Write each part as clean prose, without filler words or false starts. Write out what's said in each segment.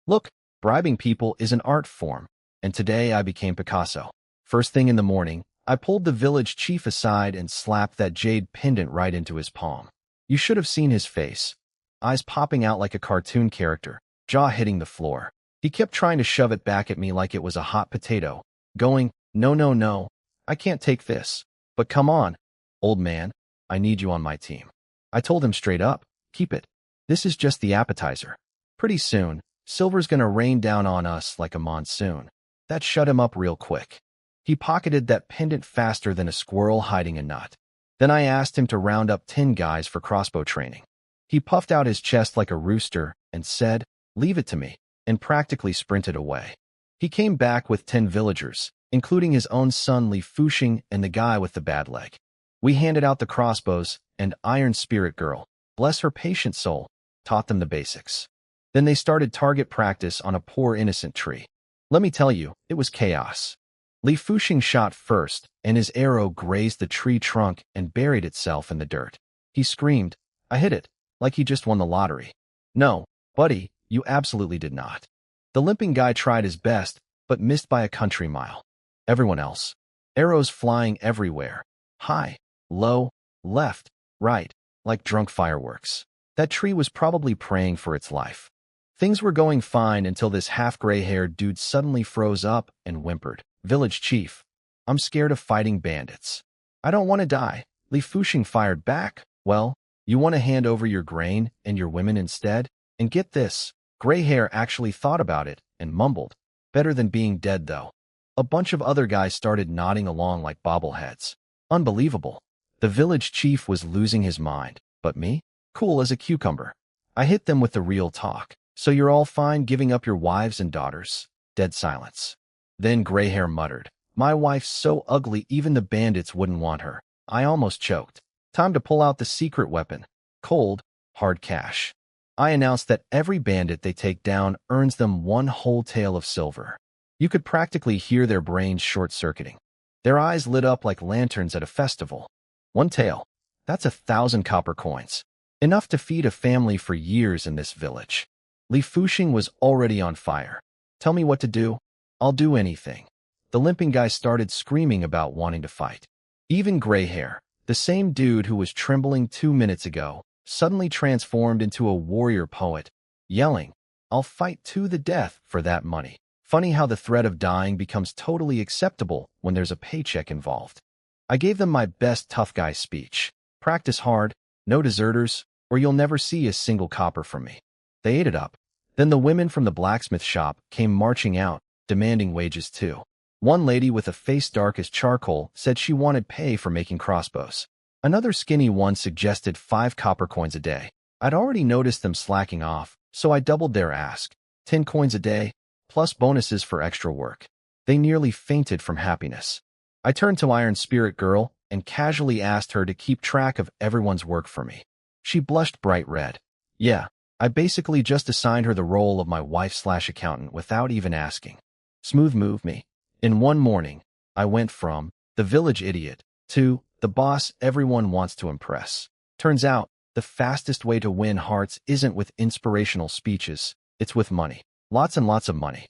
Look, bribing people is an art form, and today I became Picasso. First thing in the morning, I pulled the village chief aside and slapped that jade pendant right into his palm. You should have seen his face. Eyes popping out like a cartoon character, jaw hitting the floor. He kept trying to shove it back at me like it was a hot potato, going, "No, no, no, I can't take this. But come on, old man, I need you on my team." I told him straight up, "Keep it. This is just the appetizer. Pretty soon, silver's gonna rain down on us like a monsoon." That shut him up real quick. He pocketed that pendant faster than a squirrel hiding a nut. Then I asked him to round up 10 guys for crossbow training. He puffed out his chest like a rooster and said, "Leave it to me," and practically sprinted away. He came back with 10 villagers, including his own son Li Fuxing and the guy with the bad leg. We handed out the crossbows, and Iron Spirit Girl, bless her patient soul, taught them the basics. Then they started target practice on a poor innocent tree. Let me tell you, it was chaos. Li Fuxing shot first, and his arrow grazed the tree trunk and buried itself in the dirt. He screamed, "I hit it," like he just won the lottery. "No, buddy, you absolutely did not." The limping guy tried his best, but missed by a country mile. Everyone else. Arrows flying everywhere. High, low, left, right, like drunk fireworks. That tree was probably praying for its life. Things were going fine until this half-gray-haired dude suddenly froze up and whimpered, "Village chief, I'm scared of fighting bandits." "I don't want to die." Li Fuxing fired back. "Well, you want to hand over your grain and your women instead? And get this, gray hair actually thought about it and mumbled, "Better than being dead, though." A bunch of other guys started nodding along like bobbleheads. Unbelievable. The village chief was losing his mind, but me? Cool as a cucumber. I hit them with the real talk. "So you're all fine giving up your wives and daughters?" Dead silence. Then gray hair muttered, "My wife's so ugly even the bandits wouldn't want her." I almost choked. Time to pull out the secret weapon. Cold, hard cash. I announced that every bandit they take down earns them 1 whole tael of silver. You could practically hear their brains short-circuiting. Their eyes lit up like lanterns at a festival. 1 tael. That's 1,000 copper coins. Enough to feed a family for years in this village. Li Fuxing was already on fire. "Tell me what to do. I'll do anything." The limping guy started screaming about wanting to fight. Even gray hair, the same dude who was trembling 2 minutes ago, suddenly transformed into a warrior poet, yelling, "I'll fight to the death for that money." Funny how the threat of dying becomes totally acceptable when there's a paycheck involved. I gave them my best tough guy speech. Practice hard, no deserters, or you'll never see a single copper from me. They ate it up. Then the women from the blacksmith shop came marching out, demanding wages too. One lady with a face dark as charcoal said she wanted pay for making crossbows. Another skinny one suggested 5 copper coins a day. I'd already noticed them slacking off, so I doubled their ask. 10 coins a day, plus bonuses for extra work. They nearly fainted from happiness. I turned to Iron Spirit Girl and casually asked her to keep track of everyone's work for me. She blushed bright red. Yeah, I basically just assigned her the role of my wife/accountant without even asking. Smooth move me. In one morning, I went from the village idiot to the boss everyone wants to impress. Turns out, the fastest way to win hearts isn't with inspirational speeches, it's with money. Lots and lots of money.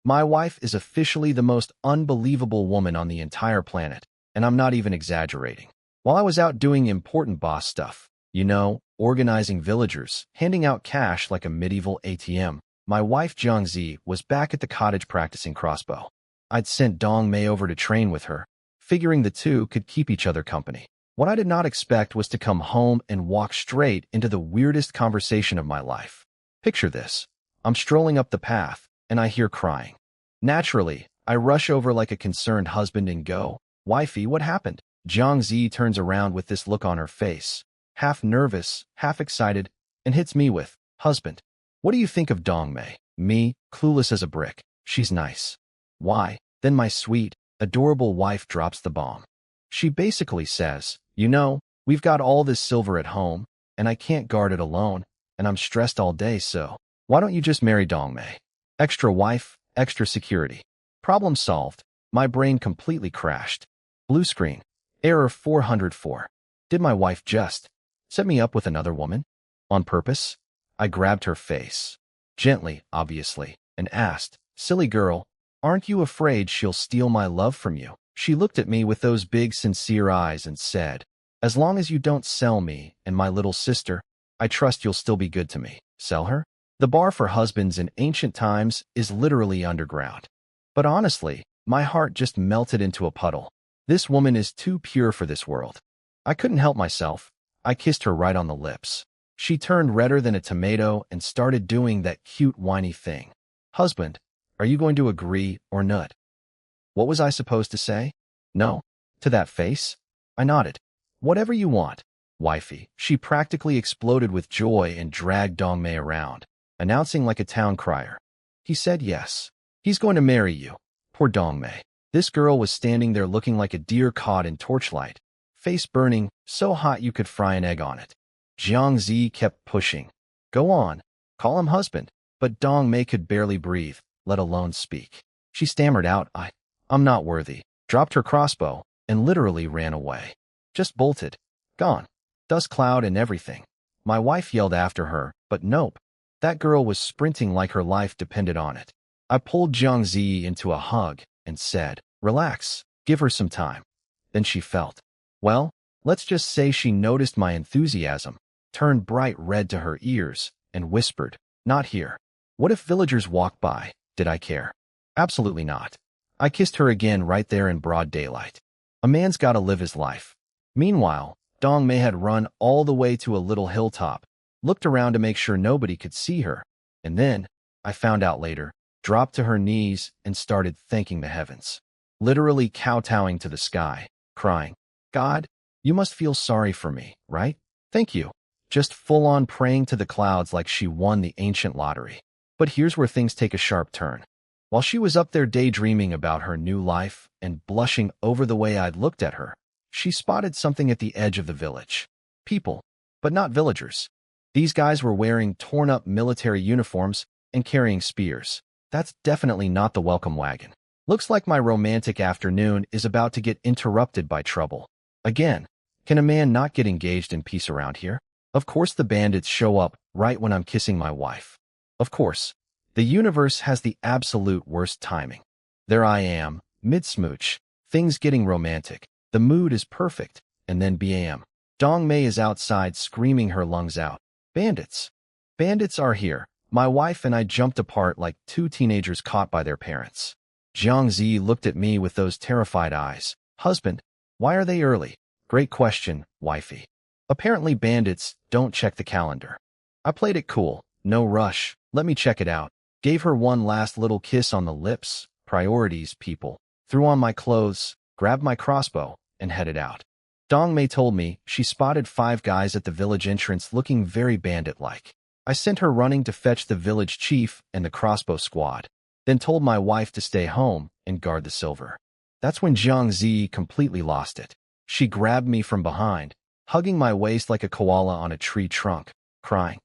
My wife is officially the most unbelievable woman on the entire planet, and I'm not even exaggerating. While I was out doing important boss stuff, organizing villagers, handing out cash like a medieval ATM, my wife Jiangzi was back at the cottage practicing crossbow. I'd sent Dong Mei over to train with her, figuring the two could keep each other company. What I did not expect was to come home and walk straight into the weirdest conversation of my life. Picture this. I'm strolling up the path, and I hear crying. Naturally, I rush over like a concerned husband and go, "Wifey, what happened?" Jiangzi turns around with this look on her face, half nervous, half excited, and hits me with, "Husband, what do you think of Dong Mei?" Me, clueless as a brick. "She's nice." "Why?" Then my sweet, adorable wife drops the bomb. She basically says, "We've got all this silver at home, and I can't guard it alone, and I'm stressed all day, so why don't you just marry Dong Mei? Extra wife, extra security." Problem solved. My brain completely crashed. Blue screen. Error 404. Did my wife just set me up with another woman? On purpose? I grabbed her face. gently, obviously, and asked, "Silly girl, aren't you afraid she'll steal my love from you?" She looked at me with those big, sincere eyes and said, "As long as you don't sell me and my little sister, I trust you'll still be good to me." Sell her? The bar for husbands in ancient times is literally underground. But honestly, my heart just melted into a puddle. This woman is too pure for this world. I couldn't help myself. I kissed her right on the lips. She turned redder than a tomato and started doing that cute whiny thing. "Husband, are you going to agree or not?" What was I supposed to say? No. To that face? I nodded. "Whatever you want, wifey." She practically exploded with joy and dragged Dongmei around, announcing like a town crier. He said yes. He's going to marry you. Poor Dongmei. This girl was standing there looking like a deer caught in torchlight, face burning, so hot you could fry an egg on it. Jiang Zi kept pushing. "Go on, call him husband." But Dongmei could barely breathe, let alone speak. She stammered out, I'm not worthy," dropped her crossbow, and literally ran away. Just bolted. Gone. Dust cloud and everything. My wife yelled after her, but nope. That girl was sprinting like her life depended on it. I pulled Jiang Zi into a hug and said, "Relax, give her some time." Then she felt. Well, let's just say she noticed my enthusiasm, turned bright red to her ears, and whispered, "Not here." What if villagers walked by? Did I care? Absolutely not. I kissed her again right there in broad daylight. A man's gotta live his life. Meanwhile, Dongmei had run all the way to a little hilltop, looked around to make sure nobody could see her, and then, I found out later, dropped to her knees and started thanking the heavens. Literally kowtowing to the sky, crying, "God, you must feel sorry for me, right? Thank you." Just full-on praying to the clouds like she won the ancient lottery. But here's where things take a sharp turn. While she was up there daydreaming about her new life and blushing over the way I'd looked at her, she spotted something at the edge of the village. People, but not villagers. These guys were wearing torn-up military uniforms and carrying spears. That's definitely not the welcome wagon. Looks like my romantic afternoon is about to get interrupted by trouble. Again, can a man not get engaged in peace around here? Of course the bandits show up right when I'm kissing my wife. Of course. The universe has the absolute worst timing. There I am, mid-smooch, things getting romantic. The mood is perfect, and then bam. Dongmei is outside screaming her lungs out. Bandits. Bandits are here. My wife and I jumped apart like two teenagers caught by their parents. Jiang Zi looked at me with those terrified eyes. "Husband, why are they early?" "Great question, wifey." Apparently bandits don't check the calendar. I played it cool. No rush. Let me check it out. Gave her one last little kiss on the lips. Priorities, people. Threw on my clothes, grabbed my crossbow, and headed out. Dongmei told me she spotted 5 guys at the village entrance looking very bandit-like. I sent her running to fetch the village chief and the crossbow squad, then told my wife to stay home and guard the silver. That's when Jiang Zi completely lost it. She grabbed me from behind, hugging my waist like a koala on a tree trunk, crying,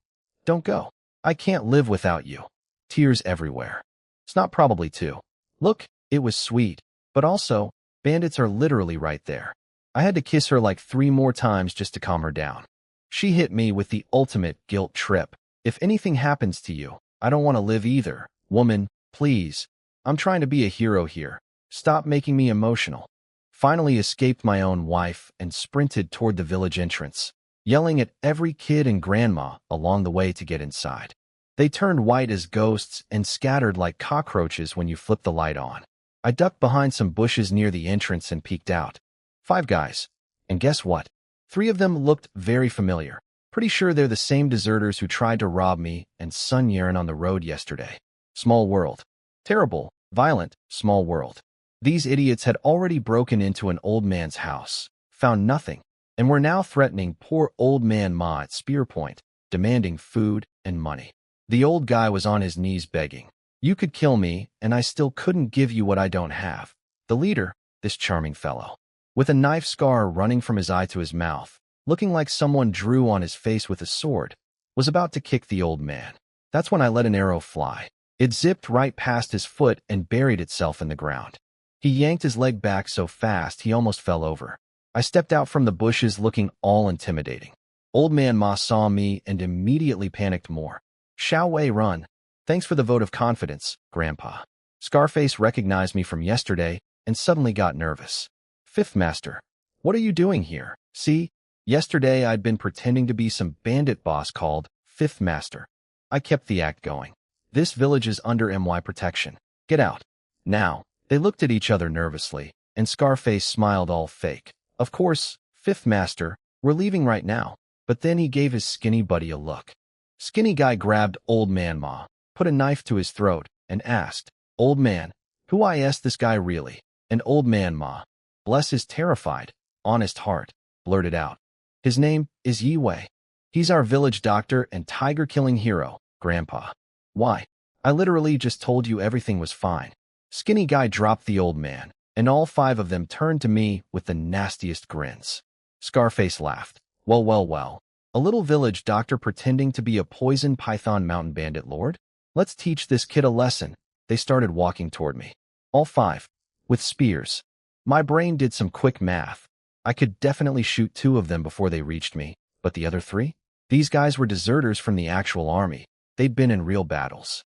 "Don't go. I can't live without you." Tears everywhere. It's not probably too. Look, it was sweet, but also, bandits are literally right there. I had to kiss her like 3 more times just to calm her down. She hit me with the ultimate guilt trip. "If anything happens to you, I don't want to live either. Woman, please. I'm trying to be a hero here. Stop making me emotional." Finally escaped my own wife and sprinted toward the village entrance, yelling at every kid and grandma along the way to get inside. They turned white as ghosts and scattered like cockroaches when you flip the light on. I ducked behind some bushes near the entrance and peeked out. 5 guys. And guess what? 3 of them looked very familiar. Pretty sure they're the same deserters who tried to rob me and Sun Yaren on the road yesterday. Small world. Terrible, violent, small world. These idiots had already broken into an old man's house, found nothing, and were now threatening poor old man Ma at spear point, demanding food and money. The old guy was on his knees begging, "You could kill me, and I still couldn't give you what I don't have." The leader, this charming fellow, with a knife scar running from his eye to his mouth, looking like someone drew on his face with a sword, was about to kick the old man. That's when I let an arrow fly. It zipped right past his foot and buried itself in the ground. He yanked his leg back so fast he almost fell over. I stepped out from the bushes looking all intimidating. Old man Ma saw me and immediately panicked more. "Xiao Wei, run." Thanks for the vote of confidence, Grandpa. Scarface recognized me from yesterday and suddenly got nervous. Fifth Master, what are you doing here? See, yesterday I'd been pretending to be some bandit boss called Fifth Master. I kept the act going. This village is under MY protection. Get out. Now, they looked at each other nervously, and Scarface smiled all fake. Of course, Fifth Master, we're leaving right now. But then he gave his skinny buddy a look. Skinny guy grabbed Old Man Ma, put a knife to his throat, and asked, Old man, who I asked this guy really? And Old Man Ma, bless his terrified, honest heart, blurted out. His name is Yi Wei. He's our village doctor and tiger-killing hero, Grandpa. Why? I literally just told you everything was fine. Skinny guy dropped the old man, and all 5 of them turned to me with the nastiest grins. Scarface laughed. Well, a little village doctor pretending to be a poison python mountain bandit lord? Let's teach this kid a lesson. They started walking toward me. All 5. With spears. My brain did some quick math. I could definitely shoot 2 of them before they reached me, but the other 3? These guys were deserters from the actual army. They'd been in real battles.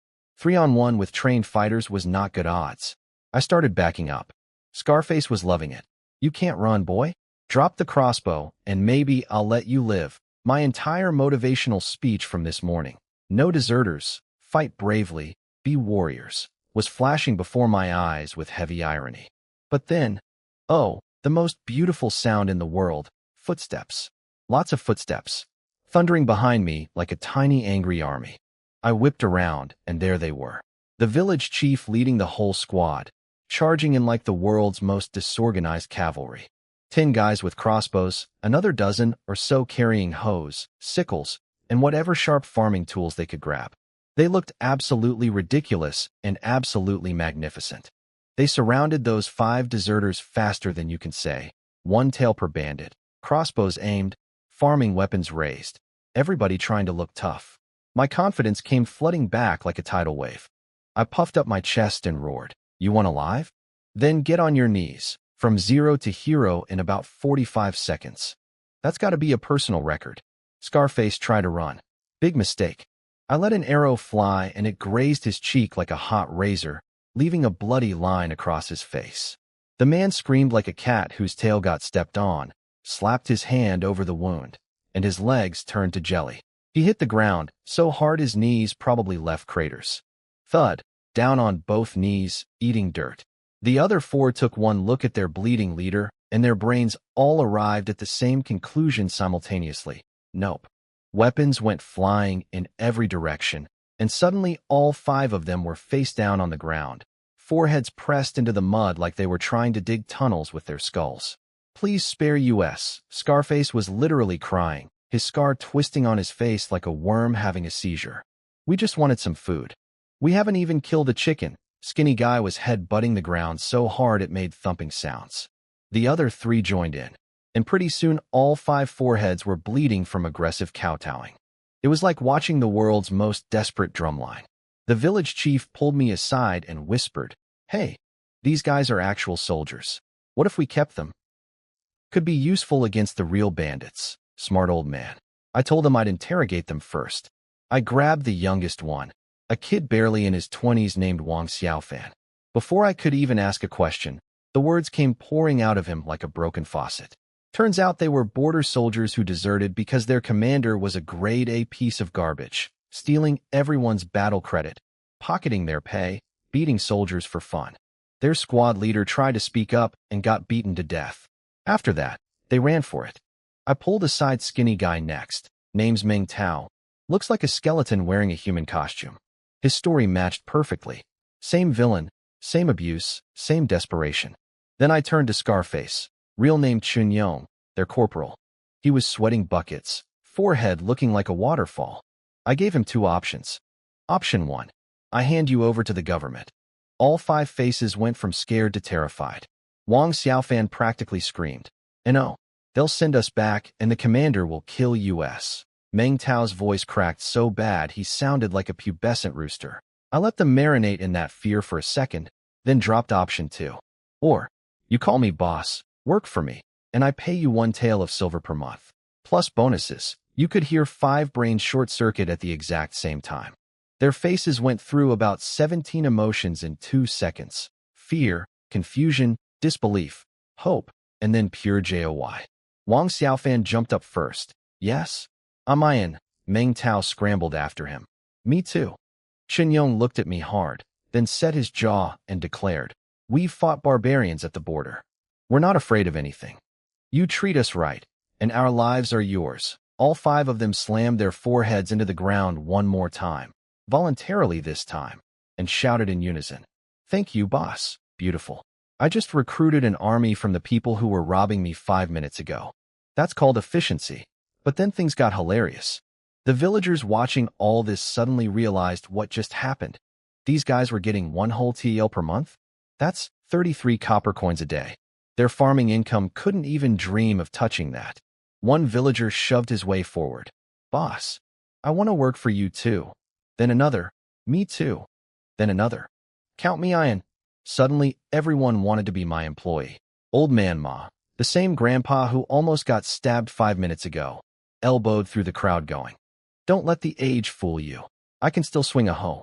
3-on-1 with trained fighters was not good odds. I started backing up. Scarface was loving it. You can't run, boy. Drop the crossbow, and maybe I'll let you live. My entire motivational speech from this morning, no deserters, fight bravely, be warriors, was flashing before my eyes with heavy irony. But then, oh, the most beautiful sound in the world, footsteps. Lots of footsteps, thundering behind me like a tiny angry army. I whipped around, and there they were. The village chief leading the whole squad, charging in like the world's most disorganized cavalry. 10 guys with crossbows, another dozen or so carrying hoes, sickles, and whatever sharp farming tools they could grab. They looked absolutely ridiculous and absolutely magnificent. They surrounded those 5 deserters faster than you can say. 1 tail per bandit, crossbows aimed, farming weapons raised, everybody trying to look tough. My confidence came flooding back like a tidal wave. I puffed up my chest and roared, "You want alive? Then get on your knees." From 0 to hero in about 45 seconds. That's got to be a personal record. Scarface tried to run. Big mistake. I let an arrow fly and it grazed his cheek like a hot razor, leaving a bloody line across his face. The man screamed like a cat whose tail got stepped on, slapped his hand over the wound, and his legs turned to jelly. He hit the ground so hard his knees probably left craters. Thud, down on both knees, eating dirt. The other 4 took one look at their bleeding leader, and their brains all arrived at the same conclusion simultaneously. Nope. Weapons went flying in every direction, and suddenly all 5 of them were face down on the ground, foreheads pressed into the mud like they were trying to dig tunnels with their skulls. Please spare us. Scarface was literally crying, his scar twisting on his face like a worm having a seizure. We just wanted some food. We haven't even killed a chicken. Skinny guy was head-butting the ground so hard it made thumping sounds. The other 3 joined in, and pretty soon all 5 foreheads were bleeding from aggressive kowtowing. It was like watching the world's most desperate drumline. The village chief pulled me aside and whispered, "Hey, these guys are actual soldiers. What if we kept them? Could be useful against the real bandits." Smart old man. I told him I'd interrogate them first. I grabbed the youngest one, a kid barely in his 20s named Wang Xiaofan. Before I could even ask a question, the words came pouring out of him like a broken faucet. Turns out they were border soldiers who deserted because their commander was a grade A piece of garbage, stealing everyone's battle credit, pocketing their pay, beating soldiers for fun. Their squad leader tried to speak up and got beaten to death. After that, they ran for it. I pulled aside skinny guy next. Name's Meng Tao. Looks like a skeleton wearing a human costume. His story matched perfectly. Same villain, same abuse, same desperation. Then I turned to Scarface, real name Chun Yong, their corporal. He was sweating buckets, forehead looking like a waterfall. I gave him 2 options. Option 1, I hand you over to the government. All 5 faces went from scared to terrified. Wang Xiaofan practically screamed, "And oh, they'll send us back and the commander will kill us." Meng Tao's voice cracked so bad he sounded like a pubescent rooster. I let them marinate in that fear for a second, then dropped option 2. Or, you call me boss, work for me, and I pay you 1 tael of silver per month. Plus bonuses. You could hear 5 brains short-circuit at the exact same time. Their faces went through about 17 emotions in 2 seconds. Fear, confusion, disbelief, hope, and then pure joy. Wang Xiaofan jumped up first. Yes? Am I in? Meng Tao scrambled after him. Me too. Chen Yong looked at me hard, then set his jaw and declared, We've fought barbarians at the border. We're not afraid of anything. You treat us right, and our lives are yours. All 5 of them slammed their foreheads into the ground one more time, voluntarily this time, and shouted in unison. Thank you, boss. Beautiful. I just recruited an army from the people who were robbing me 5 minutes ago. That's called efficiency. But then things got hilarious. The villagers watching all this suddenly realized what just happened. These guys were getting 1 whole TL per month? That's 33 copper coins a day. Their farming income couldn't even dream of touching that. One villager shoved his way forward. Boss, I want to work for you too. Then another. Me too. Then another. Count me in. Suddenly, everyone wanted to be my employee. Old Man Ma, the same grandpa who almost got stabbed 5 minutes ago, elbowed through the crowd going, Don't let the age fool you. I can still swing a hoe.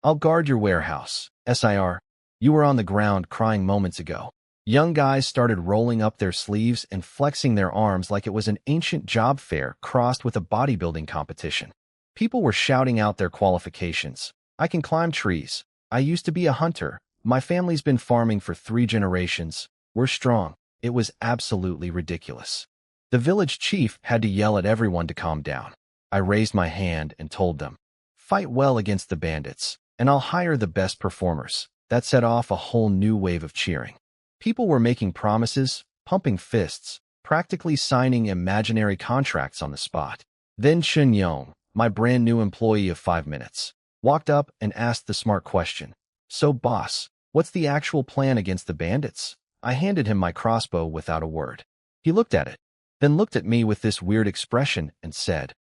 I'll guard your warehouse. SIR, you were on the ground crying moments ago. Young guys started rolling up their sleeves and flexing their arms like it was an ancient job fair crossed with a bodybuilding competition. People were shouting out their qualifications. I can climb trees. I used to be a hunter. My family's been farming for 3 generations. We're strong. It was absolutely ridiculous. The village chief had to yell at everyone to calm down. I raised my hand and told them, Fight well against the bandits, and I'll hire the best performers. That set off a whole new wave of cheering. People were making promises, pumping fists, practically signing imaginary contracts on the spot. Then Chen Yong, my brand new employee of 5 minutes, walked up and asked the smart question. So, boss, what's the actual plan against the bandits? I handed him my crossbow without a word. He looked at it, then looked at me with this weird expression and said,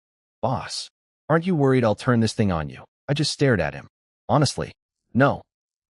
Boss, aren't you worried I'll turn this thing on you? I just stared at him. Honestly, no.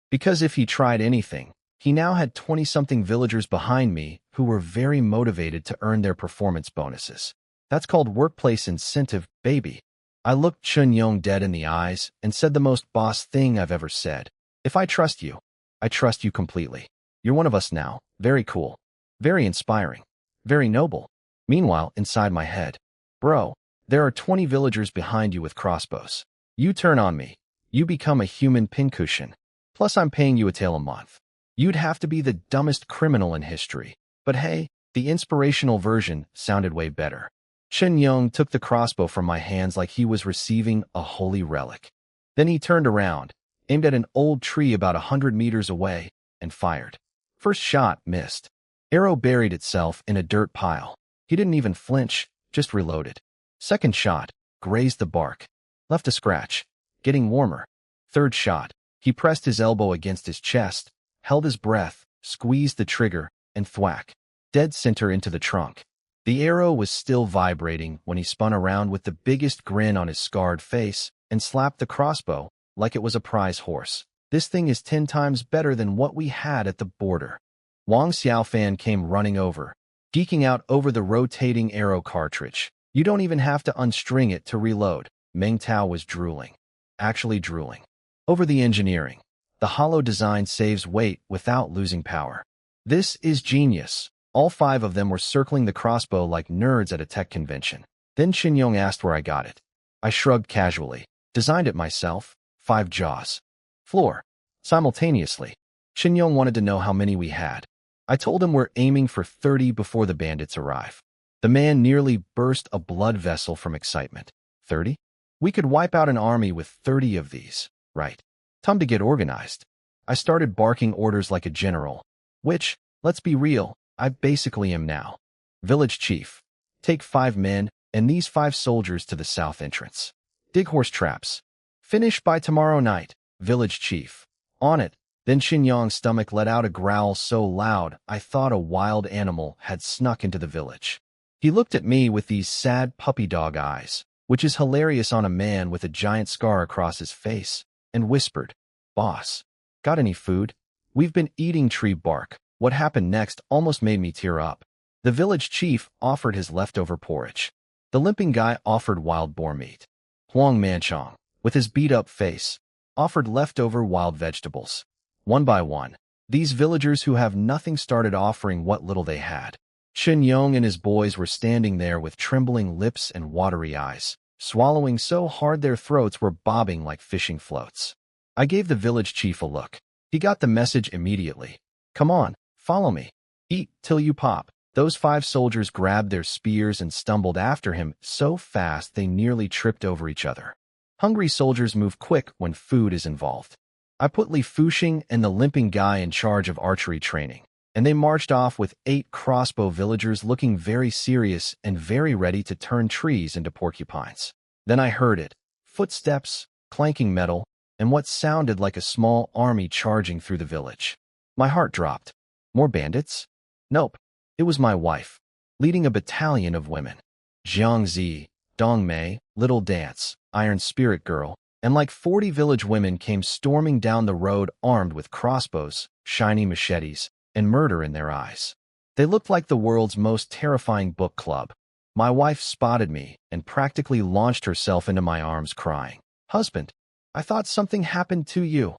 Because if he tried anything, he now had 20-something villagers behind me who were very motivated to earn their performance bonuses. That's called workplace incentive, baby. I looked Chen Yong dead in the eyes and said the most boss thing I've ever said. If I trust you, I trust you completely. You're one of us now. Very cool. Very inspiring. Very noble. Meanwhile, inside my head, Bro, there are 20 villagers behind you with crossbows. You turn on me. You become a human pincushion. Plus I'm paying you a tael a month. You'd have to be the dumbest criminal in history. But hey, the inspirational version sounded way better. Chen Yong took the crossbow from my hands like he was receiving a holy relic. Then he turned around, aimed at an old tree about 100 meters away, and fired. First shot missed. Arrow buried itself in a dirt pile. He didn't even flinch, just reloaded. Second shot grazed the bark. Left a scratch, getting warmer. Third shot, he pressed his elbow against his chest, held his breath, squeezed the trigger, and thwack. Dead center into the trunk. The arrow was still vibrating when he spun around with the biggest grin on his scarred face and slapped the crossbow like it was a prize horse. This thing is 10 times better than what we had at the border. Wang Xiaofan came running over, geeking out over the rotating arrow cartridge. You don't even have to unstring it to reload. Meng Tao was drooling. Actually drooling. Over the engineering. The hollow design saves weight without losing power. This is genius. All 5 of them were circling the crossbow like nerds at a tech convention. Then Chen Yong asked where I got it. I shrugged casually. Designed it myself. 5 jaws. Floor. Simultaneously. Chen Yong wanted to know how many we had. I told him we're aiming for 30 before the bandits arrive. The man nearly burst a blood vessel from excitement. 30? We could wipe out an army with 30 of these, right? Time to get organized. I started barking orders like a general, which, let's be real, I basically am now. Village chief, take 5 men and these 5 soldiers to the south entrance. Dig horse traps. Finish by tomorrow night. Village chief. On it. Then Chen Yong's stomach let out a growl so loud I thought a wild animal had snuck into the village. He looked at me with these sad puppy dog eyes, which is hilarious on a man with a giant scar across his face, and whispered, Boss, got any food? We've been eating tree bark. What happened next almost made me tear up. The village chief offered his leftover porridge. The limping guy offered wild boar meat. Huang Manchong, with his beat-up face, offered leftover wild vegetables. One by one, these villagers who have nothing started offering what little they had. Shen Yong and his boys were standing there with trembling lips and watery eyes, swallowing so hard their throats were bobbing like fishing floats. I gave the village chief a look. He got the message immediately. Come on, follow me. Eat till you pop. Those 5 soldiers grabbed their spears and stumbled after him so fast they nearly tripped over each other. Hungry soldiers move quick when food is involved. I put Li Fuxing and the limping guy in charge of archery training, and they marched off with 8 crossbow villagers looking very serious and very ready to turn trees into porcupines. Then I heard it. Footsteps, clanking metal, and what sounded like a small army charging through the village. My heart dropped. More bandits? Nope. It was my wife, leading a battalion of women. Jiang Zi, Dong Mei, Little Dance, Iron Spirit Girl, and like 40 village women came storming down the road armed with crossbows, shiny machetes, and murder in their eyes. They looked like the world's most terrifying book club. My wife spotted me and practically launched herself into my arms crying, "Husband, I thought something happened to you."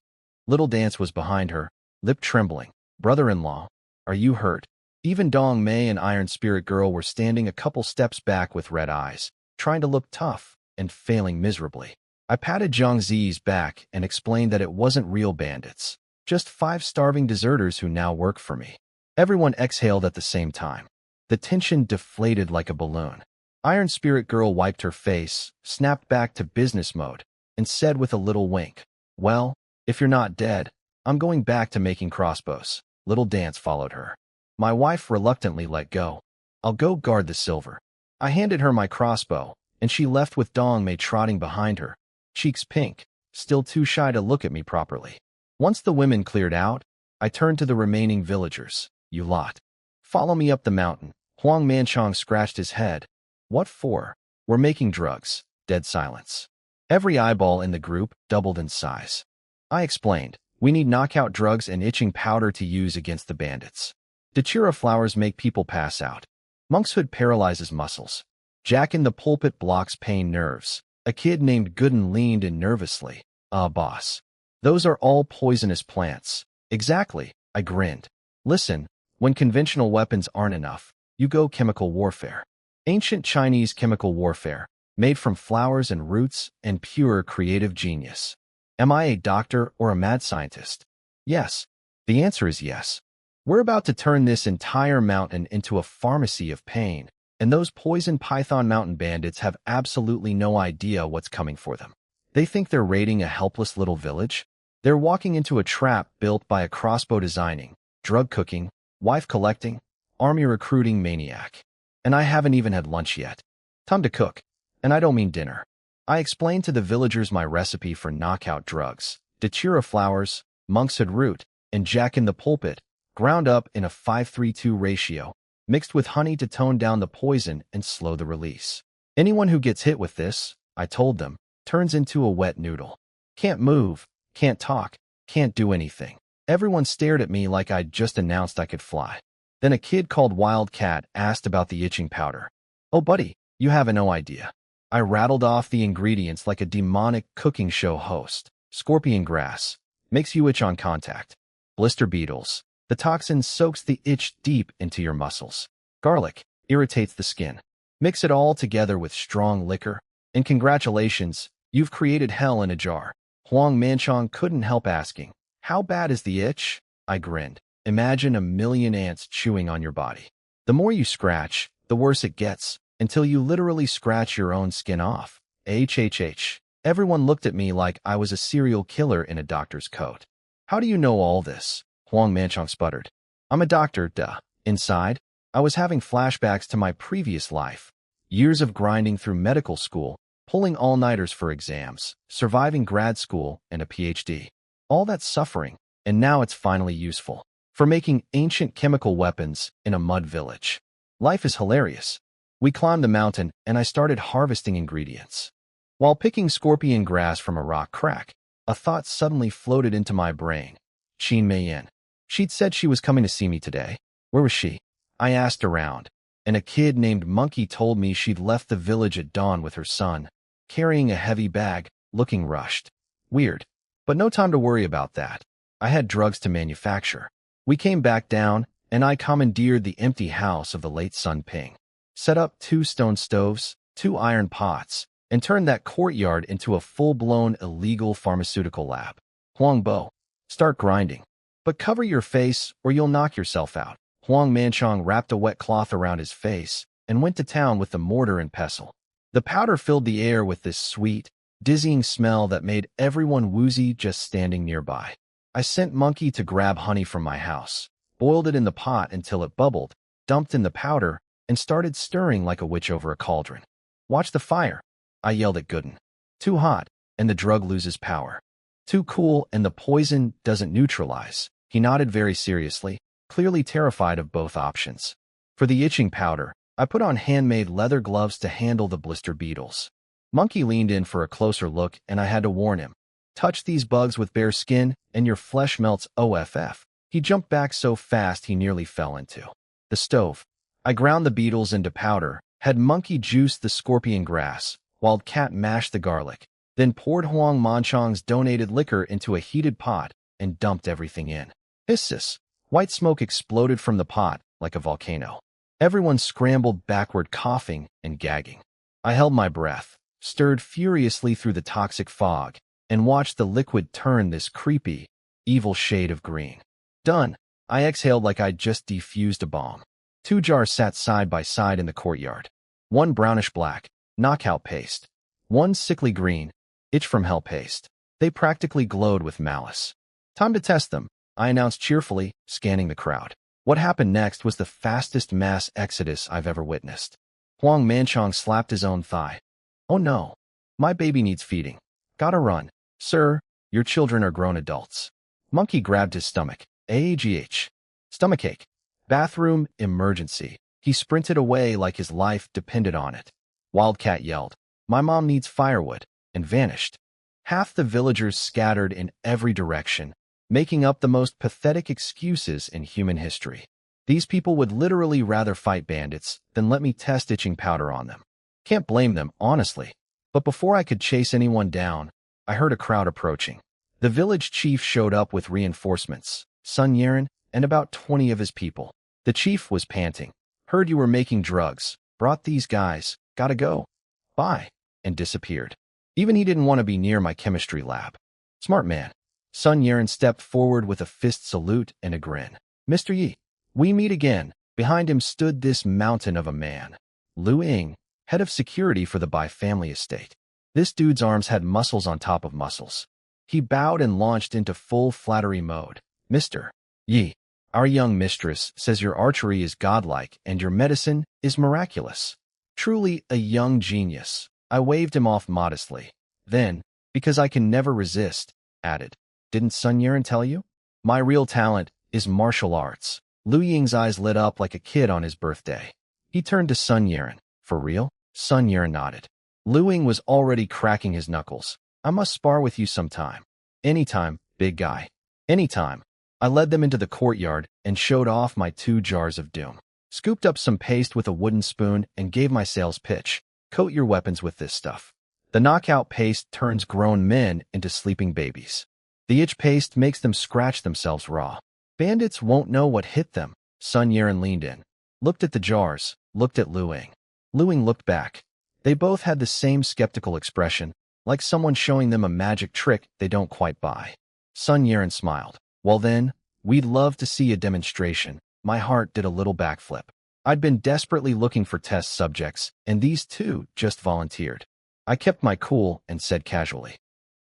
Little Dance was behind her, lip trembling. "Brother-in-law, are you hurt?" Even Dong Mei and Iron Spirit Girl were standing a couple steps back with red eyes, trying to look tough and failing miserably. I patted Jiang Zi's back and explained that it wasn't real bandits, just 5 starving deserters who now work for me. Everyone exhaled at the same time. The tension deflated like a balloon. Iron Spirit Girl wiped her face, snapped back to business mode, and said with a little wink, "Well, if you're not dead, I'm going back to making crossbows." Little Dance followed her. My wife reluctantly let go. "I'll go guard the silver." I handed her my crossbow, and she left with Dong Mei trotting behind her, cheeks pink, still too shy to look at me properly. Once the women cleared out, I turned to the remaining villagers. "You lot, follow me up the mountain." Huang Manchong scratched his head. "What for?" "We're making drugs." Dead silence. Every eyeball in the group doubled in size. I explained, "We need knockout drugs and itching powder to use against the bandits. Datura flowers make people pass out. Monkshood paralyzes muscles. Jack in the pulpit blocks pain nerves." A kid named Gooden leaned in nervously. Boss. Those are all poisonous plants." "Exactly," I grinned. "Listen, when conventional weapons aren't enough, you go chemical warfare. Ancient Chinese chemical warfare, made from flowers and roots and pure creative genius." Am I a doctor or a mad scientist? Yes. The answer is yes. We're about to turn this entire mountain into a pharmacy of pain, and those poison python mountain bandits have absolutely no idea what's coming for them. They think they're raiding a helpless little village. They're walking into a trap built by a crossbow designing, drug cooking, wife collecting, army recruiting maniac. And I haven't even had lunch yet. Time to cook. And I don't mean dinner. I explained to the villagers my recipe for knockout drugs: datura flowers, monkshood root, and jack in the pulpit, ground up in a 5:3:2 ratio, mixed with honey to tone down the poison and slow the release. Anyone who gets hit with this, I told them, turns into a wet noodle. Can't move, can't talk, can't do anything. Everyone stared at me like I'd just announced I could fly. Then a kid called Wildcat asked about the itching powder. "Oh buddy, you have no idea." I rattled off the ingredients like a demonic cooking show host. Scorpion grass, makes you itch on contact. Blister beetles, the toxin soaks the itch deep into your muscles. Garlic, irritates the skin. Mix it all together with strong liquor, and congratulations, you've created hell in a jar. Huang Manchong couldn't help asking, "How bad is the itch?" I grinned. "Imagine a million ants chewing on your body. The more you scratch, the worse it gets, until you literally scratch your own skin off." HHH. Everyone looked at me like I was a serial killer in a doctor's coat. "How do you know all this?" Huang Manchong sputtered. "I'm a doctor, duh." Inside, I was having flashbacks to my previous life. Years of grinding through medical school, pulling all-nighters for exams, surviving grad school and a PhD. All that suffering, and now it's finally useful. For making ancient chemical weapons in a mud village. Life is hilarious. We climbed the mountain, and I started harvesting ingredients. While picking scorpion grass from a rock crack, a thought suddenly floated into my brain. Qin Meiyan. She'd said she was coming to see me today. Where was she? I asked around, and a kid named Monkey told me she'd left the village at dawn with her son, carrying a heavy bag, looking rushed. Weird. But no time to worry about that. I had drugs to manufacture. We came back down, and I commandeered the empty house of the late Sun Ping. Set up 2 stone stoves, 2 iron pots, and turned that courtyard into a full-blown illegal pharmaceutical lab. Huang Bo, start grinding. But cover your face or you'll knock yourself out. Huang Manchong wrapped a wet cloth around his face and went to town with the mortar and pestle. The powder filled the air with this sweet, dizzying smell that made everyone woozy just standing nearby. I sent Monkey to grab honey from my house, boiled it in the pot until it bubbled, dumped in the powder, and started stirring like a witch over a cauldron. Watch the fire, I yelled at Gooden. Too hot, and the drug loses power. Too cool, and the poison doesn't neutralize. He nodded very seriously, clearly terrified of both options. For the itching powder, I put on handmade leather gloves to handle the blister beetles. Monkey leaned in for a closer look, and I had to warn him. Touch these bugs with bare skin, and your flesh melts OFF. He jumped back so fast he nearly fell into the stove. I ground the beetles into powder, had Monkey juice the scorpion grass, while Cat mashed the garlic, then poured Huang Manchong's donated liquor into a heated pot and dumped everything in. Hisses! White smoke exploded from the pot like a volcano. Everyone scrambled backward, coughing and gagging. I held my breath, stirred furiously through the toxic fog, and watched the liquid turn this creepy, evil shade of green. Done. I exhaled like I'd just defused a bomb. 2 jars sat side by side in the courtyard. One brownish-black, knockout paste. One sickly green, itch from hell paste. They practically glowed with malice. Time to test them, I announced cheerfully, scanning the crowd. What happened next was the fastest mass exodus I've ever witnessed. Huang Manchong slapped his own thigh. Oh no. My baby needs feeding. Gotta run. Sir, your children are grown adults. Monkey grabbed his stomach. AGH. Stomachache. Bathroom emergency. He sprinted away like his life depended on it. Wildcat yelled, "My mom needs firewood," and vanished. Half the villagers scattered in every direction, making up the most pathetic excuses in human history. These people would literally rather fight bandits than let me test itching powder on them. Can't blame them, honestly. But before I could chase anyone down, I heard a crowd approaching. The village chief showed up with reinforcements, Sun Yeren, and about 20 of his people. The chief was panting. Heard you were making drugs. Brought these guys. Gotta go. Bye. And disappeared. Even he didn't want to be near my chemistry lab. Smart man. Sun Yeren stepped forward with a fist salute and a grin. Mr. Yi, we meet again. Behind him stood this mountain of a man. Lu Ying, head of security for the Bai family estate. This dude's arms had muscles on top of muscles. He bowed and launched into full flattery mode. Mr. Yi, our young mistress says your archery is godlike and your medicine is miraculous. Truly a young genius. I waved him off modestly. Then, because I can never resist, added, Didn't Sun Yeren tell you? My real talent is martial arts. Lu Ying's eyes lit up like a kid on his birthday. He turned to Sun Yeren. For real? Sun Yeren nodded. Lu Ying was already cracking his knuckles. I must spar with you sometime. Anytime, big guy. Anytime. I led them into the courtyard and showed off my 2 jars of doom. Scooped up some paste with a wooden spoon and gave my sales pitch. Coat your weapons with this stuff. The knockout paste turns grown men into sleeping babies. The itch paste makes them scratch themselves raw. Bandits won't know what hit them. Sun Yeren leaned in, looked at the jars, looked at Lu Ying. Lu Ying looked back. They both had the same skeptical expression, like someone showing them a magic trick they don't quite buy. Sun Yeren smiled. Well then, we'd love to see a demonstration. My heart did a little backflip. I'd been desperately looking for test subjects, and these 2 just volunteered. I kept my cool and said casually,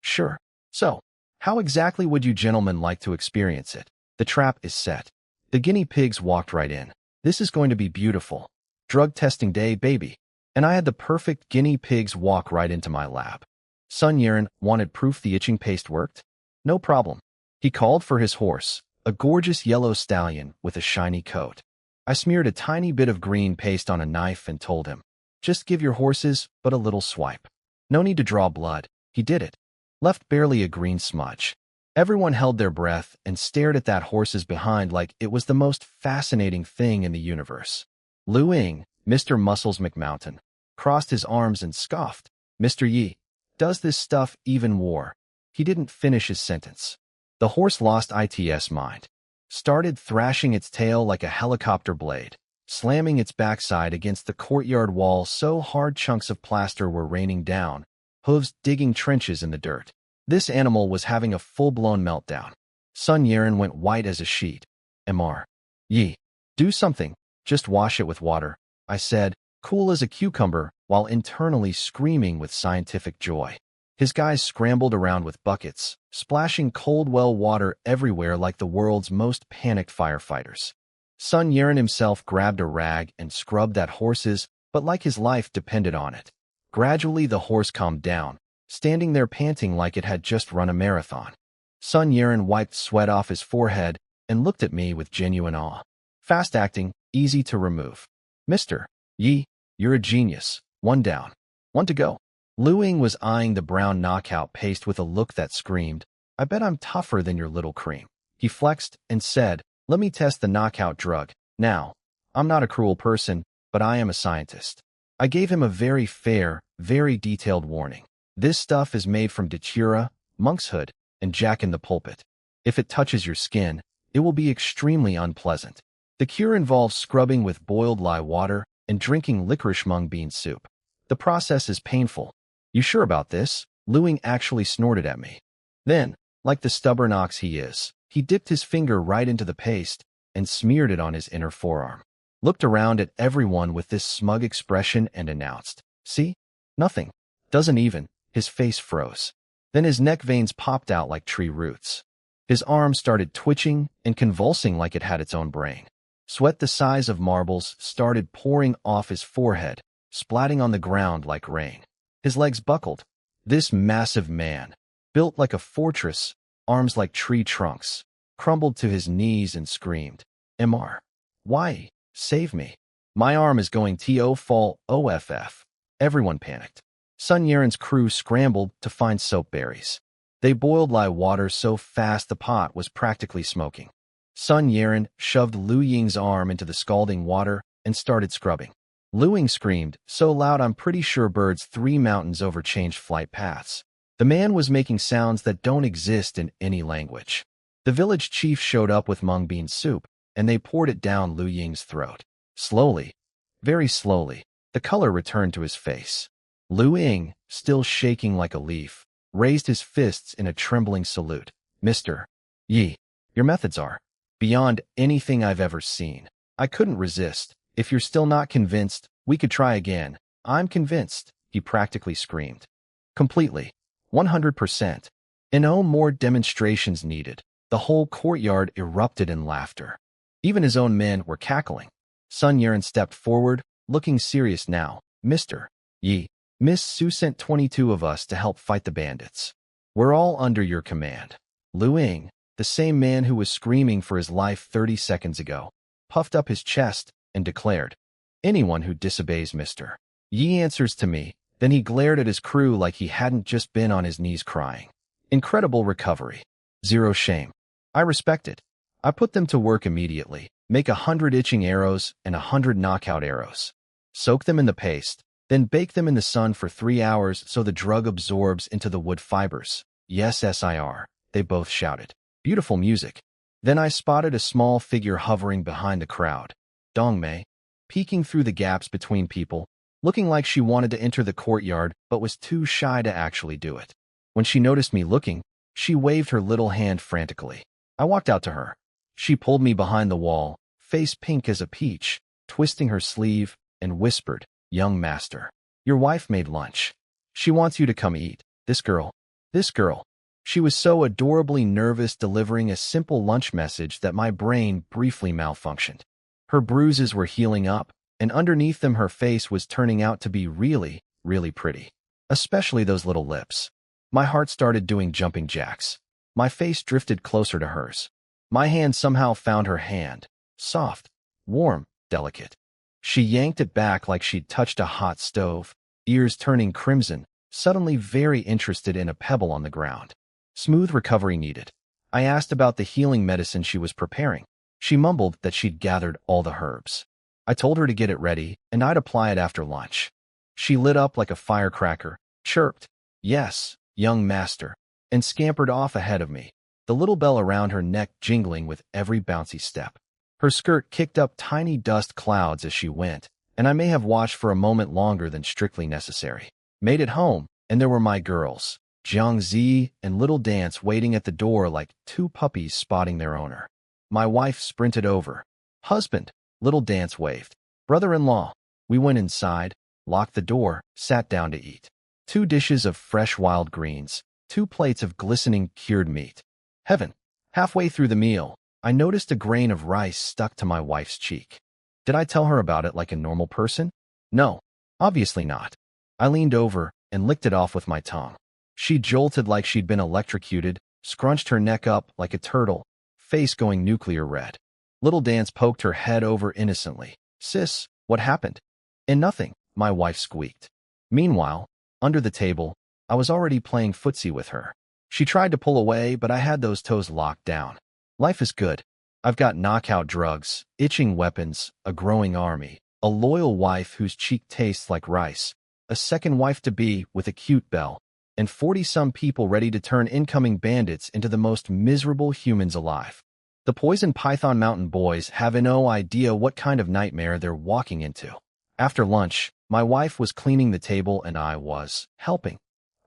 Sure. So, how exactly would you gentlemen like to experience it? The trap is set. The guinea pigs walked right in. This is going to be beautiful. Drug testing day, baby. And I had the perfect guinea pigs walk right into my lab. Sun Yeren wanted proof the itching paste worked? No problem. He called for his horse, a gorgeous yellow stallion with a shiny coat. I smeared a tiny bit of green paste on a knife and told him, Just give your horses but a little swipe. No need to draw blood. He did it. Left barely a green smudge. Everyone held their breath and stared at that horse's behind like it was the most fascinating thing in the universe. Lu Ying, Mr. Muscles McMountain, crossed his arms and scoffed. Mr. Yi, Does this stuff even war? He didn't finish his sentence. The horse lost its mind. Started thrashing its tail like a helicopter blade, slamming its backside against the courtyard wall so hard chunks of plaster were raining down, hooves digging trenches in the dirt. This animal was having a full-blown meltdown. Sun Yeren went white as a sheet. Mr. Yi, do something. Just wash it with water, I said, cool as a cucumber, while internally screaming with scientific joy. His guys scrambled around with buckets, splashing cold well water everywhere like the world's most panicked firefighters. Sun Yeren himself grabbed a rag and scrubbed that horse's, but like his life depended on it. Gradually the horse calmed down, standing there panting like it had just run a marathon. Sun Yeren wiped sweat off his forehead and looked at me with genuine awe. Fast acting, easy to remove. Mr. Yi, you're a genius. One down. One to go. Lu Ying was eyeing the brown knockout paste with a look that screamed, I bet I'm tougher than your little cream. He flexed and said, let me test the knockout drug. Now, I'm not a cruel person, but I am a scientist. I gave him a very fair, very detailed warning. This stuff is made from datura, monkshood, and jack in the pulpit. If it touches your skin, it will be extremely unpleasant. The cure involves scrubbing with boiled lye water and drinking licorice mung bean soup. The process is painful. You sure about this? Lu Ying actually snorted at me. Then, like the stubborn ox he is, he dipped his finger right into the paste and smeared it on his inner forearm. Looked around at everyone with this smug expression and announced, see? Nothing. Doesn't even. His face froze. Then his neck veins popped out like tree roots. His arm started twitching and convulsing like it had its own brain. Sweat the size of marbles started pouring off his forehead, splatting on the ground like rain. His legs buckled. This massive man, built like a fortress, arms like tree trunks, crumbled to his knees and screamed, Mr. Why? Save me. My arm is going to fall off. Everyone panicked. Sun Yeren's crew scrambled to find soap berries. They boiled lye water so fast the pot was practically smoking. Sun Yeren shoved Lu Ying's arm into the scalding water and started scrubbing. Lu Ying screamed, so loud I'm pretty sure birds 3 mountains over changed flight paths. The man was making sounds that don't exist in any language. The village chief showed up with mung bean soup, and they poured it down Lu Ying's throat. Slowly, very slowly, the color returned to his face. Lu Ying, still shaking like a leaf, raised his fists in a trembling salute. Mr. Yi, your methods are beyond anything I've ever seen. I couldn't resist. If you're still not convinced, we could try again. I'm convinced, he practically screamed. Completely. 100%. And no more demonstrations needed. The whole courtyard erupted in laughter. Even his own men were cackling. Sun Yeren stepped forward, looking serious now. Mr. Yi, Miss Su sent 22 of us to help fight the bandits. We're all under your command. Lu Ying, the same man who was screaming for his life 30 seconds ago, puffed up his chest and declared, anyone who disobeys Mr. Yi answers to me. Then he glared at his crew like he hadn't just been on his knees crying. Incredible recovery. Zero shame. I respect it. I put them to work immediately. Make 100 itching arrows and 100 knockout arrows. Soak them in the paste, then bake them in the sun for 3 hours so the drug absorbs into the wood fibers. Yes, sir, they both shouted. Beautiful music. Then I spotted a small figure hovering behind the crowd. Dongmei, peeking through the gaps between people, looking like she wanted to enter the courtyard but was too shy to actually do it. When she noticed me looking, she waved her little hand frantically. I walked out to her. She pulled me behind the wall, face pink as a peach, twisting her sleeve, and whispered, young master, your wife made lunch. She wants you to come eat. This girl. She was so adorably nervous delivering a simple lunch message that my brain briefly malfunctioned. Her bruises were healing up, and underneath them her face was turning out to be really, really pretty. Especially those little lips. My heart started doing jumping jacks. My face drifted closer to hers. My hand somehow found her hand. Soft, warm, delicate. She yanked it back like she'd touched a hot stove, ears turning crimson, suddenly very interested in a pebble on the ground. Smooth recovery needed. I asked about the healing medicine she was preparing. She mumbled that she'd gathered all the herbs. I told her to get it ready, and I'd apply it after lunch. She lit up like a firecracker, chirped, "Yes, young master," and scampered off ahead of me, the little bell around her neck jingling with every bouncy step. Her skirt kicked up tiny dust clouds as she went, and I may have watched for a moment longer than strictly necessary. Made it home, and there were my girls, Jiangzi and Little Dance, waiting at the door like two puppies spotting their owner. My wife sprinted over. "Husband," Little Dance waved. "Brother-in-law." We went inside, locked the door, sat down to eat. 2 dishes of fresh wild greens, 2 plates of glistening cured meat. Heaven. Halfway through the meal, I noticed a grain of rice stuck to my wife's cheek. Did I tell her about it like a normal person? No, obviously not. I leaned over and licked it off with my tongue. She jolted like she'd been electrocuted, scrunched her neck up like a turtle, face going nuclear red. Little Dance poked her head over innocently. "Sis, what happened?" "And nothing," my wife squeaked. Meanwhile, under the table, I was already playing footsie with her. She tried to pull away, but I had those toes locked down. Life is good. I've got knockout drugs, itching weapons, a growing army, a loyal wife whose cheek tastes like rice, a second wife-to-be with a cute belle, and 40-some people ready to turn incoming bandits into the most miserable humans alive. The Poison Python Mountain boys have no idea what kind of nightmare they're walking into. After lunch, my wife was cleaning the table and I was helping.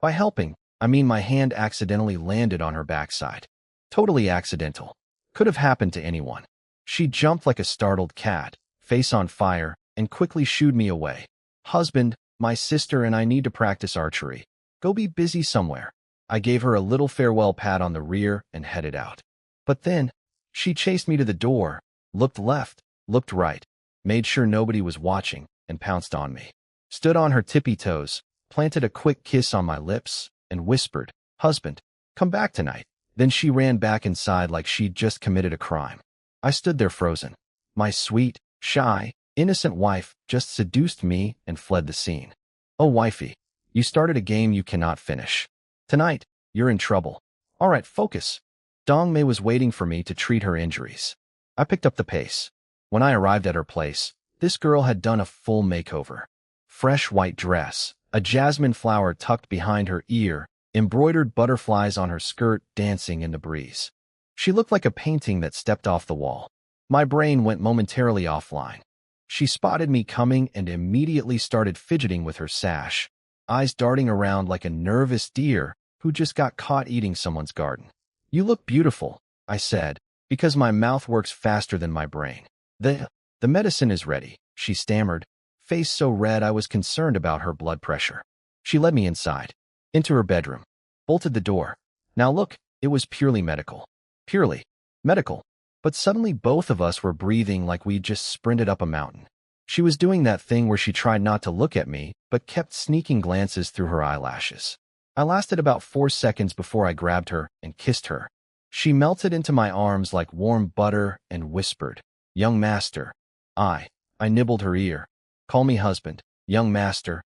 By helping, I mean my hand accidentally landed on her backside. Totally accidental. Could have happened to anyone. She jumped like a startled cat, face on fire, and quickly shooed me away. "Husband, my sister and I need to practice archery. Go be busy somewhere." I gave her a little farewell pat on the rear and headed out. But then, she chased me to the door, looked left, looked right, made sure nobody was watching, and pounced on me. Stood on her tippy toes, planted a quick kiss on my lips, and whispered, "Husband, come back tonight." Then she ran back inside like she'd just committed a crime. I stood there frozen. My sweet, shy, innocent wife just seduced me and fled the scene. Oh, wifey, you started a game you cannot finish. Tonight, you're in trouble. All right, focus. Dong Mei was waiting for me to treat her injuries. I picked up the pace. When I arrived at her place, this girl had done a full makeover. Fresh white dress, a jasmine flower tucked behind her ear, embroidered butterflies on her skirt dancing in the breeze. She looked like a painting that stepped off the wall. My brain went momentarily offline. She spotted me coming and immediately started fidgeting with her sash, eyes darting around like a nervous deer who just got caught eating someone's garden. "You look beautiful," I said, because my mouth works faster than my brain. The medicine is ready," she stammered, face so red I was concerned about her blood pressure. She led me inside, into her bedroom, bolted the door. Now look, it was purely medical. Purely medical. But suddenly both of us were breathing like we'd just sprinted up a mountain. She was doing that thing where she tried not to look at me, but kept sneaking glances through her eyelashes. I lasted about 4 seconds before I grabbed her and kissed her. She melted into my arms like warm butter and whispered, "Young master." I nibbled her ear. "Call me husband, young master."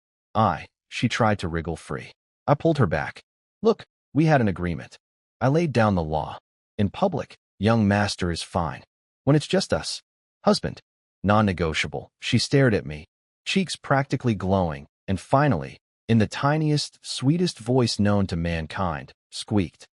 She tried to wriggle free. I pulled her back. "Look, we had an agreement." I laid down the law. In public, young master is fine. When it's just us, husband, non-negotiable. She stared at me, cheeks practically glowing, and finally, in the tiniest, sweetest voice known to mankind, squeaked,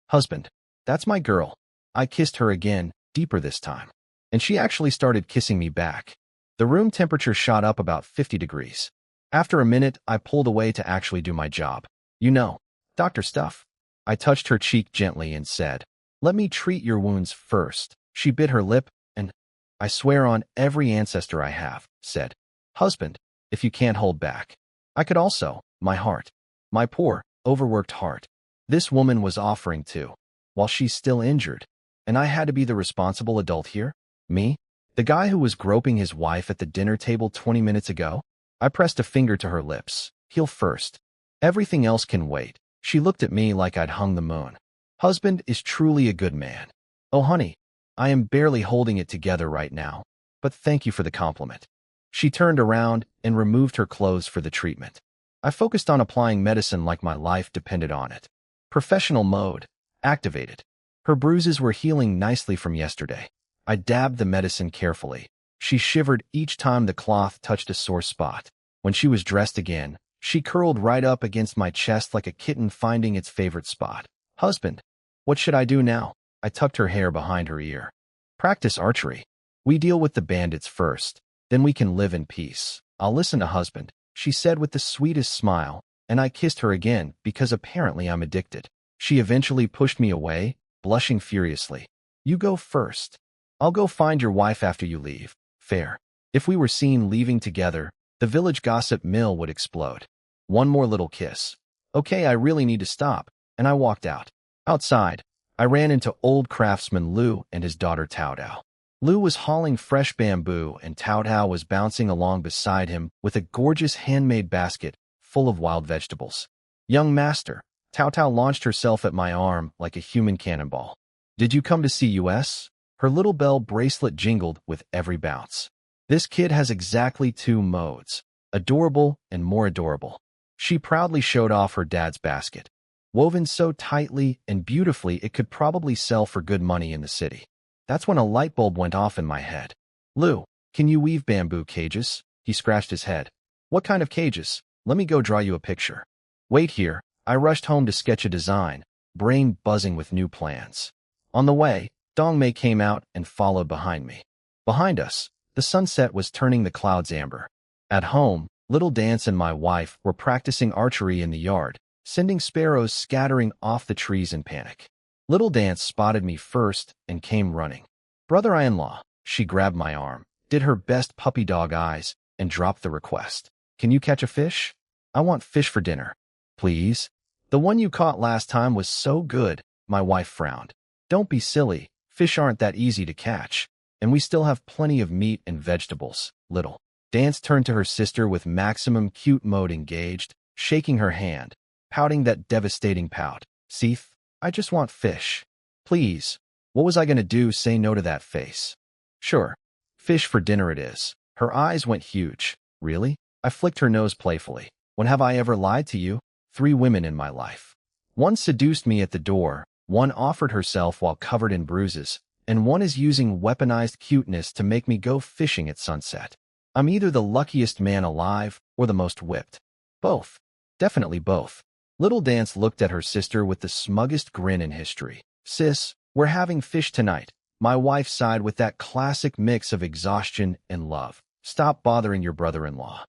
Husband. That's my girl." I kissed her again, deeper this time. And she actually started kissing me back. The room temperature shot up about 50 degrees. After a minute, I pulled away to actually do my job. "You know, doctor stuff." I touched her cheek gently and said, "Let me treat your wounds first." She bit her lip and, "I swear on every ancestor I have," said, "Husband, if you can't hold back." I could also, my heart. My poor, overworked heart. This woman was offering to, while she's still injured. And I had to be the responsible adult here? Me? The guy who was groping his wife at the dinner table 20 minutes ago? I pressed a finger to her lips. "Heal first. Everything else can wait." She looked at me like I'd hung the moon. "Husband is truly a good man. Oh, honey, I am barely holding it together right now, but thank you for the compliment." She turned around and removed her clothes for the treatment. I focused on applying medicine like my life depended on it. Professional mode activated. Her bruises were healing nicely from yesterday. I dabbed the medicine carefully. She shivered each time the cloth touched a sore spot. When she was dressed again, She curled right up against my chest like a kitten finding its favorite spot. Husband, what should I do now? I tucked her hair behind her ear. Practice archery. We deal with the bandits first, then we can live in peace. I'll listen to husband, she said with the sweetest smile, and I kissed her again because apparently I'm addicted. She eventually pushed me away, blushing furiously. You go first. I'll go find your wife after you leave. Fair. If we were seen leaving together, the village gossip mill would explode. One more little kiss. Okay, I really need to stop, and I walked out. Outside, I ran into old craftsman Liu and his daughter Tao Tao. Liu was hauling fresh bamboo and Tao Tao was bouncing along beside him with a gorgeous handmade basket full of wild vegetables. Young master, Tao Tao launched herself at my arm like a human cannonball. Did you come to see us? Her little bell bracelet jingled with every bounce. This kid has exactly 2 modes, adorable and more adorable. She proudly showed off her dad's basket. Woven so tightly and beautifully it could probably sell for good money in the city. That's when a light bulb went off in my head. Liu, can you weave bamboo cages? He scratched his head. What kind of cages? Let me go draw you a picture. Wait here. I rushed home to sketch a design, brain buzzing with new plans. On the way, Dongmei came out and followed behind me. Behind us, the sunset was turning the clouds amber. At home, Little Dance and my wife were practicing archery in the yard, sending sparrows scattering off the trees in panic. Little Dance spotted me first and came running. Brother-in-law, she grabbed my arm, did her best puppy dog eyes, and dropped the request. Can you catch a fish? I want fish for dinner. Please? The one you caught last time was so good, my wife frowned. Don't be silly, fish aren't that easy to catch, and we still have plenty of meat and vegetables. Little Dance turned to her sister with maximum cute mode engaged, shaking her hand, pouting that devastating pout. Seeth, I just want fish. Please. What was I going to do say no to that face? Sure. Fish for dinner it is. Her eyes went huge. Really? I flicked her nose playfully. When have I ever lied to you? 3 women in my life. One seduced me at the door, one offered herself while covered in bruises, and one is using weaponized cuteness to make me go fishing at sunset. I'm either the luckiest man alive or the most whipped. Both. Definitely both. Little Dance looked at her sister with the smuggest grin in history. Sis, we're having fish tonight. My wife sighed with that classic mix of exhaustion and love. Stop bothering your brother-in-law.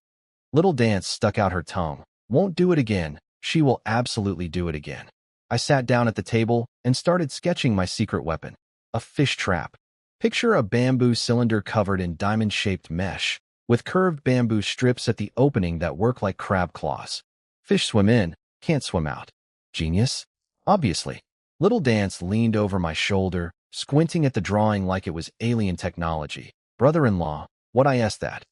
Little Dance stuck out her tongue. Won't do it again. She will absolutely do it again. I sat down at the table and started sketching my secret weapon. A fish trap. Picture a bamboo cylinder covered in diamond-shaped mesh, with curved bamboo strips at the opening that work like crab claws. Fish swim in, can't swim out. Genius? Obviously. Little Dance leaned over my shoulder, squinting at the drawing like it was alien technology. Brother-in-law, what I asked that?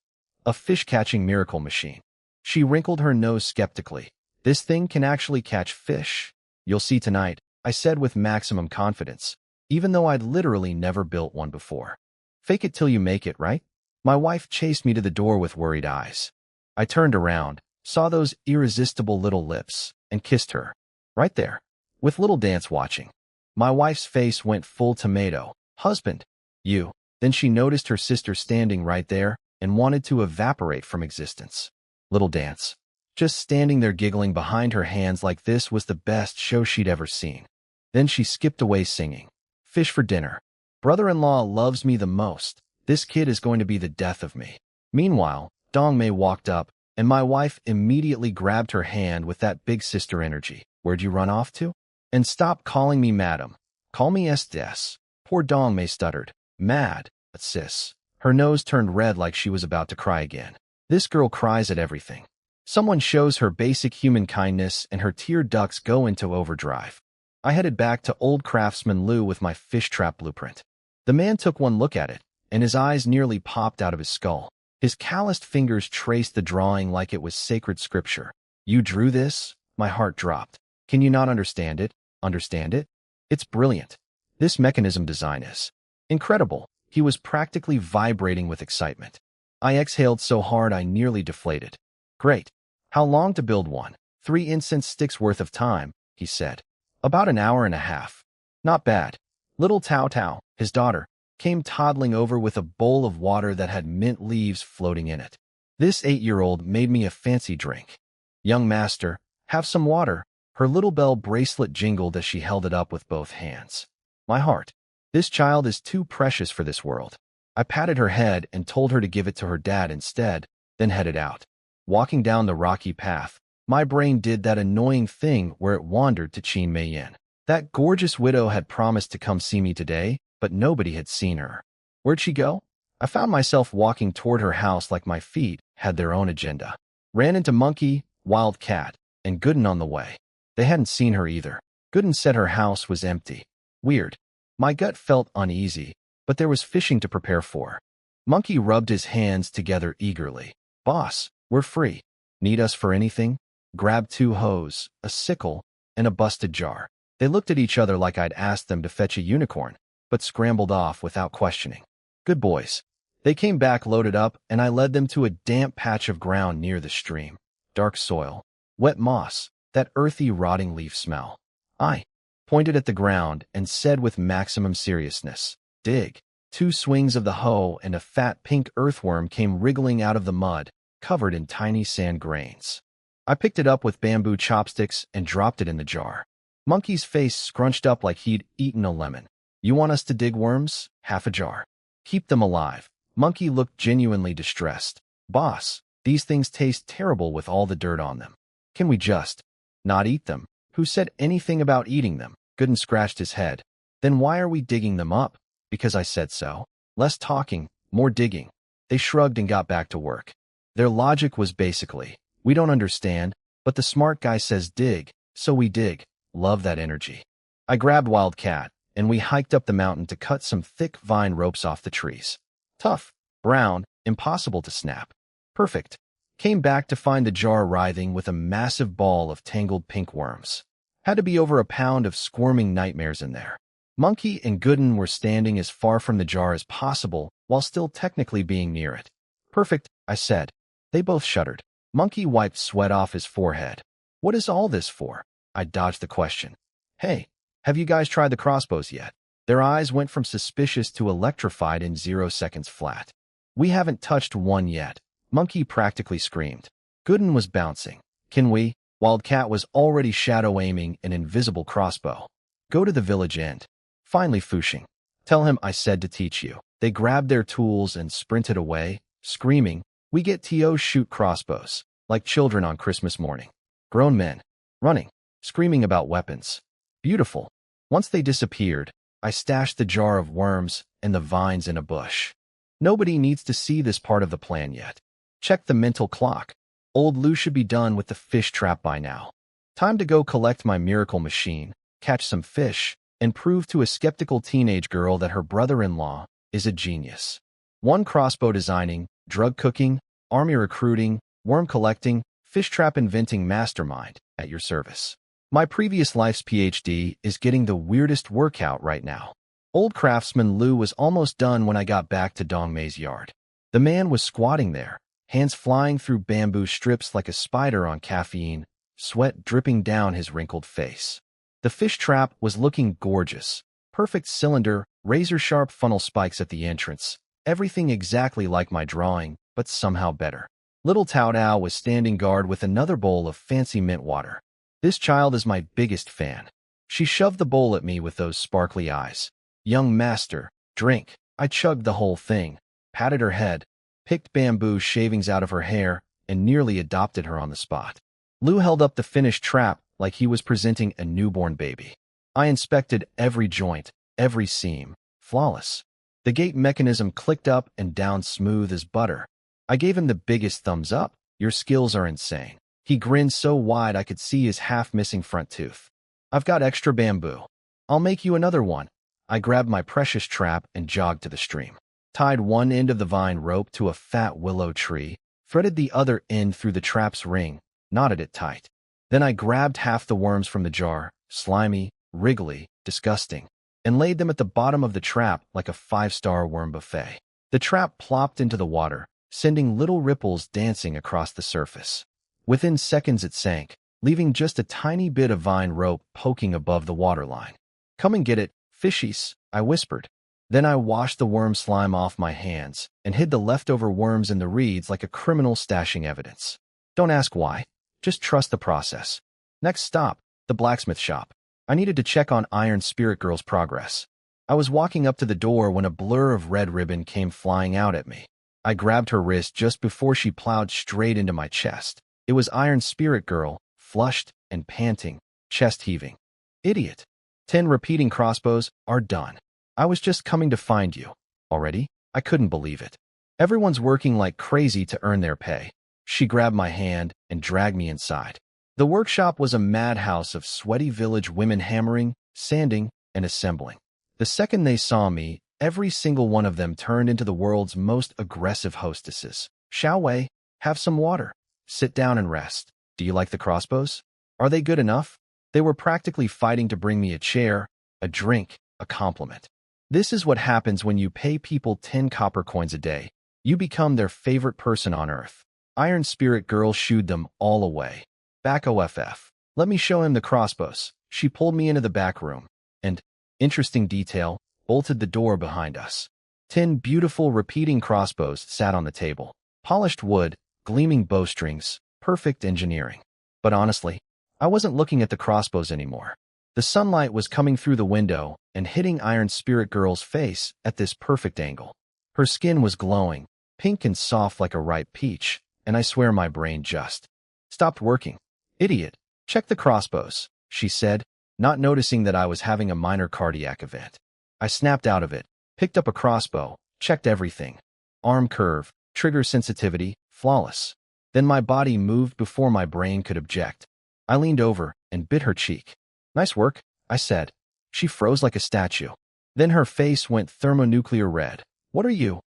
A fish-catching miracle machine. She wrinkled her nose skeptically. This thing can actually catch fish. You'll see tonight, I said with maximum confidence, even though I'd literally never built one before. Fake it till you make it, right? My wife chased me to the door with worried eyes. I turned around, saw those irresistible little lips, and kissed her. Right there, with Little Dance watching. My wife's face went full tomato. Husband, you. Then she noticed her sister standing right there and wanted to evaporate from existence. Little Dance, just standing there giggling behind her hands like this was the best show she'd ever seen. Then she skipped away singing, Fish for dinner. Brother-in-law loves me the most. This kid is going to be the death of me. Meanwhile, Dongmei walked up, and my wife immediately grabbed her hand with that big sister energy. Where'd you run off to? And stop calling me madam. Call me Estes. Poor Dongmei stuttered. Mad, but sis. Her nose turned red like she was about to cry again. This girl cries at everything. Someone shows her basic human kindness and her tear ducts go into overdrive. I headed back to old craftsman Liu with my fish trap blueprint. The man took one look at it, and his eyes nearly popped out of his skull. His calloused fingers traced the drawing like it was sacred scripture. You drew this? My heart dropped. Can you not understand it? Understand it? It's brilliant. This mechanism design is incredible. He was practically vibrating with excitement. I exhaled so hard I nearly deflated. Great. How long to build one? 3 incense sticks worth of time, he said. About an hour and a half. Not bad. Little Tao Tao, his daughter, came toddling over with a bowl of water that had mint leaves floating in it. This 8-year-old made me a fancy drink. Young master, have some water. Her little bell bracelet jingled as she held it up with both hands. My heart. This child is too precious for this world. I patted her head and told her to give it to her dad instead, then headed out. Walking down the rocky path, my brain did that annoying thing where it wandered to Qin Meiyin. That gorgeous widow had promised to come see me today, but nobody had seen her. Where'd she go? I found myself walking toward her house like my feet had their own agenda. Ran into Monkey, Wildcat, and Gooden on the way. They hadn't seen her either. Gooden said her house was empty. Weird. My gut felt uneasy, but there was fishing to prepare for. Monkey rubbed his hands together eagerly. Boss, we're free. Need us for anything? Grabbed 2 hoes, a sickle, and a busted jar. They looked at each other like I'd asked them to fetch a unicorn, but scrambled off without questioning. Good boys. They came back loaded up, and I led them to a damp patch of ground near the stream. Dark soil, wet moss, that earthy, rotting leaf smell. I pointed at the ground and said with maximum seriousness, dig. 2 swings of the hoe and a fat pink earthworm came wriggling out of the mud, covered in tiny sand grains. I picked it up with bamboo chopsticks and dropped it in the jar. Monkey's face scrunched up like he'd eaten a lemon. You want us to dig worms? Half a jar. Keep them alive. Monkey looked genuinely distressed. Boss, these things taste terrible with all the dirt on them. Can we just not eat them? Who said anything about eating them? Gooden scratched his head. Then why are we digging them up? Because I said so. Less talking, more digging. They shrugged and got back to work. Their logic was basically, we don't understand, but the smart guy says dig, so we dig. Love that energy. I grabbed Wildcat, and we hiked up the mountain to cut some thick vine ropes off the trees. Tough, brown, impossible to snap. Perfect. Came back to find the jar writhing with a massive ball of tangled pink worms. Had to be over a pound of squirming nightmares in there. Monkey and Gooden were standing as far from the jar as possible while still technically being near it. Perfect, I said. They both shuddered. Monkey wiped sweat off his forehead. What is all this for? I dodged the question. Hey, have you guys tried the crossbows yet? Their eyes went from suspicious to electrified in 0 seconds flat. We haven't touched one yet. Monkey practically screamed. Gooden was bouncing. Can we? Wildcat was already shadow-aiming an invisible crossbow. Go to the village end. Finally Fushing. Tell him I said to teach you. They grabbed their tools and sprinted away, screaming, we get to shoot crossbows, like children on Christmas morning. Grown men. Running. Screaming about weapons. Beautiful. Once they disappeared, I stashed the jar of worms and the vines in a bush. Nobody needs to see this part of the plan yet. Check the mental clock. Old Lou should be done with the fish trap by now. Time to go collect my miracle machine, catch some fish, and prove to a skeptical teenage girl that her brother-in-law is a genius. 1 crossbow designing, drug cooking, army recruiting, worm collecting, fish trap inventing mastermind at your service. My previous life's PhD is getting the weirdest workout right now. Old craftsman Lou was almost done when I got back to Dong Mei's yard. The man was squatting there, hands flying through bamboo strips like a spider on caffeine, sweat dripping down his wrinkled face. The fish trap was looking gorgeous. Perfect cylinder, razor-sharp funnel spikes at the entrance. Everything exactly like my drawing, but somehow better. Little Tao Tao was standing guard with another bowl of fancy mint water. This child is my biggest fan. She shoved the bowl at me with those sparkly eyes. Young master, drink. I chugged the whole thing, patted her head, picked bamboo shavings out of her hair, and nearly adopted her on the spot. Lou held up the finished trap like he was presenting a newborn baby. I inspected every joint, every seam. Flawless. The gate mechanism clicked up and down smooth as butter. I gave him the biggest thumbs up. Your skills are insane. He grinned so wide I could see his half-missing front tooth. I've got extra bamboo. I'll make you another one. I grabbed my precious trap and jogged to the stream. Tied one end of the vine rope to a fat willow tree, threaded the other end through the trap's ring, knotted it tight. Then I grabbed half the worms from the jar, slimy, wriggly, disgusting, and laid them at the bottom of the trap like a 5-star worm buffet. The trap plopped into the water, sending little ripples dancing across the surface. Within seconds it sank, leaving just a tiny bit of vine rope poking above the waterline. Come and get it, fishies, I whispered. Then I washed the worm slime off my hands and hid the leftover worms in the reeds like a criminal stashing evidence. Don't ask why. Just trust the process. Next stop, the blacksmith shop. I needed to check on Iron Spirit Girl's progress. I was walking up to the door when a blur of red ribbon came flying out at me. I grabbed her wrist just before she plowed straight into my chest. It was Iron Spirit Girl, flushed and panting, chest heaving. Idiot. 10 repeating crossbows are done. I was just coming to find you. Already? I couldn't believe it. Everyone's working like crazy to earn their pay. She grabbed my hand and dragged me inside. The workshop was a madhouse of sweaty village women hammering, sanding, and assembling. The second they saw me, every single one of them turned into the world's most aggressive hostesses. Xiao Wei, have some water. Sit down and rest. Do you like the crossbows? Are they good enough? They were practically fighting to bring me a chair, a drink, a compliment. This is what happens when you pay people 10 copper coins a day. You become their favorite person on earth. Iron Spirit Girl shooed them all away. Back OFF. Let me show him the crossbows. She pulled me into the back room and, interesting detail, bolted the door behind us. 10 beautiful repeating crossbows sat on the table. Polished wood, gleaming bowstrings, perfect engineering. But honestly, I wasn't looking at the crossbows anymore. The sunlight was coming through the window and hitting Iron Spirit Girl's face at this perfect angle. Her skin was glowing, pink and soft like a ripe peach, and I swear my brain just stopped working. Idiot, check the crossbows, she said, not noticing that I was having a minor cardiac event. I snapped out of it, picked up a crossbow, checked everything. Arm curve, trigger sensitivity, flawless. Then my body moved before my brain could object. I leaned over and bit her cheek. Nice work, I said. She froze like a statue. Then her face went thermonuclear red. What are you?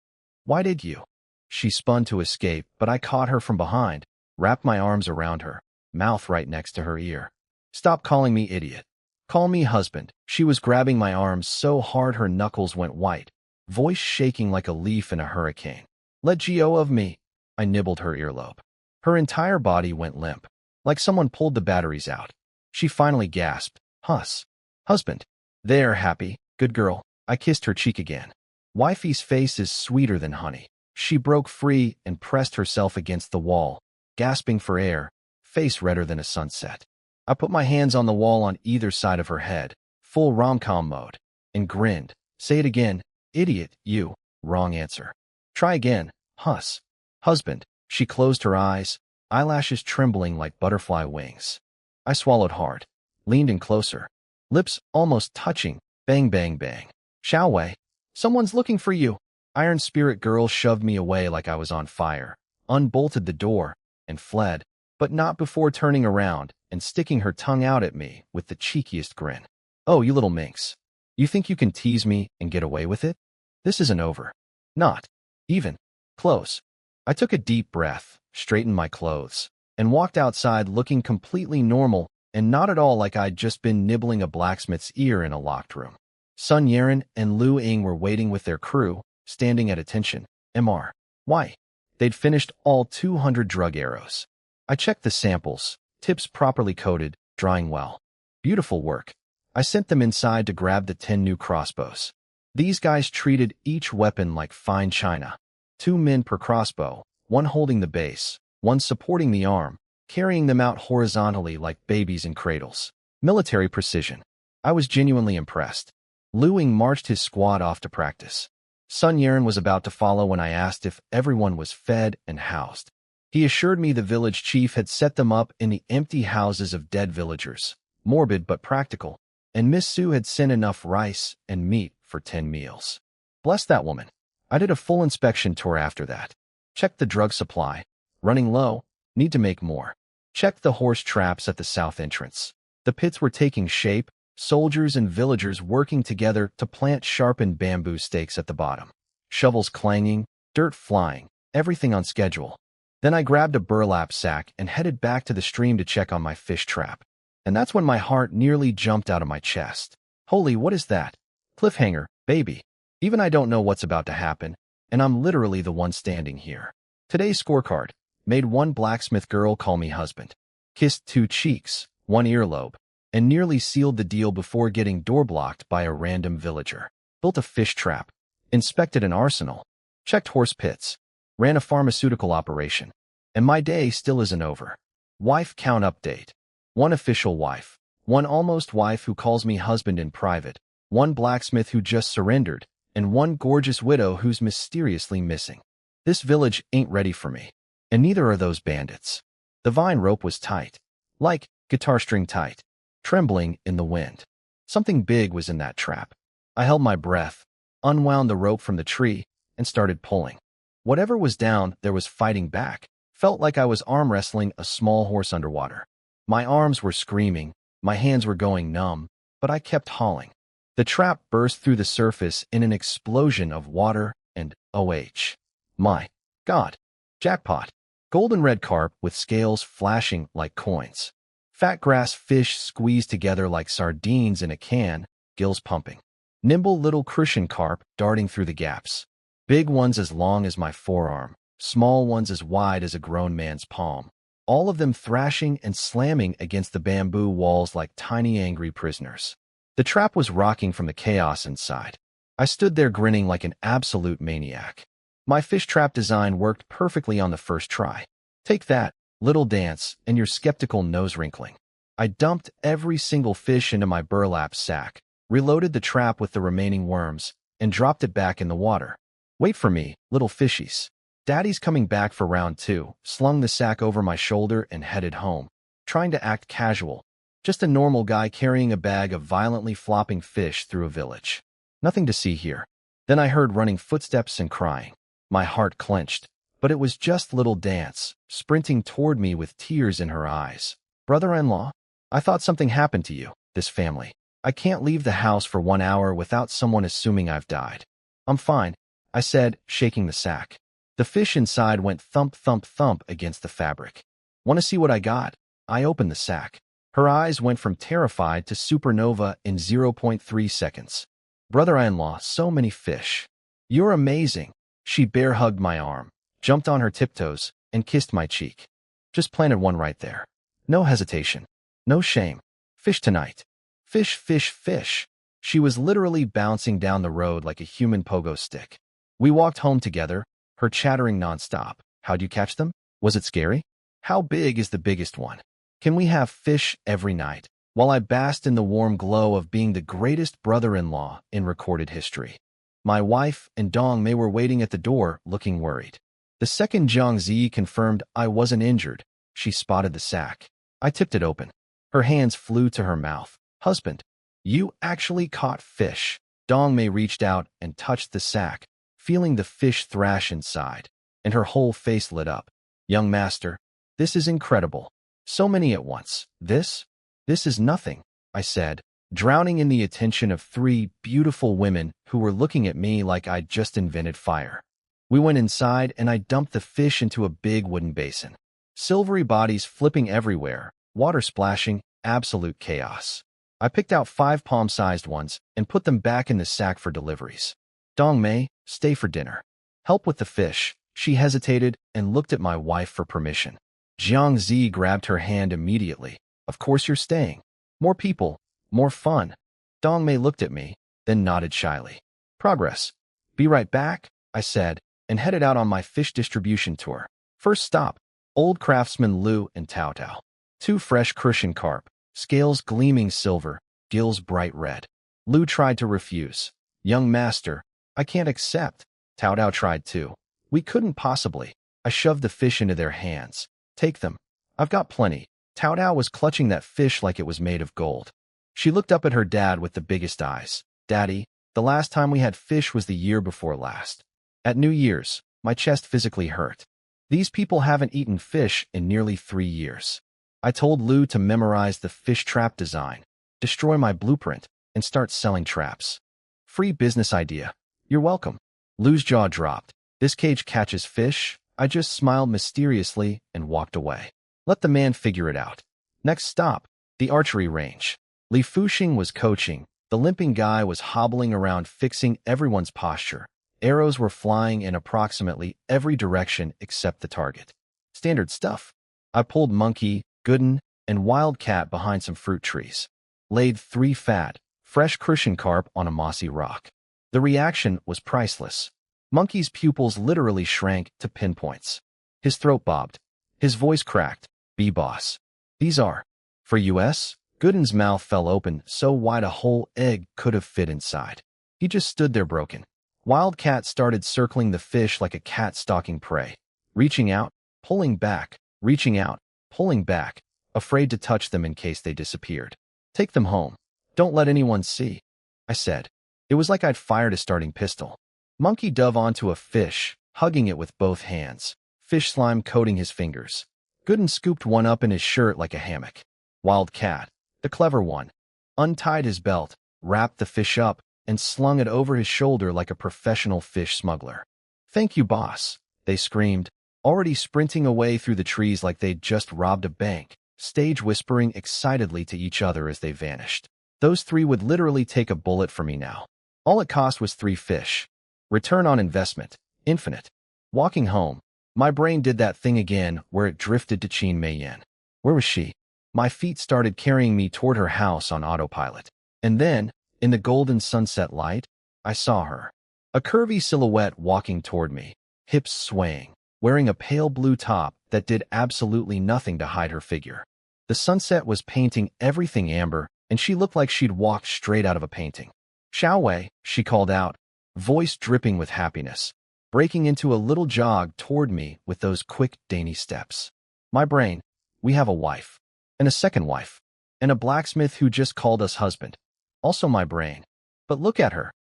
Why did you? She spun to escape, but I caught her from behind, wrapped my arms around her, mouth right next to her ear. Stop calling me idiot. Call me husband. She was grabbing my arms so hard her knuckles went white, voice shaking like a leaf in a hurricane. Let go of me. I nibbled her earlobe. Her entire body went limp, like someone pulled the batteries out. She finally gasped, Husband. There, happy, good girl. I kissed her cheek again. Wifey's face is sweeter than honey. She broke free and pressed herself against the wall, gasping for air, face redder than a sunset. I put my hands on the wall on either side of her head, full rom-com mode, and grinned. Say it again, idiot, you. Wrong answer. Try again, Husband. She closed her eyes, eyelashes trembling like butterfly wings. I swallowed hard, leaned in closer, lips almost touching, bang, bang, bang. Xiao Wei, someone's looking for you. Iron Spirit Girl shoved me away like I was on fire, unbolted the door, and fled, but not before turning around and sticking her tongue out at me with the cheekiest grin. Oh, you little minx. You think you can tease me and get away with it? This isn't over. Not even close. I took a deep breath, straightened my clothes, and walked outside looking completely normal and not at all like I'd just been nibbling a blacksmith's ear in a locked room. Sun Yaren and Lu Ying were waiting with their crew, standing at attention. MR. Why? They'd finished all 200 drug arrows. I checked the samples, tips properly coated, drying well. Beautiful work. I sent them inside to grab the 10 new crossbows. These guys treated each weapon like fine china. 2 men per crossbow, one holding the base, one supporting the arm, carrying them out horizontally like babies in cradles. Military precision. I was genuinely impressed. Lu Ying marched his squad off to practice. Sun Yaren was about to follow when I asked if everyone was fed and housed. He assured me the village chief had set them up in the empty houses of dead villagers, morbid but practical, and Miss Su had sent enough rice and meat for 10 meals. Bless that woman. I did a full inspection tour after that. Checked the drug supply. Running low. Need to make more. Checked the horse traps at the south entrance. The pits were taking shape, soldiers and villagers working together to plant sharpened bamboo stakes at the bottom. Shovels clanging, dirt flying, everything on schedule. Then I grabbed a burlap sack and headed back to the stream to check on my fish trap. And that's when my heart nearly jumped out of my chest. Holy, what is that? Cliffhanger, baby. Even I don't know what's about to happen, and I'm literally the one standing here. Today's scorecard. Made 1 blacksmith girl call me husband. Kissed 2 cheeks, 1 earlobe, and nearly sealed the deal before getting door blocked by a random villager. Built a fish trap. Inspected an arsenal. Checked horse pits. Ran a pharmaceutical operation. And my day still isn't over. Wife count update. One official wife. One almost wife who calls me husband in private. One blacksmith who just surrendered. And one gorgeous widow who's mysteriously missing. This village ain't ready for me. And neither are those bandits. The vine rope was tight. Like guitar string tight. Trembling in the wind. Something big was in that trap. I held my breath, unwound the rope from the tree, and started pulling. Whatever was down there was fighting back. Felt like I was arm wrestling a small horse underwater. My arms were screaming, my hands were going numb, but I kept hauling. The trap burst through the surface in an explosion of water and OH. My God. Jackpot. Golden red carp with scales flashing like coins. Fat grass fish squeezed together like sardines in a can, gills pumping. Nimble little crucian carp darting through the gaps. Big ones as long as my forearm. Small ones as wide as a grown man's palm, all of them thrashing and slamming against the bamboo walls like tiny angry prisoners. The trap was rocking from the chaos inside. I stood there grinning like an absolute maniac. My fish trap design worked perfectly on the first try. Take that, little dance, and your skeptical nose wrinkling. I dumped every single fish into my burlap sack, reloaded the trap with the remaining worms, and dropped it back in the water. Wait for me, little fishies. Daddy's coming back for round 2, slung the sack over my shoulder and headed home, trying to act casual. Just a normal guy carrying a bag of violently flopping fish through a village. Nothing to see here. Then I heard running footsteps and crying. My heart clenched, but it was just little Dance, sprinting toward me with tears in her eyes. Brother-in-law, I thought something happened to you, this family. I can't leave the house for 1 hour without someone assuming I've died. I'm fine, I said, shaking the sack. The fish inside went thump, thump, thump against the fabric. Want to see what I got? I opened the sack. Her eyes went from terrified to supernova in 0.3 seconds. Brother-in-law, so many fish. You're amazing. She bear-hugged my arm, jumped on her tiptoes, and kissed my cheek. Just planted one right there. No hesitation. No shame. Fish tonight. Fish, fish, fish. She was literally bouncing down the road like a human pogo stick. We walked home together, her chattering nonstop. How'd you catch them? Was it scary? How big is the biggest one? Can we have fish every night? While I basked in the warm glow of being the greatest brother-in-law in recorded history. My wife and Dong Mei were waiting at the door, looking worried. The second Jiang Zi confirmed I wasn't injured. She spotted the sack. I tipped it open. Her hands flew to her mouth. Husband, you actually caught fish. Dong Mei reached out and touched the sack, feeling the fish thrash inside, and her whole face lit up. Young master, this is incredible. So many at once. This is nothing, I said, drowning in the attention of 3 beautiful women who were looking at me like I'd just invented fire. We went inside and I dumped the fish into a big wooden basin. Silvery bodies flipping everywhere, water splashing, absolute chaos. I picked out 5 palm-sized ones and put them back in the sack for deliveries. Dong Mei, stay for dinner. Help with the fish. She hesitated and looked at my wife for permission. Jiang Zi grabbed her hand immediately. Of course you're staying. More people, more fun. Dong Mei looked at me, then nodded shyly. Progress. Be right back, I said, and headed out on my fish distribution tour. First stop, old craftsman Lu and Tao Tao. 2 fresh crucian carp, scales gleaming silver, gills bright red. Lu tried to refuse. Young master, I can't accept. Tao Tao tried too. We couldn't possibly. I shoved the fish into their hands. Take them. I've got plenty. Tao Tao was clutching that fish like it was made of gold. She looked up at her dad with the biggest eyes. Daddy, the last time we had fish was the year before last. At New Year's, my chest physically hurt. These people haven't eaten fish in nearly 3 years. I told Lu to memorize the fish trap design, destroy my blueprint, and start selling traps. Free business idea. You're welcome. Lu's jaw dropped. This cage catches fish? I just smiled mysteriously and walked away. Let the man figure it out. Next stop, the archery range. Li Fuxing was coaching. The limping guy was hobbling around fixing everyone's posture. Arrows were flying in approximately every direction except the target. Standard stuff. I pulled Monkey, Gooden, and Wildcat behind some fruit trees. Laid 3 fat, fresh crucian carp on a mossy rock. The reaction was priceless. Monkey's pupils literally shrank to pinpoints. His throat bobbed. His voice cracked. B-Boss. These are. For US? Gooden's mouth fell open so wide a whole egg could have fit inside. He just stood there broken. Wildcat started circling the fish like a cat stalking prey. Reaching out, pulling back, reaching out, pulling back, afraid to touch them in case they disappeared. Take them home. Don't let anyone see, I said. It was like I'd fired a starting pistol. Monkey dove onto a fish, hugging it with both hands, fish slime coating his fingers. Gooden scooped one up in his shirt like a hammock. Wildcat, the clever one, untied his belt, wrapped the fish up, and slung it over his shoulder like a professional fish smuggler. Thank you, boss, they screamed, already sprinting away through the trees like they'd just robbed a bank, stage whispering excitedly to each other as they vanished. Those three would literally take a bullet for me now. All it cost was 3 fish. Return on investment, infinite. Walking home, my brain did that thing again where it drifted to Qin Meiyan. Where was she? My feet started carrying me toward her house on autopilot. And then, in the golden sunset light, I saw her. A curvy silhouette walking toward me, hips swaying, wearing a pale blue top that did absolutely nothing to hide her figure. The sunset was painting everything amber, and she looked like she'd walked straight out of a painting. Xiao Wei, she called out, voice dripping with happiness, breaking into a little jog toward me with those quick, dainty steps. My brain, we have a wife, and a second wife, and a blacksmith who just called us husband. Also my brain. But look at her.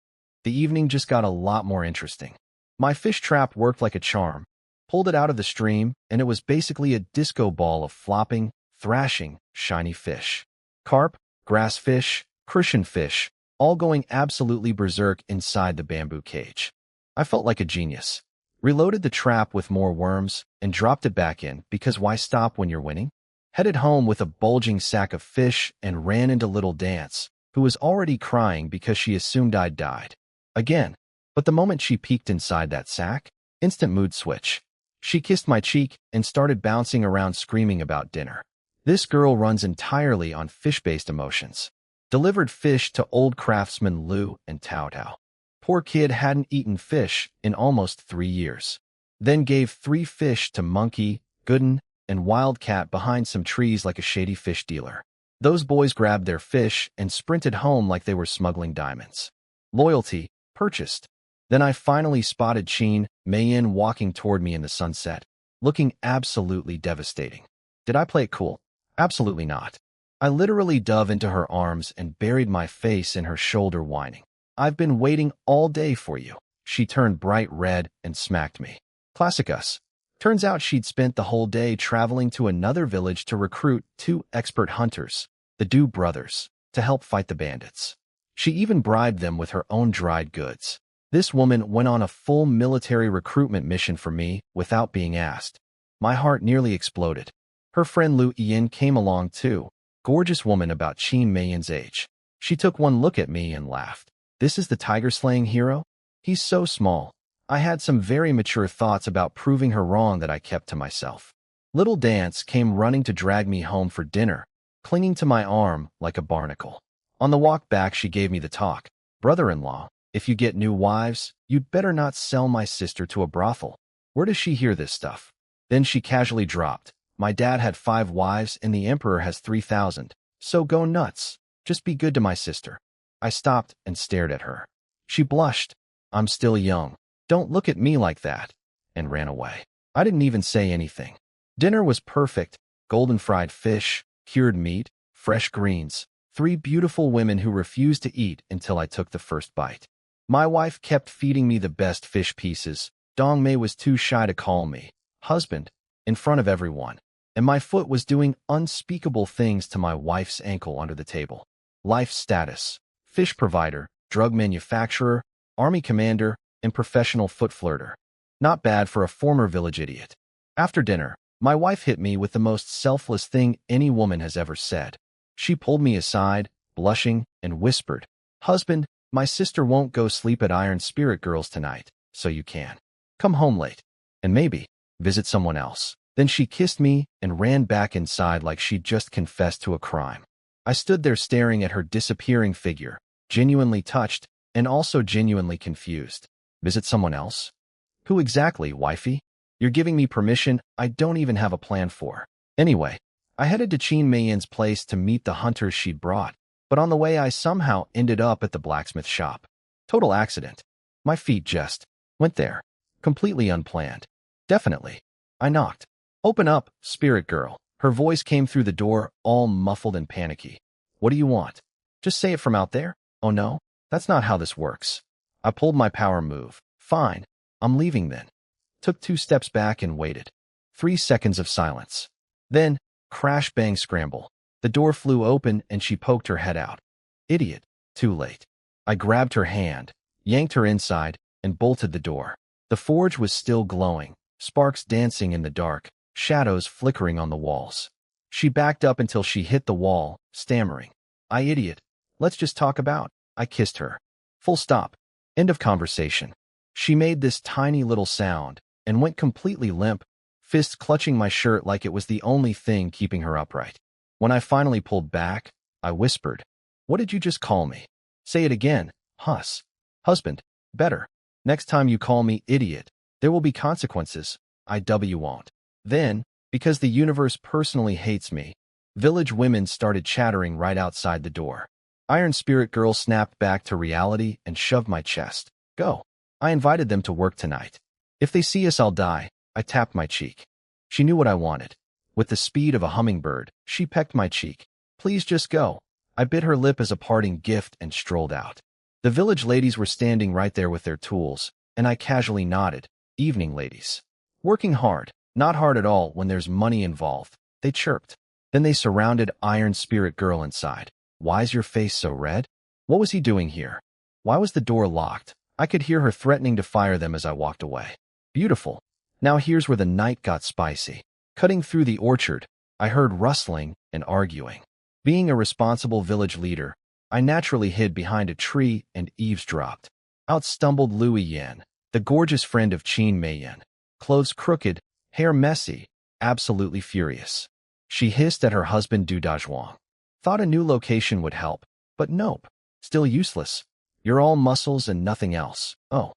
The evening just got a lot more interesting. My fish trap worked like a charm, pulled it out of the stream, and it was basically a disco ball of flopping, thrashing, shiny fish. Carp, grass fish, crucian fish, all going absolutely berserk inside the bamboo cage. I felt like a genius. Reloaded the trap with more worms and dropped it back in because why stop when you're winning? Headed home with a bulging sack of fish and ran into Little Dance, who was already crying because she assumed I'd died. Again. But the moment she peeked inside that sack, instant mood switch. She kissed my cheek and started bouncing around screaming about dinner. This girl runs entirely on fish-based emotions. Delivered fish to old craftsmen Lu and Tao Tao. Poor kid hadn't eaten fish in almost 3 years. Then gave 3 fish to Monkey, Gooden, and Wildcat behind some trees like a shady fish dealer. Those boys grabbed their fish and sprinted home like they were smuggling diamonds. Loyalty, purchased. Then I finally spotted Qin Meiyan walking toward me in the sunset, looking absolutely devastating. Did I play it cool? Absolutely not. I literally dove into her arms and buried my face in her shoulder whining. I've been waiting all day for you. She turned bright red and smacked me. Classic us. Turns out she'd spent the whole day traveling to another village to recruit 2 expert hunters, the Du brothers, to help fight the bandits. She even bribed them with her own dried goods. This woman went on a full military recruitment mission for me without being asked. My heart nearly exploded. Her friend Lu Yin came along too. Gorgeous woman about Qin Meiyan's age. She took one look at me and laughed. This is the tiger-slaying hero? He's so small. I had some very mature thoughts about proving her wrong that I kept to myself. Little Dance came running to drag me home for dinner, clinging to my arm like a barnacle. On the walk back, she gave me the talk. Brother-in-law, if you get new wives, you'd better not sell my sister to a brothel. Where does she hear this stuff? Then she casually dropped. My dad had 5 wives and the emperor has 3,000. So go nuts. Just be good to my sister. I stopped and stared at her. She blushed. I'm still young. Don't look at me like that. And ran away. I didn't even say anything. Dinner was perfect. Golden fried fish, cured meat, fresh greens. 3 beautiful women who refused to eat until I took the first bite. My wife kept feeding me the best fish pieces. Dong Mei was too shy to call me husband in front of everyone. And my foot was doing unspeakable things to my wife's ankle under the table. Life status, fish provider, drug manufacturer, army commander, and professional foot flirter. Not bad for a former village idiot. After dinner, my wife hit me with the most selfless thing any woman has ever said. She pulled me aside, blushing, and whispered, "Husband, my sister won't go sleep at Iron Spirit Girls tonight, so you can. Come home late, and maybe visit someone else." Then she kissed me and ran back inside like she'd just confessed to a crime. I stood there staring at her disappearing figure, genuinely touched and also genuinely confused. Visit someone else? Who exactly, wifey? You're giving me permission I don't even have a plan for. Anyway, I headed to Qin Meiyan's place to meet the hunters she'd brought, but on the way I somehow ended up at the blacksmith shop. Total accident. My feet just went there. Completely unplanned. Definitely. I knocked. Open up, spirit girl. Her voice came through the door, all muffled and panicky. What do you want? Just say it from out there? Oh no? That's not how this works. I pulled my power move. Fine. I'm leaving then. Took 2 steps back and waited. 3 seconds of silence. Then, crash bang scramble. The door flew open and she poked her head out. Idiot. Too late. I grabbed her hand, yanked her inside, and bolted the door. The forge was still glowing, sparks dancing in the dark, shadows flickering on the walls. She backed up until she hit the wall, stammering. Idiot. Let's just talk about. I kissed her. Full stop. End of conversation. She made this tiny little sound and went completely limp, fists clutching my shirt like it was the only thing keeping her upright. When I finally pulled back, I whispered, What did you just call me? Say it again, Huss. Husband. Better. Next time you call me idiot, there will be consequences. I won't. Then, because the universe personally hates me, village women started chattering right outside the door. Iron Spirit Girl snapped back to reality and shoved my chest. Go. I invited them to work tonight. If they see us, I'll die. I tapped my cheek. She knew what I wanted. With the speed of a hummingbird, she pecked my cheek. Please just go. I bit her lip as a parting gift and strolled out. The village ladies were standing right there with their tools, and I casually nodded. Evening, ladies. Working hard. Not hard at all when there's money involved. They chirped. Then they surrounded Iron Spirit Girl inside. Why's your face so red? What was he doing here? Why was the door locked? I could hear her threatening to fire them as I walked away. Beautiful. Now here's where the night got spicy. Cutting through the orchard, I heard rustling and arguing. Being a responsible village leader, I naturally hid behind a tree and eavesdropped. Out stumbled Lui Yan, the gorgeous friend of Qin Meiyan. Clothes crooked, hair messy, absolutely furious. She hissed at her husband Du Dazhuang. Thought a new location would help, but nope. Still useless. You're all muscles and nothing else. Oh,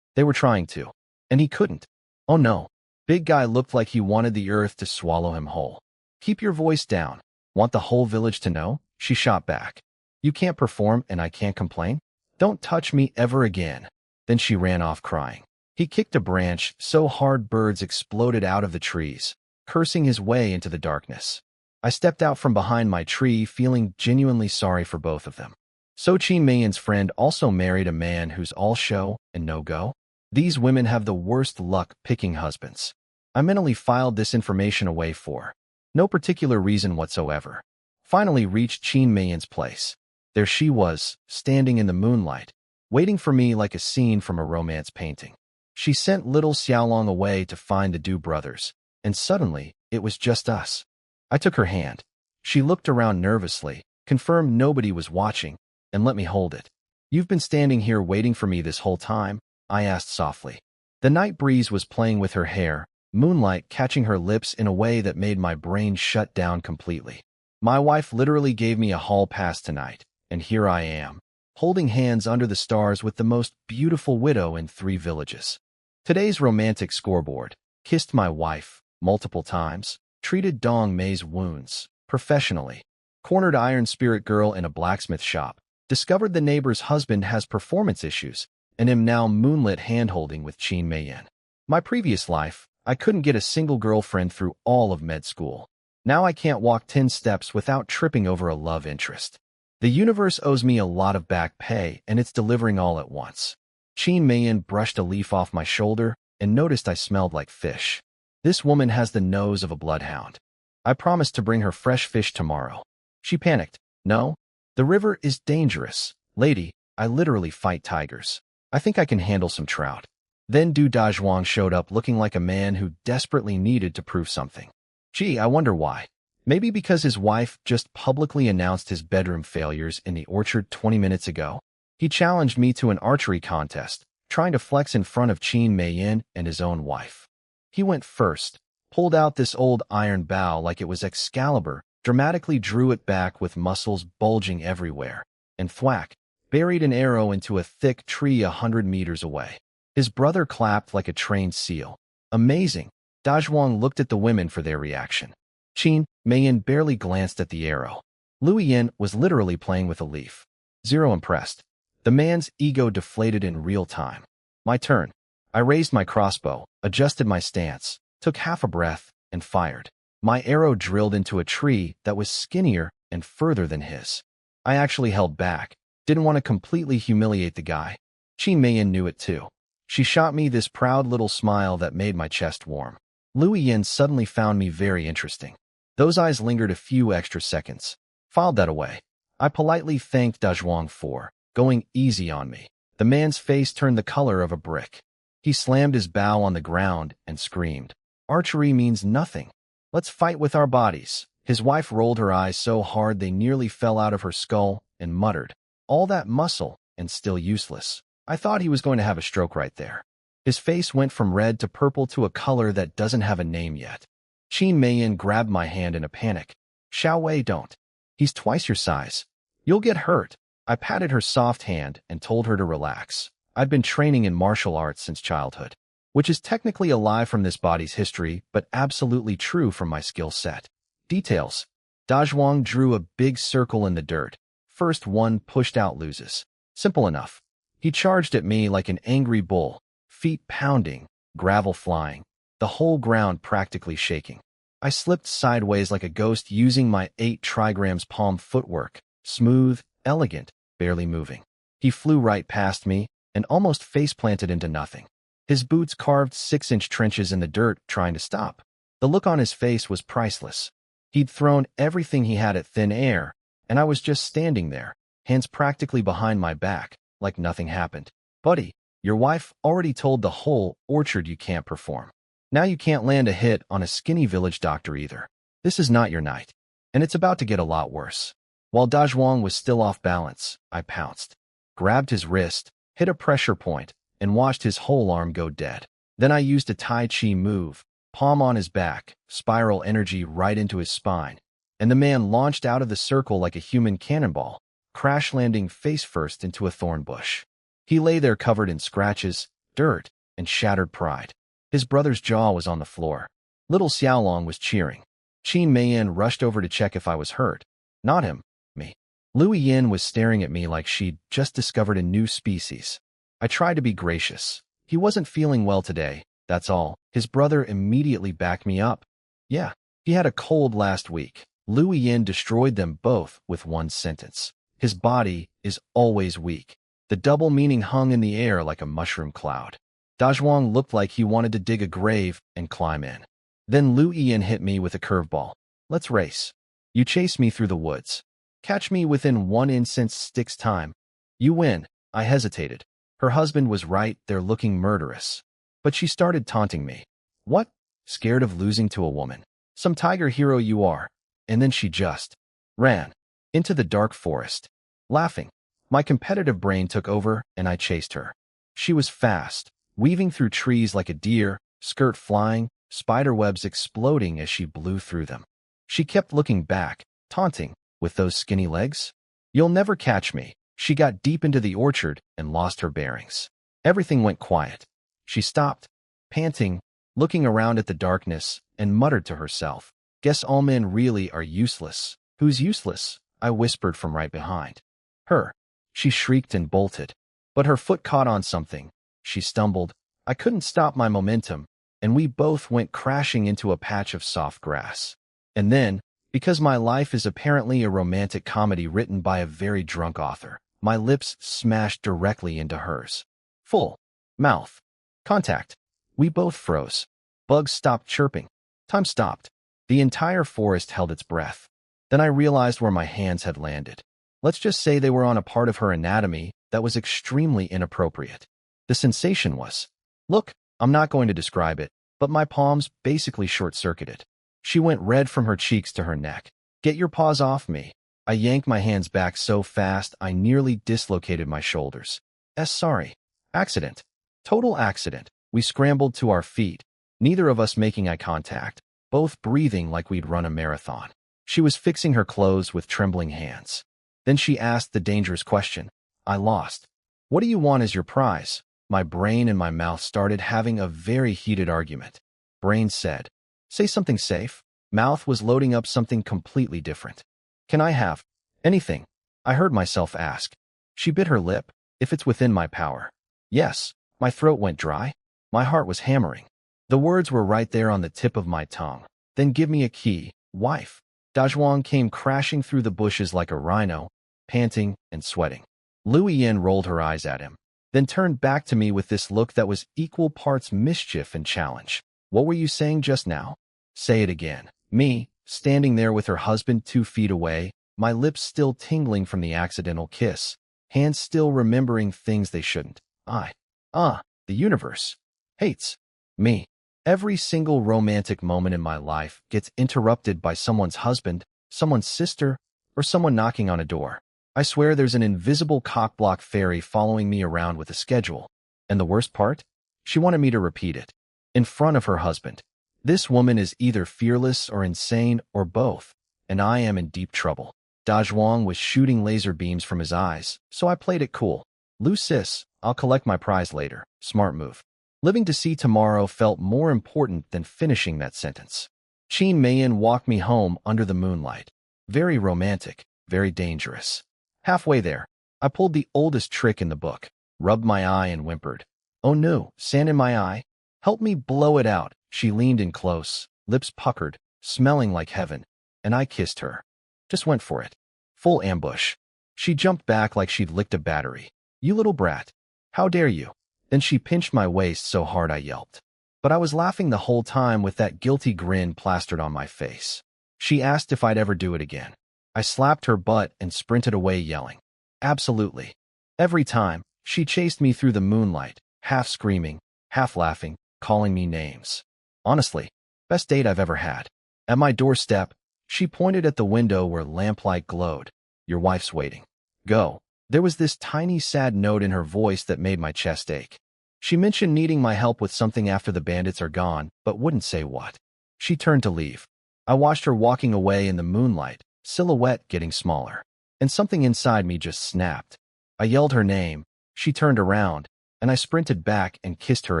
they were trying to. And he couldn't. Oh no. Big guy looked like he wanted the earth to swallow him whole. Keep your voice down. Want the whole village to know? She shot back. You can't perform and I can't complain? Don't touch me ever again. Then she ran off crying. He kicked a branch so hard birds exploded out of the trees, cursing his way into the darkness. I stepped out from behind my tree feeling genuinely sorry for both of them. So Qin Meiyan's friend also married a man who's all show and no go? These women have the worst luck picking husbands. I mentally filed this information away for no particular reason whatsoever. Finally reached Qin Meiyan's place. There she was, standing in the moonlight, waiting for me like a scene from a romance painting. She sent little Xiaolong away to find the Du brothers, and suddenly it was just us. I took her hand. She looked around nervously, confirmed nobody was watching, and let me hold it. You've been standing here waiting for me this whole time? I asked softly. The night breeze was playing with her hair, moonlight catching her lips in a way that made my brain shut down completely. My wife literally gave me a hall pass tonight, and here I am, holding hands under the stars with the most beautiful widow in 3 villages. Today's romantic scoreboard: kissed my wife multiple times, treated Dong Mei's wounds professionally, cornered Iron Spirit Girl in a blacksmith shop, discovered the neighbor's husband has performance issues, and am now moonlit handholding with Qin Meiyan. My previous life, I couldn't get a single girlfriend through all of med school. Now I can't walk 10 steps without tripping over a love interest. The universe owes me a lot of back pay, and it's delivering all at once. Qin Meiyan brushed a leaf off my shoulder and noticed I smelled like fish. This woman has the nose of a bloodhound. I promised to bring her fresh fish tomorrow. She panicked. No, the river is dangerous. Lady, I literally fight tigers. I think I can handle some trout. Then Du Dazhuang showed up looking like a man who desperately needed to prove something. Gee, I wonder why. Maybe because his wife just publicly announced his bedroom failures in the orchard 20 minutes ago. He challenged me to an archery contest, trying to flex in front of Qin Meiyan and his own wife. He went first, pulled out this old iron bow like it was Excalibur, dramatically drew it back with muscles bulging everywhere, and thwack, buried an arrow into a thick tree 100 meters away. His brother clapped like a trained seal. Amazing. Dazhuang looked at the women for their reaction. Qin Meiyan barely glanced at the arrow. Lu Yin was literally playing with a leaf. Zero impressed. The man's ego deflated in real time. My turn. I raised my crossbow, adjusted my stance, took half a breath, and fired. My arrow drilled into a tree that was skinnier and further than his. I actually held back, didn't want to completely humiliate the guy. Qin Meiyan knew it too. She shot me this proud little smile that made my chest warm. Lu Yin suddenly found me very interesting. Those eyes lingered a few extra seconds. Filed that away. I politely thanked Dazhuang for going easy on me. The man's face turned the color of a brick. He slammed his bow on the ground and screamed, "Archery means nothing. Let's fight with our bodies." His wife rolled her eyes so hard they nearly fell out of her skull and muttered, "All that muscle and still useless." I thought he was going to have a stroke right there. His face went from red to purple to a color that doesn't have a name yet. Qin Meiyan grabbed my hand in a panic. "Xiao Wei, don't. He's twice your size. You'll get hurt." I patted her soft hand and told her to relax. I'd been training in martial arts since childhood, which is technically a lie from this body's history, but absolutely true from my skill set. Details. Dazhuang drew a big circle in the dirt. First one pushed out loses. Simple enough. He charged at me like an angry bull, feet pounding, gravel flying, the whole ground practically shaking. I slipped sideways like a ghost using my 8 trigrams palm footwork, smooth, elegant, barely moving. He flew right past me and almost face-planted into nothing. His boots carved 6-inch trenches in the dirt trying to stop. The look on his face was priceless. He'd thrown everything he had at thin air, and I was just standing there, hands practically behind my back, like nothing happened. "Buddy, your wife already told the whole orchard you can't perform. Now you can't land a hit on a skinny village doctor either. This is not your night, and it's about to get a lot worse." While Dazhuang was still off balance, I pounced, grabbed his wrist, hit a pressure point, and watched his whole arm go dead. Then I used a Tai Chi move, palm on his back, spiral energy right into his spine, and the man launched out of the circle like a human cannonball, crash landing face first into a thorn bush. He lay there covered in scratches, dirt, and shattered pride. His brother's jaw was on the floor. Little Xiaolong was cheering. Qin Meiyan rushed over to check if I was hurt. Not him, me. Lu Yin was staring at me like she'd just discovered a new species. I tried to be gracious. He wasn't feeling well today, that's all. His brother immediately backed me up. Yeah, he had a cold last week. Lu Yin destroyed them both with one sentence. His body is always weak. The double meaning hung in the air like a mushroom cloud. Dazhuang looked like he wanted to dig a grave and climb in. Then Lu Yin hit me with a curveball. "Let's race. You chase me through the woods. Catch me within 1 incense stick's time. You win." I hesitated. Her husband was right, they're looking murderous. But she started taunting me. "What? Scared of losing to a woman? Some tiger hero you are." And then she just ran into the dark forest, laughing. My competitive brain took over and I chased her. She was fast, weaving through trees like a deer, skirt flying, spider webs exploding as she blew through them. She kept looking back, taunting, "With those skinny legs? You'll never catch me." She got deep into the orchard and lost her bearings. Everything went quiet. She stopped, panting, looking around at the darkness, and muttered to herself, "Guess all men really are useless." "Who's useless?" I whispered from right behind. "Her." She shrieked and bolted. But her foot caught on something. She stumbled. I couldn't stop my momentum, and we both went crashing into a patch of soft grass. And then, because my life is apparently a romantic comedy written by a very drunk author, my lips smashed directly into hers. Full mouth contact. We both froze. Bugs stopped chirping. Time stopped. The entire forest held its breath. Then I realized where my hands had landed. Let's just say they were on a part of her anatomy that was extremely inappropriate. The sensation was, look, I'm not going to describe it, but my palms basically short-circuited. She went red from her cheeks to her neck. "Get your paws off me." I yanked my hands back so fast I nearly dislocated my shoulders. Sorry. Accident. Total accident. We scrambled to our feet, neither of us making eye contact, both breathing like we'd run a marathon. She was fixing her clothes with trembling hands. Then she asked the dangerous question. I lost. "What do you want as your prize?" My brain and my mouth started having a very heated argument. Brain said, "Say something safe." mouth was loading up something completely different. Can I have anything? I heard myself ask. She bit her lip. If it's within my power. Yes. My throat went dry. My heart was hammering. The words were right there on the tip of my tongue. Then give me a key, wife. Dazhuang came crashing through the bushes like a rhino, panting and sweating. Lu Yin rolled her eyes at him, then turned back to me with this look that was equal parts mischief and challenge. What were you saying just now? Say it again. Me, standing there with her husband 2 feet away, my lips still tingling from the accidental kiss, hands still remembering things they shouldn't. The universe hates me. Every single romantic moment in my life gets interrupted by someone's husband, someone's sister, or someone knocking on a door. I swear there's an invisible cockblock fairy following me around with a schedule. And the worst part? She wanted me to repeat it. In front of her husband. This woman is either fearless or insane or both, and I am in deep trouble. Dazhuang was shooting laser beams from his eyes, so I played it cool. Lu sis, I'll collect my prize later. Smart move. Living to see tomorrow felt more important than finishing that sentence. Qin Meiyan walked me home under the moonlight. Very romantic, very dangerous. Halfway there, I pulled the oldest trick in the book, rubbed my eye and whimpered. Oh no, sand in my eye? Help me blow it out. She leaned in close, lips puckered, smelling like heaven, and I kissed her. Just went for it. Full ambush. She jumped back like she'd licked a battery. You little brat. How dare you? Then she pinched my waist so hard I yelped. But I was laughing the whole time with that guilty grin plastered on my face. She asked if I'd ever do it again. I slapped her butt and sprinted away yelling. Absolutely. Every time, she chased me through the moonlight, half screaming, half laughing, calling me names. Honestly, best date I've ever had. At my doorstep, she pointed at the window where lamplight glowed. Your wife's waiting. Go. There was this tiny sad note in her voice that made my chest ache. She mentioned needing my help with something after the bandits are gone, but wouldn't say what. She turned to leave. I watched her walking away in the moonlight, silhouette getting smaller. And something inside me just snapped. I yelled her name, she turned around, and I sprinted back and kissed her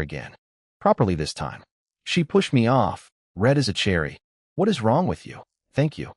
again. Properly this time. She pushed me off, red as a cherry. What is wrong with you? Thank you,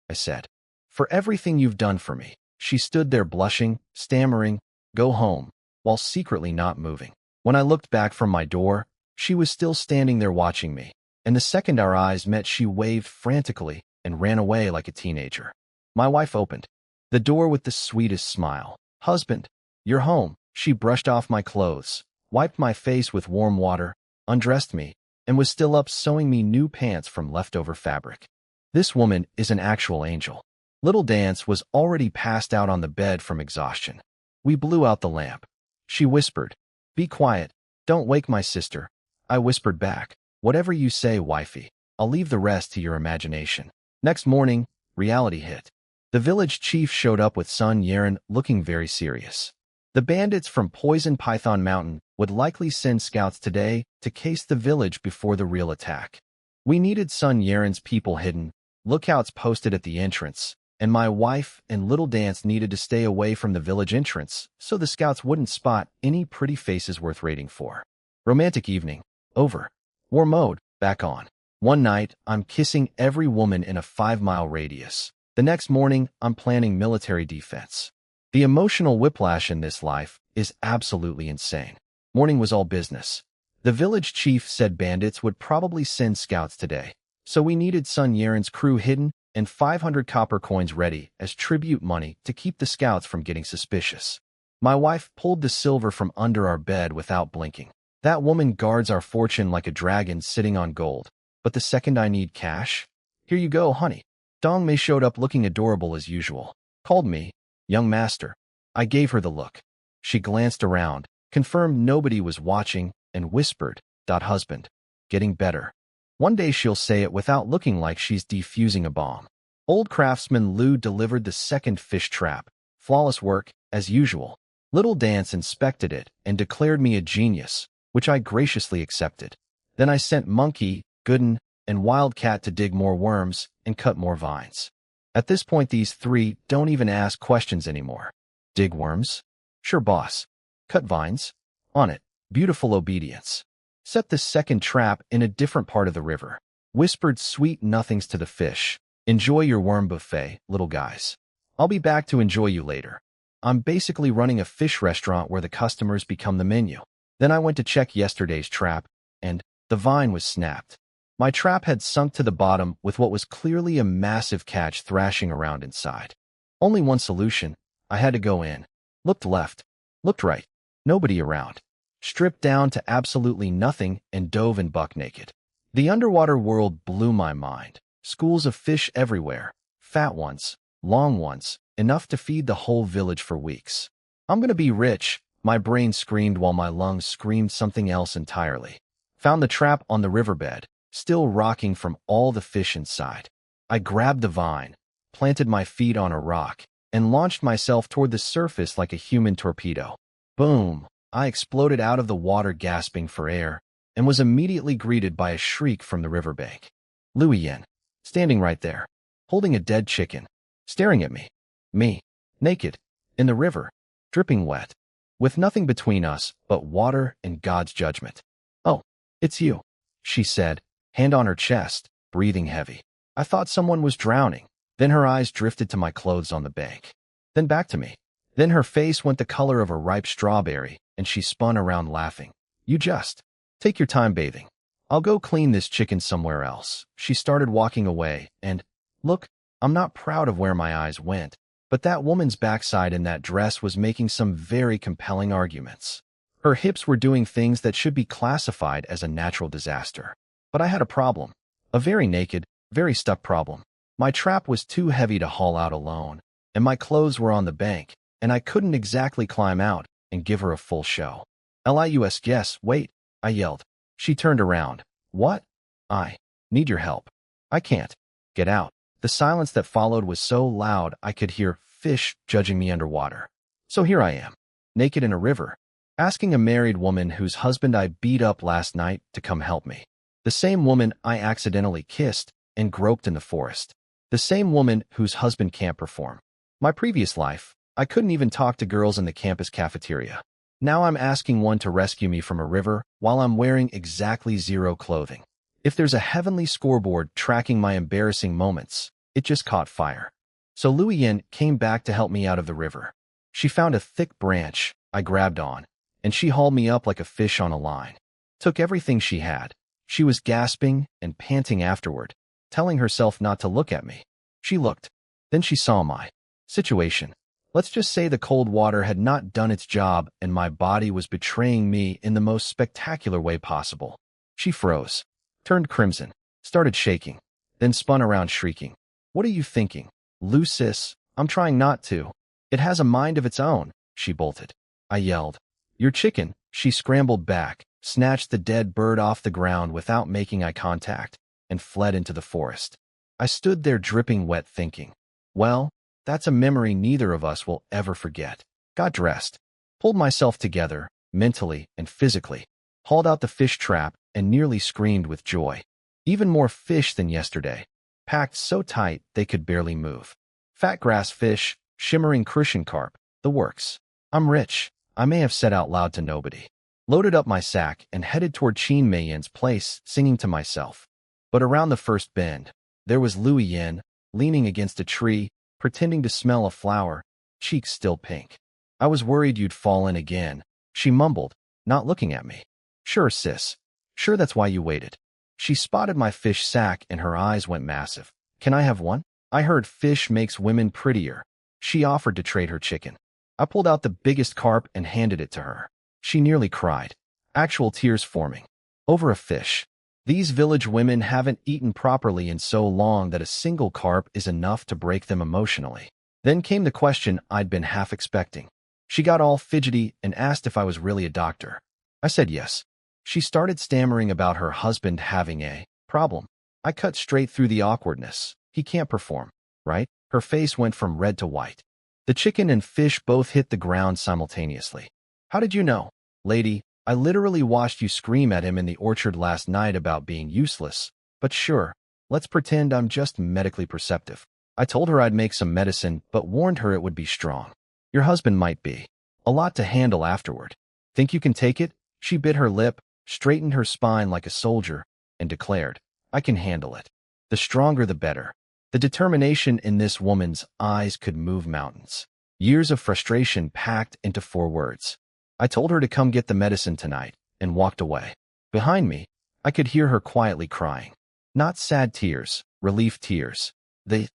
I said. For everything you've done for me. She stood there blushing, stammering, go home, while secretly not moving. When I looked back from my door, she was still standing there watching me, and the second our eyes met she waved frantically and ran away like a teenager. My wife opened the door with the sweetest smile. Husband, you're home. She brushed off my clothes, wiped my face with warm water, undressed me, and was still up sewing me new pants from leftover fabric. This woman is an actual angel. Little Dance was already passed out on the bed from exhaustion. We blew out the lamp. She whispered, be quiet, don't wake my sister. I whispered back, whatever you say, wifey. I'll leave the rest to your imagination. Next morning, reality hit. The village chief showed up with Sun Yeren looking very serious. The bandits from Poison Python Mountain would likely send scouts today to case the village before the real attack. We needed Sun Yeren's people hidden, lookouts posted at the entrance, and my wife and Little Dance needed to stay away from the village entrance so the scouts wouldn't spot any pretty faces worth raiding for. Romantic evening. Over. War mode. Back on. One night, I'm kissing every woman in a 5-mile radius. The next morning, I'm planning military defense. The emotional whiplash in this life is absolutely insane. Morning was all business. The village chief said bandits would probably send scouts today, so we needed Sun Yeren's crew hidden and 500 copper coins ready as tribute money to keep the scouts from getting suspicious. My wife pulled the silver from under our bed without blinking. That woman guards our fortune like a dragon sitting on gold. But the second I need cash, here you go, honey. Dong Mei showed up looking adorable as usual. Called me, young master. I gave her the look. She glanced around, confirmed nobody was watching, and whispered, husband. Getting better. One day she'll say it without looking like she's defusing a bomb. Old craftsman Lu delivered the second fish trap. Flawless work, as usual. Little Dance inspected it and declared me a genius, which I graciously accepted. Then I sent Monkey, Gooden, and Wildcat to dig more worms and cut more vines. At this point, these three don't even ask questions anymore. Dig worms? Sure, boss. Cut vines? On it. Beautiful obedience. Set the second trap in a different part of the river. whispered sweet nothings to the fish. Enjoy your worm buffet, little guys. I'll be back to enjoy you later. I'm basically running a fish restaurant where the customers become the menu. Then I went to check yesterday's trap, and the vine was snapped. My trap had sunk to the bottom with what was clearly a massive catch thrashing around inside. Only one solution. I had to go in. Looked left. Looked right. Nobody around. Stripped down to absolutely nothing and dove in buck naked. The underwater world blew my mind. Schools of fish everywhere. Fat ones. Long ones. Enough to feed the whole village for weeks. I'm gonna be rich, my brain screamed while my lungs screamed something else entirely. Found the trap on the riverbed, still rocking from all the fish inside. I grabbed the vine, planted my feet on a rock, and launched myself toward the surface like a human torpedo. Boom! I exploded out of the water gasping for air, and was immediately greeted by a shriek from the riverbank. Louis Yin, standing right there, holding a dead chicken, staring at me. Me, naked, in the river, dripping wet, with nothing between us but water and God's judgment. Oh, it's you, she said, hand on her chest, breathing heavy. I thought someone was drowning. Then her eyes drifted to my clothes on the bank. Then back to me. Then her face went the color of a ripe strawberry, and she spun around laughing. You just take your time bathing. I'll go clean this chicken somewhere else. She started walking away, and, look, I'm not proud of where my eyes went. But that woman's backside in that dress was making some very compelling arguments. Her hips were doing things that should be classified as a natural disaster. But I had a problem. A very naked, very stuck problem. My trap was too heavy to haul out alone, and my clothes were on the bank, and I couldn't exactly climb out and give her a full show. LIUS, yes, wait, I yelled. She turned around. What? I need your help. I can't. Get out. The silence that followed was so loud I could hear fish judging me underwater. So here I am, naked in a river, asking a married woman whose husband I beat up last night to come help me. The same woman I accidentally kissed and groped in the forest. The same woman whose husband can't perform. My previous life, I couldn't even talk to girls in the campus cafeteria. Now I'm asking one to rescue me from a river while I'm wearing exactly zero clothing. If there's a heavenly scoreboard tracking my embarrassing moments, it just caught fire. So Louis Yin came back to help me out of the river. She found a thick branch I grabbed on, and she hauled me up like a fish on a line. Took everything she had. She was gasping and panting afterward, telling herself not to look at me. She looked. Then she saw my situation. Let's just say the cold water had not done its job and my body was betraying me in the most spectacular way possible. She froze, turned crimson, started shaking, then spun around shrieking. What are you thinking? Lucis, I'm trying not to. It has a mind of its own, she bolted. I yelled. Your chicken, she scrambled back, snatched the dead bird off the ground without making eye contact, and fled into the forest. I stood there dripping wet thinking, well, that's a memory neither of us will ever forget. Got dressed, pulled myself together, mentally and physically, hauled out the fish trap, and nearly screamed with joy. Even more fish than yesterday, packed so tight they could barely move. Fat grass fish, shimmering crucian carp, the works. I'm rich, I may have said out loud to nobody. Loaded up my sack and headed toward Qin Meiyin's place, singing to myself. But around the first bend, there was Louis Yin, leaning against a tree, pretending to smell a flower, cheeks still pink. I was worried you'd fall in again, she mumbled, not looking at me. Sure, sis. Sure, that's why you waited. She spotted my fish sack and her eyes went massive. Can I have one? I heard fish makes women prettier. She offered to trade her chicken. I pulled out the biggest carp and handed it to her. She nearly cried, actual tears forming. Over a fish. These village women haven't eaten properly in so long that a single carp is enough to break them emotionally. Then came the question I'd been half expecting. She got all fidgety and asked if I was really a doctor. I said yes. She started stammering about her husband having a problem. I cut straight through the awkwardness. He can't perform, right? Her face went from red to white. The chicken and fish both hit the ground simultaneously. How did you know? Lady, I literally watched you scream at him in the orchard last night about being useless. But sure, let's pretend I'm just medically perceptive. I told her I'd make some medicine, but warned her it would be strong. Your husband might be a lot to handle afterward. Think you can take it? She bit her lip, straightened her spine like a soldier, and declared, I can handle it. The stronger the better. The determination in this woman's eyes could move mountains. Years of frustration packed into 4 words. I told her to come get the medicine tonight and walked away. Behind me, I could hear her quietly crying. Not sad tears, relief tears.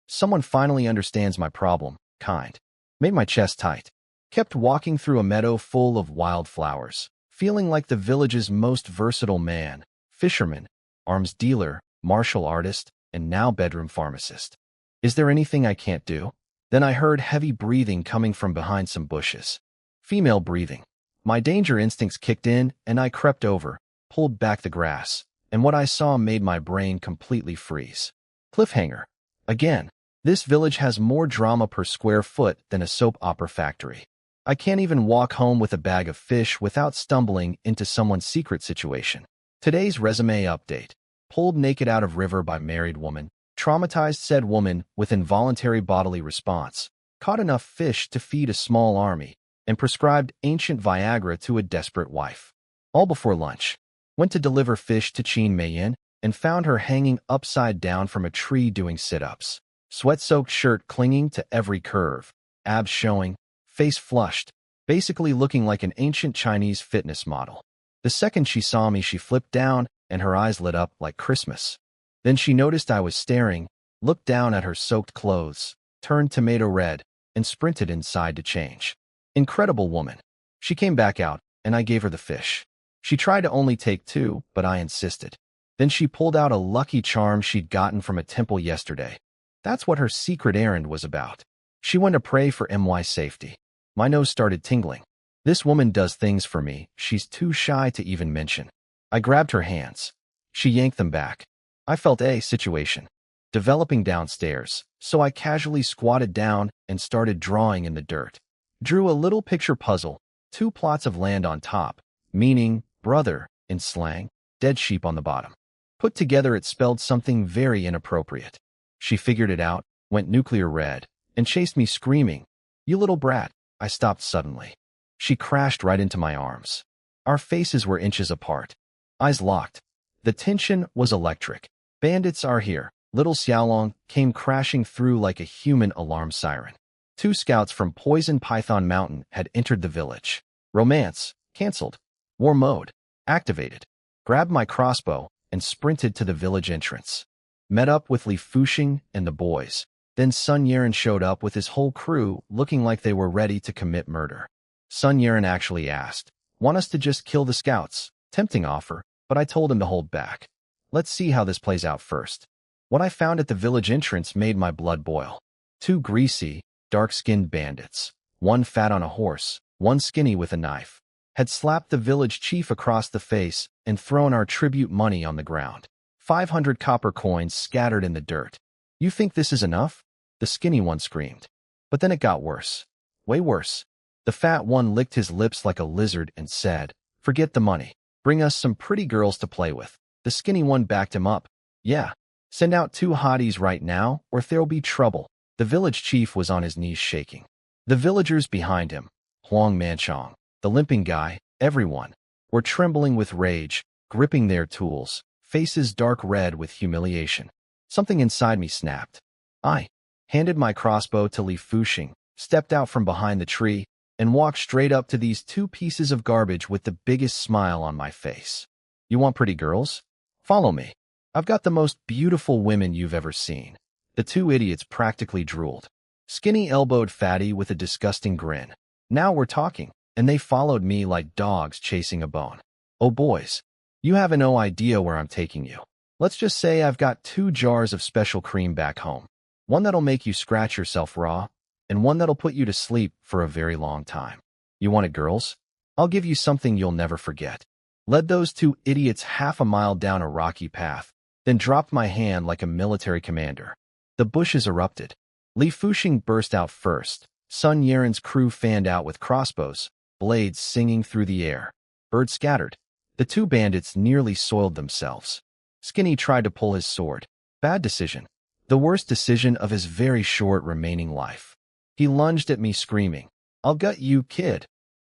Someone finally understands my problem, kind. Made my chest tight. Kept walking through a meadow full of wildflowers, feeling like the village's most versatile man, fisherman, arms dealer, martial artist, and now bedroom pharmacist. Is there anything I can't do? Then I heard heavy breathing coming from behind some bushes. Female breathing. My danger instincts kicked in, and I crept over, pulled back the grass, and what I saw made my brain completely freeze. Cliffhanger. Again, this village has more drama per square foot than a soap opera factory. I can't even walk home with a bag of fish without stumbling into someone's secret situation. Today's resume update. Pulled naked out of river by married woman. Traumatized said woman with involuntary bodily response. Caught enough fish to feed a small army. And prescribed ancient Viagra to a desperate wife. All before lunch. Went to deliver fish to Qin Meiyin and found her hanging upside down from a tree doing sit-ups. Sweat-soaked shirt clinging to every curve. Abs showing. Face flushed. Basically looking like an ancient Chinese fitness model. The second she saw me, she flipped down and her eyes lit up like Christmas. Then she noticed I was staring, looked down at her soaked clothes, turned tomato red, and sprinted inside to change. Incredible woman. She came back out, and I gave her the fish. She tried to only take 2, but I insisted. Then she pulled out a lucky charm she'd gotten from a temple yesterday. That's what her secret errand was about. She went to pray for my safety. My nose started tingling. This woman does things for me she's too shy to even mention. I grabbed her hands. She yanked them back. I felt a situation developing downstairs, so I casually squatted down and started drawing in the dirt. Drew a little picture puzzle, 2 plots of land on top, meaning brother in slang, dead sheep on the bottom. Put together it spelled something very inappropriate. She figured it out, went nuclear red, and chased me screaming, "You little brat." I stopped suddenly. She crashed right into my arms. Our faces were inches apart. Eyes locked. The tension was electric. Bandits are here. Little Xiaolong came crashing through like a human alarm siren. 2 scouts from Poison Python Mountain had entered the village. Romance, cancelled. War mode, activated. Grabbed my crossbow and sprinted to the village entrance. Met up with Li Fuxing and the boys. Then Sun Yaren showed up with his whole crew looking like they were ready to commit murder. Sun Yaren actually asked, "Want us to just kill the scouts?" Tempting offer, but I told him to hold back. Let's see how this plays out first. What I found at the village entrance made my blood boil. 2 greasy, dark-skinned bandits, 1 fat on a horse, 1 skinny with a knife, had slapped the village chief across the face and thrown our tribute money on the ground. 500 copper coins scattered in the dirt. "You think this is enough?" The skinny one screamed. But then it got worse. Way worse. The fat one licked his lips like a lizard and said, "Forget the money. Bring us some pretty girls to play with." The skinny one backed him up. "Yeah. Send out 2 hotties right now, or there'll be trouble." The village chief was on his knees shaking. The villagers behind him, Huang Manchong, the limping guy, everyone, were trembling with rage, gripping their tools, faces dark red with humiliation. Something inside me snapped. I handed my crossbow to Li Fuxing, stepped out from behind the tree, and walked straight up to these 2 pieces of garbage with the biggest smile on my face. "You want pretty girls? Follow me. I've got the most beautiful women you've ever seen." The 2 idiots practically drooled. Skinny elbowed Fatty with a disgusting grin. "Now we're talking," and they followed me like dogs chasing a bone. "Oh boys, you have no idea where I'm taking you. Let's just say I've got 2 jars of special cream back home. One that'll make you scratch yourself raw, and one that'll put you to sleep for a very long time. You want it, girls? I'll give you something you'll never forget." Led those 2 idiots half a mile down a rocky path, then dropped my hand like a military commander. The bushes erupted. Li Fuxing burst out first. Sun Yaren's crew fanned out with crossbows, blades singing through the air. Birds scattered. The 2 bandits nearly soiled themselves. Skinny tried to pull his sword. Bad decision. The worst decision of his very short remaining life. He lunged at me screaming, "I'll gut you, kid."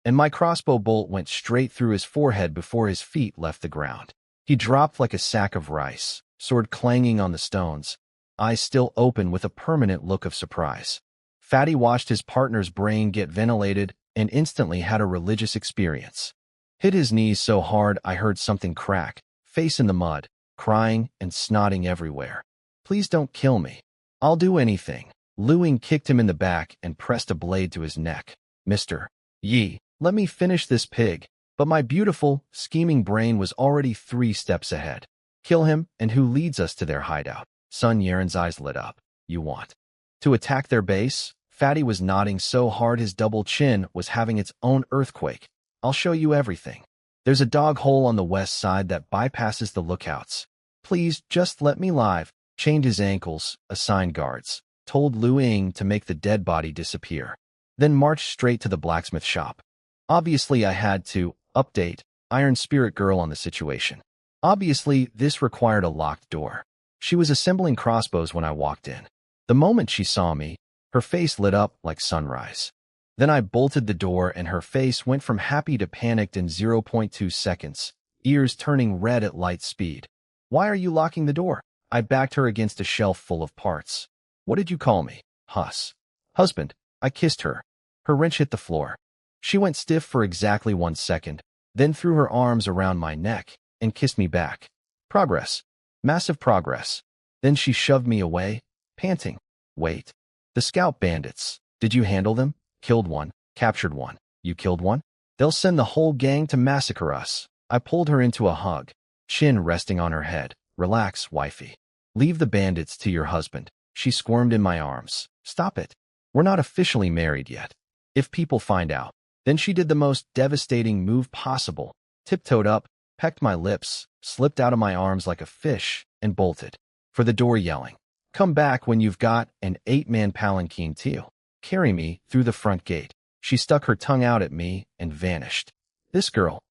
And my crossbow bolt went straight through his forehead before his feet left the ground. He dropped like a sack of rice, sword clanging on the stones, eyes still open with a permanent look of surprise. Fatty watched his partner's brain get ventilated and instantly had a religious experience. Hit his knees so hard I heard something crack, face in the mud, crying and snotting everywhere. Please don't kill me. I'll do anything. Luing kicked him in the back and pressed a blade to his neck. Mr. Yi, let me finish this pig. But my beautiful, scheming brain was already 3 steps ahead. Kill him, and who leads us to their hideout? Sun Yaren's eyes lit up. You want to attack their base? Fatty was nodding so hard his double chin was having its own earthquake. I'll show you everything. There's a dog hole on the west side that bypasses the lookouts. Please, just let me live. Chained his ankles, assigned guards, told Lu Ying to make the dead body disappear. Then marched straight to the blacksmith shop. Obviously, I had to update Iron Spirit Girl on the situation. Obviously, this required a locked door. She was assembling crossbows when I walked in. The moment she saw me, her face lit up like sunrise. Then I bolted the door and her face went from happy to panicked in 0.2 seconds, ears turning red at light speed. Why are you locking the door? I backed her against a shelf full of parts. What did you call me? Husband. I kissed her. Her wrench hit the floor. She went stiff for exactly 1 second, then threw her arms around my neck and kissed me back. Progress. Massive progress. Then she shoved me away, panting. Wait. The scout bandits. Did you handle them? Killed one. Captured one. You killed one? They'll send the whole gang to massacre us. I pulled her into a hug, chin resting on her head. Relax, wifey. Leave the bandits to your husband. She squirmed in my arms. Stop it. We're not officially married yet. If people find out. Then she did the most devastating move possible, tiptoed up, pecked my lips, slipped out of my arms like a fish, and bolted for the door yelling, come back when you've got an 8-man palanquin to carry me through the front gate. She stuck her tongue out at me and vanished. This girl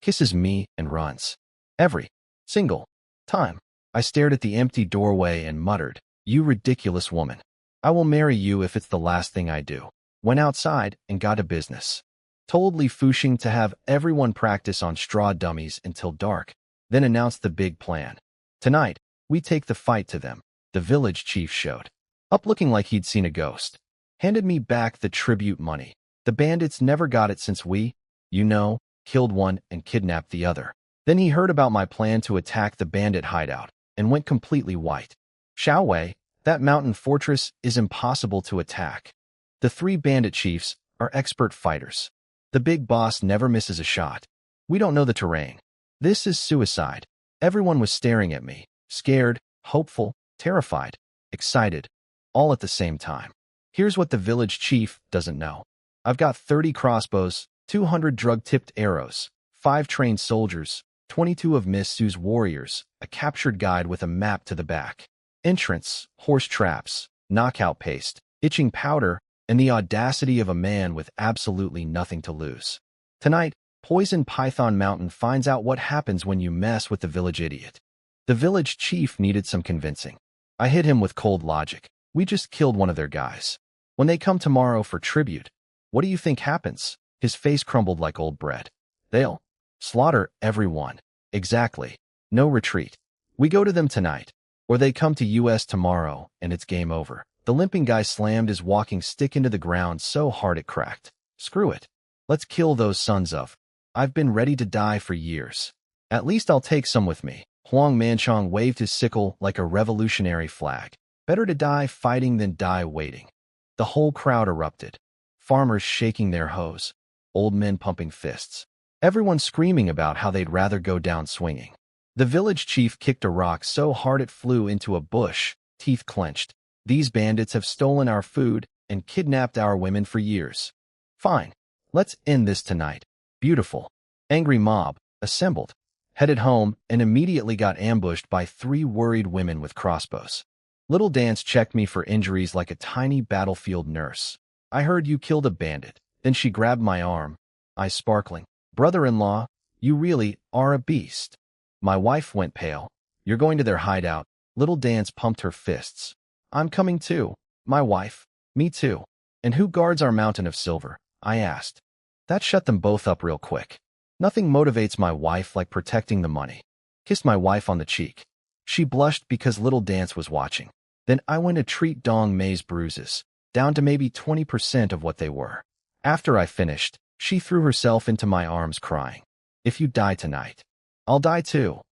kisses me and runs. Every single time. I stared at the empty doorway and muttered, you ridiculous woman. I will marry you if it's the last thing I do. Went outside and got to business. Told Li Fuxing to have everyone practice on straw dummies until dark, then announced the big plan. Tonight, we take the fight to them. The village chief showed up looking like he'd seen a ghost. Handed me back the tribute money. The bandits never got it since we, killed one and kidnapped the other. Then he heard about my plan to attack the bandit hideout and went completely white. Xiaowei, that mountain fortress is impossible to attack. The 3 bandit chiefs are expert fighters. The big boss never misses a shot. We don't know the terrain. This is suicide. Everyone was staring at me, scared, hopeful, terrified, excited, all at the same time. Here's what the village chief doesn't know. I've got 30 crossbows, 200 drug-tipped arrows, 5 trained soldiers, 22 of Miss Su's warriors, a captured guide with a map to the back, entrance, horse traps, knockout paste, itching powder, and the audacity of a man with absolutely nothing to lose. Tonight, Poison Python Mountain finds out what happens when you mess with the village idiot. The village chief needed some convincing. I hit him with cold logic. We just killed one of their guys. When they come tomorrow for tribute, what do you think happens? His face crumbled like old bread. They'll slaughter everyone. Exactly. No retreat. We go to them tonight, or they come to US tomorrow, and it's game over. The limping guy slammed his walking stick into the ground so hard it cracked. Screw it. Let's kill those sons of. I've been ready to die for years. At least I'll take some with me. Huang Manchong waved his sickle like a revolutionary flag. Better to die fighting than die waiting. The whole crowd erupted. Farmers shaking their hoes. Old men pumping fists. Everyone screaming about how they'd rather go down swinging. The village chief kicked a rock so hard it flew into a bush, teeth clenched. These bandits have stolen our food and kidnapped our women for years. Fine. Let's end this tonight. Beautiful. Angry mob assembled, headed home, and immediately got ambushed by 3 worried women with crossbows. Little Dance checked me for injuries like a tiny battlefield nurse. I heard you killed a bandit. Then she grabbed my arm. Eyes sparkling. Brother-in-law, you really are a beast. My wife went pale. You're going to their hideout. Little Dance pumped her fists. I'm coming too. My wife. Me too. And who guards our mountain of silver? I asked. That shut them both up real quick. Nothing motivates my wife like protecting the money. Kissed my wife on the cheek. She blushed because little Dance was watching. Then I went to treat Dong Mei's bruises, down to maybe 20% of what they were. After I finished, she threw herself into my arms crying, "If you die tonight, I'll die too."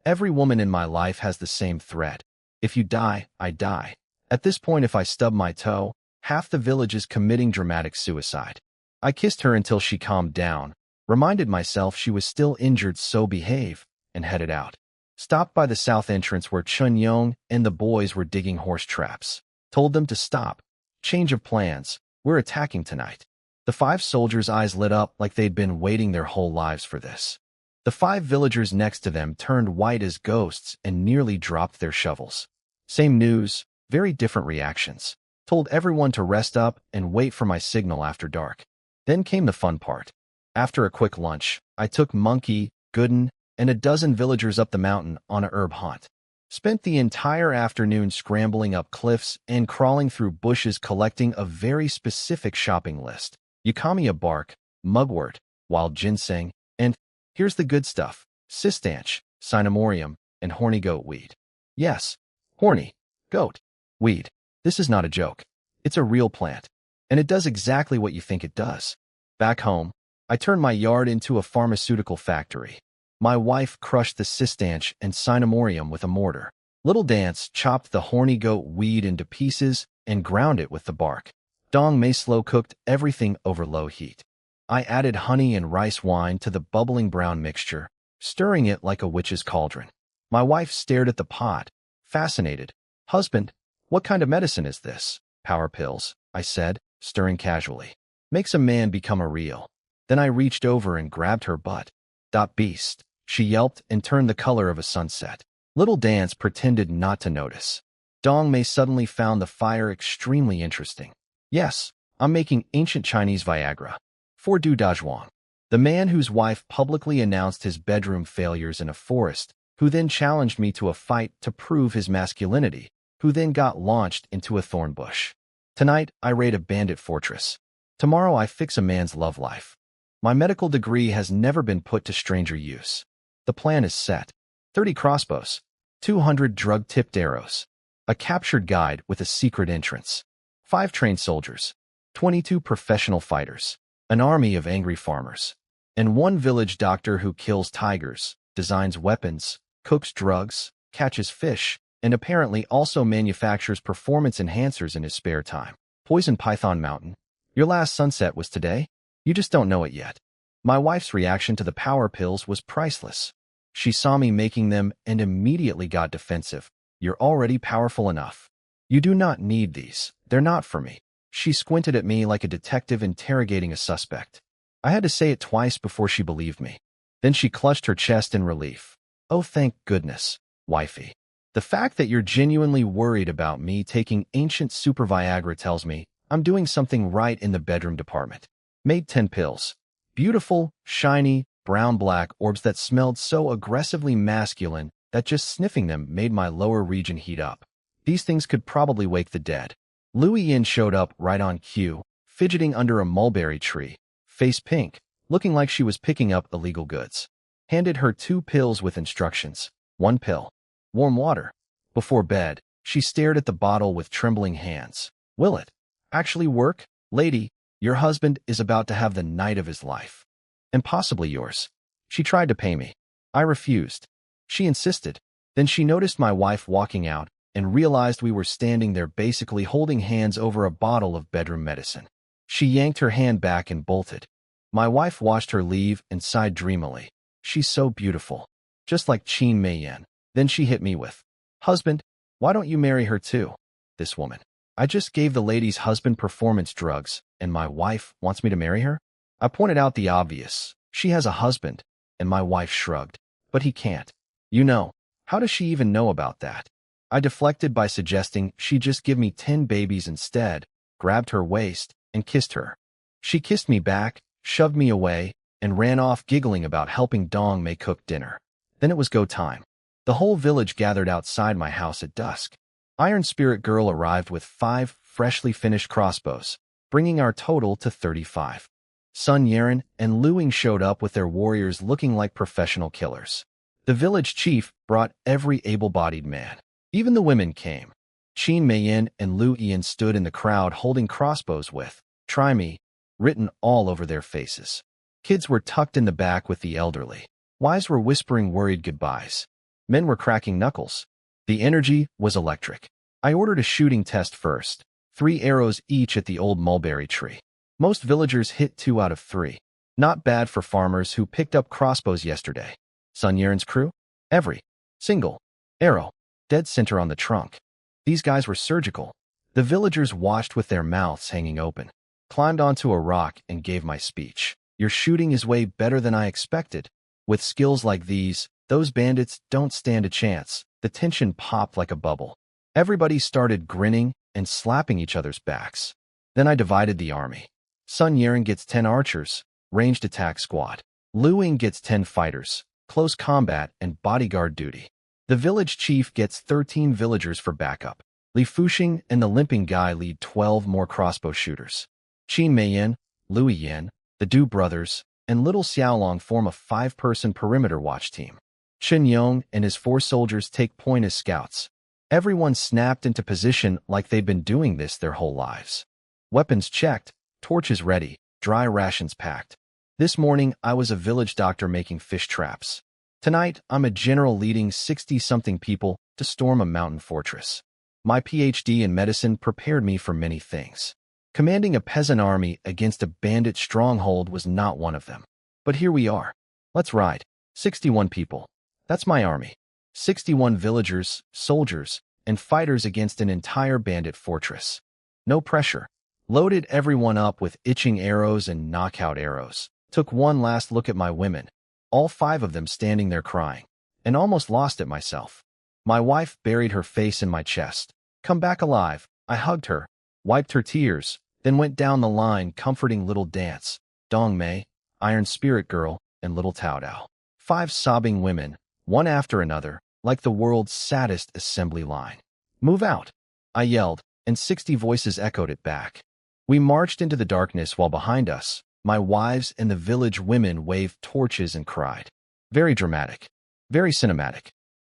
Every woman in my life has the same threat. If you die, I die. At this point, if I stub my toe, half the village is committing dramatic suicide. I kissed her until she calmed down, reminded myself she was still injured, so behave, and headed out. Stopped by the south entrance where Chun Yong and the boys were digging horse traps. Told them to stop. Change of plans. We're attacking tonight. The 5 soldiers' eyes lit up like they'd been waiting their whole lives for this. The 5 villagers next to them turned white as ghosts and nearly dropped their shovels. Same news, very different reactions. Told everyone to rest up and wait for my signal after dark. Then came the fun part. After a quick lunch, I took Monkey, Gooden, and a dozen villagers up the mountain on a herb hunt. Spent the entire afternoon scrambling up cliffs and crawling through bushes collecting a very specific shopping list. Eucommia bark, mugwort, wild ginseng, and, here's the good stuff, cistanche, cinnamorium, and horny goat weed. Yes, horny goat weed. This is not a joke. It's a real plant, and it does exactly what you think it does. Back home, I turned my yard into a pharmaceutical factory. My wife crushed the cistanche and cinnamorium with a mortar. Little Dance chopped the horny goat weed into pieces and ground it with the bark. Dong Mei slow cooked everything over low heat. I added honey and rice wine to the bubbling brown mixture, stirring it like a witch's cauldron. My wife stared at the pot, fascinated. "Husband, what kind of medicine is this?" "Power pills," I said, stirring casually. "Makes a man become a real." Then I reached over and grabbed her butt. "That beast," she yelped and turned the color of a sunset. Little Dance pretended not to notice. Dong Mei suddenly found the fire extremely interesting. "Yes, I'm making ancient Chinese Viagra. For Du Dazhuang." The man whose wife publicly announced his bedroom failures in a forest, who then challenged me to a fight to prove his masculinity, who then got launched into a thorn bush. Tonight, I raid a bandit fortress. Tomorrow, I fix a man's love life. My medical degree has never been put to stranger use. The plan is set. 30 crossbows, 200 drug-tipped arrows, a captured guide with a secret entrance, 5 trained soldiers, 22 professional fighters, an army of angry farmers, and 1 village doctor who kills tigers, designs weapons, cooks drugs, catches fish, and apparently also manufactures performance enhancers in his spare time. Poison Python Mountain. Your last sunset was today? You just don't know it yet. My wife's reaction to the power pills was priceless. She saw me making them and immediately got defensive. "You're already powerful enough. You do not need these. They're not for me." She squinted at me like a detective interrogating a suspect. I had to say it twice before she believed me. Then she clutched her chest in relief. "Oh, thank goodness, wifey. The fact that you're genuinely worried about me taking ancient super Viagra tells me I'm doing something right in the bedroom department." Made 10 pills. Beautiful, shiny, brown-black orbs that smelled so aggressively masculine that just sniffing them made my lower region heat up. These things could probably wake the dead. Louis Yin showed up right on cue, fidgeting under a mulberry tree, face pink, looking like she was picking up illegal goods. Handed her 2 pills with instructions. 1 pill. Warm water. Before bed, she stared at the bottle with trembling hands. "Will it actually work, lady? Your husband is about to have the night of his life. And possibly yours." She tried to pay me. I refused. She insisted. Then she noticed my wife walking out and realized we were standing there basically holding hands over a bottle of bedroom medicine. She yanked her hand back and bolted. My wife watched her leave and sighed dreamily. "She's so beautiful. Just like Qin Mei Yan." Then she hit me with, "Husband, why don't you marry her too? This woman. I just gave the lady's husband performance drugs, and my wife wants me to marry her?" I pointed out the obvious. She has a husband, and my wife shrugged. "But he can't. You know, how does she even know about that?" I deflected by suggesting she just give me 10 babies instead, grabbed her waist, and kissed her. She kissed me back, shoved me away, and ran off giggling about helping Dong Mei cook dinner. Then it was go time. The whole village gathered outside my house at dusk. Iron Spirit Girl arrived with 5 freshly finished crossbows, bringing our total to 35. Sun Yaren and Lu Ying showed up with their warriors looking like professional killers. The village chief brought every able-bodied man. Even the women came. Qin Meiyin and Lu Yian stood in the crowd holding crossbows with "Try me" written all over their faces. Kids were tucked in the back with the elderly. Wives were whispering worried goodbyes. Men were cracking knuckles. The energy was electric. I ordered a shooting test first, 3 arrows each at the old mulberry tree. Most villagers hit 2 out of 3. Not bad for farmers who picked up crossbows yesterday. Sun Yaren's crew? Every single arrow dead center on the trunk. These guys were surgical. The villagers watched with their mouths hanging open. Climbed onto a rock and gave my speech. Your shooting is way better than I expected. With skills like these, those bandits don't stand a chance. The tension popped like a bubble. Everybody started grinning and slapping each other's backs. Then I divided the army. Sun Yaren gets 10 archers, ranged attack squad. Lu Ying gets 10 fighters, close combat and bodyguard duty. The village chief gets 13 villagers for backup. Li Fuxing and the limping guy lead 12 more crossbow shooters. Qin Meiyin, Lu Yian, the Du brothers, and little Xiaolong form a 5-person perimeter watch team. Chen Yong and his 4 soldiers take point as scouts. Everyone snapped into position like they'd been doing this their whole lives. Weapons checked, torches ready, dry rations packed. This morning, I was a village doctor making fish traps. Tonight, I'm a general leading 60-something people to storm a mountain fortress. My PhD in medicine prepared me for many things. Commanding a peasant army against a bandit stronghold was not one of them. But here we are. Let's ride. 61 people. That's my army. 61 villagers, soldiers, and fighters against an entire bandit fortress. No pressure. Loaded everyone up with itching arrows and knockout arrows. Took one last look at my women, all 5 of them standing there crying, and almost lost it myself. My wife buried her face in my chest. Come back alive. I hugged her, wiped her tears, then went down the line comforting little Dance, Dong Mei, Iron Spirit Girl, and little Tao Dao. 5 sobbing women, one after another, like the world's saddest assembly line. Move out, I yelled, and 60 voices echoed it back. We marched into the darkness while behind us, my wives and the village women waved torches and cried. Very dramatic. Very cinematic.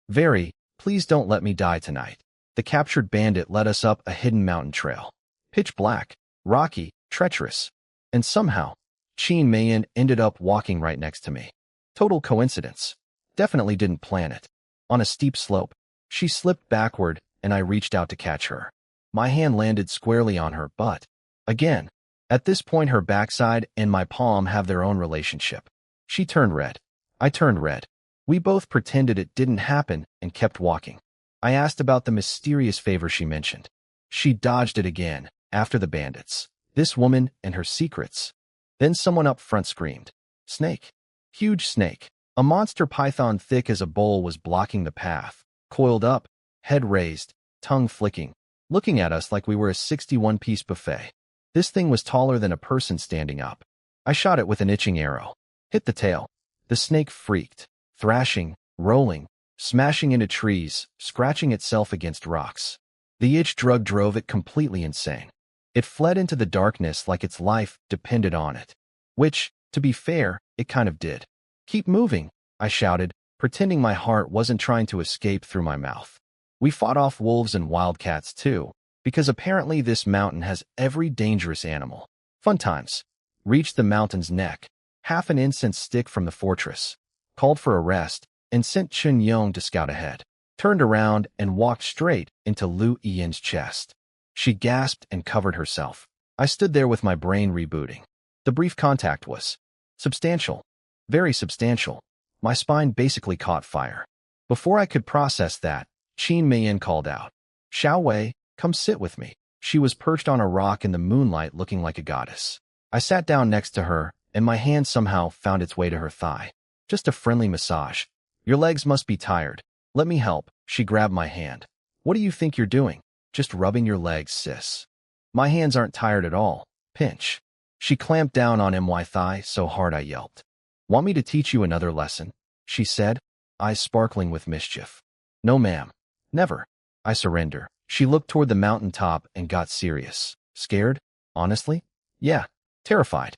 Very, please don't let me die tonight. The captured bandit led us up a hidden mountain trail. Pitch black, rocky, treacherous. And somehow, Qin Meiyin ended up walking right next to me. Total coincidence. Definitely didn't plan it. On a steep slope, she slipped backward and I reached out to catch her. My hand landed squarely on her butt. Again. At this point, her backside and my palm have their own relationship. She turned red. I turned red. We both pretended it didn't happen and kept walking. I asked about the mysterious favor she mentioned. She dodged it again, after the bandits. This woman and her secrets. Then someone up front screamed. Snake. Huge snake. A monster python thick as a bowl was blocking the path, coiled up, head raised, tongue flicking, looking at us like we were a 61-piece buffet. This thing was taller than a person standing up. I shot it with an itching arrow. Hit the tail. The snake freaked, thrashing, rolling, smashing into trees, scratching itself against rocks. The itch drug drove it completely insane. It fled into the darkness like its life depended on it. Which, to be fair, it kind of did. Keep moving, I shouted, pretending my heart wasn't trying to escape through my mouth. We fought off wolves and wildcats too, because apparently this mountain has every dangerous animal. Fun times. Reached the mountain's neck, half an incense stick from the fortress. Called for a rest, and sent Chen Yong to scout ahead. Turned around and walked straight into Lu Yian's chest. She gasped and covered herself. I stood there with my brain rebooting. The brief contact was substantial. Very substantial. My spine basically caught fire. Before I could process that, Qin Meiyin called out. Xiao Wei, come sit with me. She was perched on a rock in the moonlight looking like a goddess. I sat down next to her, and my hand somehow found its way to her thigh. Just a friendly massage. Your legs must be tired. Let me help. She grabbed my hand. What do you think you're doing? Just rubbing your legs, sis. My hands aren't tired at all. Pinch. She clamped down on my thigh so hard I yelped. Want me to teach you another lesson? She said, eyes sparkling with mischief. No, ma'am. Never. I surrender. She looked toward the mountain top and got serious. Scared? Honestly? Yeah. Terrified.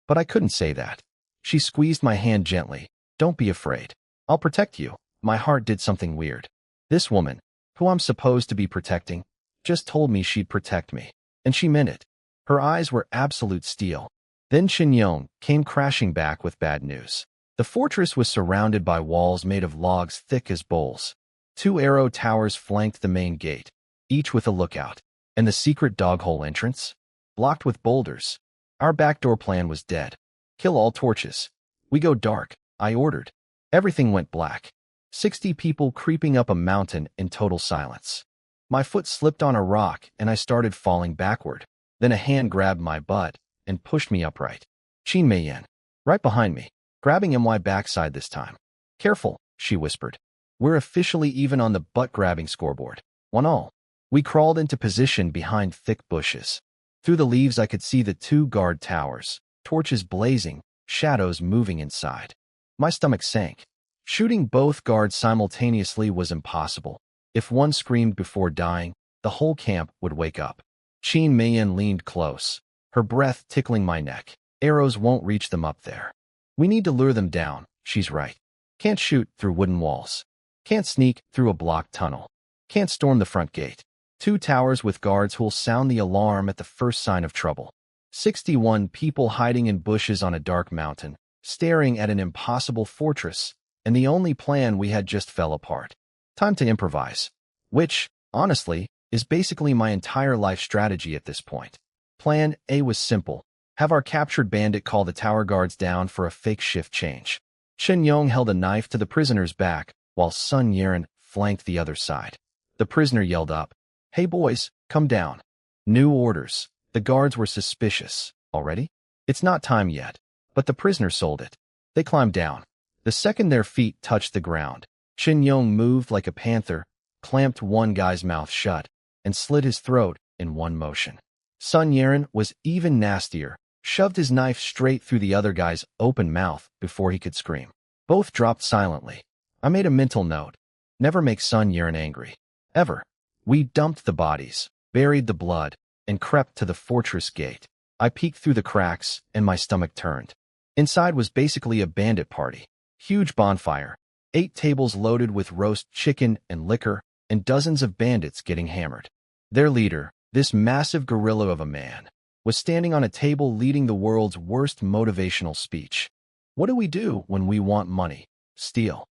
But I couldn't say that. She squeezed my hand gently. Don't be afraid. I'll protect you. My heart did something weird. This woman, who I'm supposed to be protecting, just told me she'd protect me. And she meant it. Her eyes were absolute steel. Then Shin Yong came crashing back with bad news. The fortress was surrounded by walls made of logs thick as bowls. 2 arrow towers flanked the main gate, each with a lookout. And the secret doghole entrance? Blocked with boulders. Our backdoor plan was dead. Kill all torches. We go dark, I ordered. Everything went black. 60 people creeping up a mountain in total silence. My foot slipped on a rock and I started falling backward. Then a hand grabbed my butt and pushed me upright. Qin Meiyan, right behind me, grabbing my backside this time. Careful, she whispered. We're officially even on the butt-grabbing scoreboard. 1-1. We crawled into position behind thick bushes. Through the leaves I could see the 2 guard towers, torches blazing, shadows moving inside. My stomach sank. Shooting both guards simultaneously was impossible. If one screamed before dying, the whole camp would wake up. Qin Meiyan leaned close, her breath tickling my neck. Arrows won't reach them up there. We need to lure them down, she's right. Can't shoot through wooden walls. Can't sneak through a blocked tunnel. Can't storm the front gate. 2 towers with guards who'll sound the alarm at the first sign of trouble. 61 people hiding in bushes on a dark mountain, staring at an impossible fortress, and the only plan we had just fell apart. Time to improvise. Which, honestly, is basically my entire life strategy at this point. Plan A was simple. Have our captured bandit call the tower guards down for a fake shift change. Shin Yong held a knife to the prisoner's back, while Sun Yiren flanked the other side. The prisoner yelled up, "Hey boys, come down." New orders. The guards were suspicious. Already? It's not time yet. But the prisoner sold it. They climbed down. The second their feet touched the ground, Shin Yong moved like a panther, clamped one guy's mouth shut, and slit his throat in one motion. Sun Yiren was even nastier, shoved his knife straight through the other guy's open mouth before he could scream. Both dropped silently. I made a mental note. Never make Sun Yiren angry. Ever. We dumped the bodies, buried the blood, and crept to the fortress gate. I peeked through the cracks, and my stomach turned. Inside was basically a bandit party. Huge bonfire, 8 tables loaded with roast chicken and liquor, and dozens of bandits getting hammered. Their leader, this massive gorilla of a man, was standing on a table leading the world's worst motivational speech. What do we do when we want money? Steal.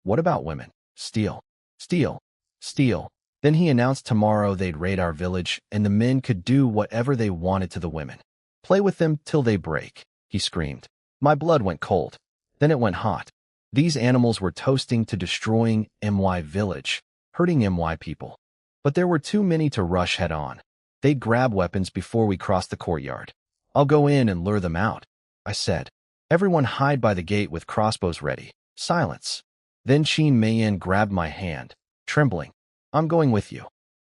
What about women? Steal. Steal. Steal. Then he announced tomorrow they'd raid our village and the men could do whatever they wanted to the women. Play with them till they break, he screamed. My blood went cold. Then it went hot. These animals were toasting to destroying MY village, hurting MY people. But there were too many to rush head on. They'd grab weapons before we crossed the courtyard. I'll go in and lure them out, I said. Everyone hide by the gate with crossbows ready. Silence. Then Qin Meiyan grabbed my hand, trembling. I'm going with you.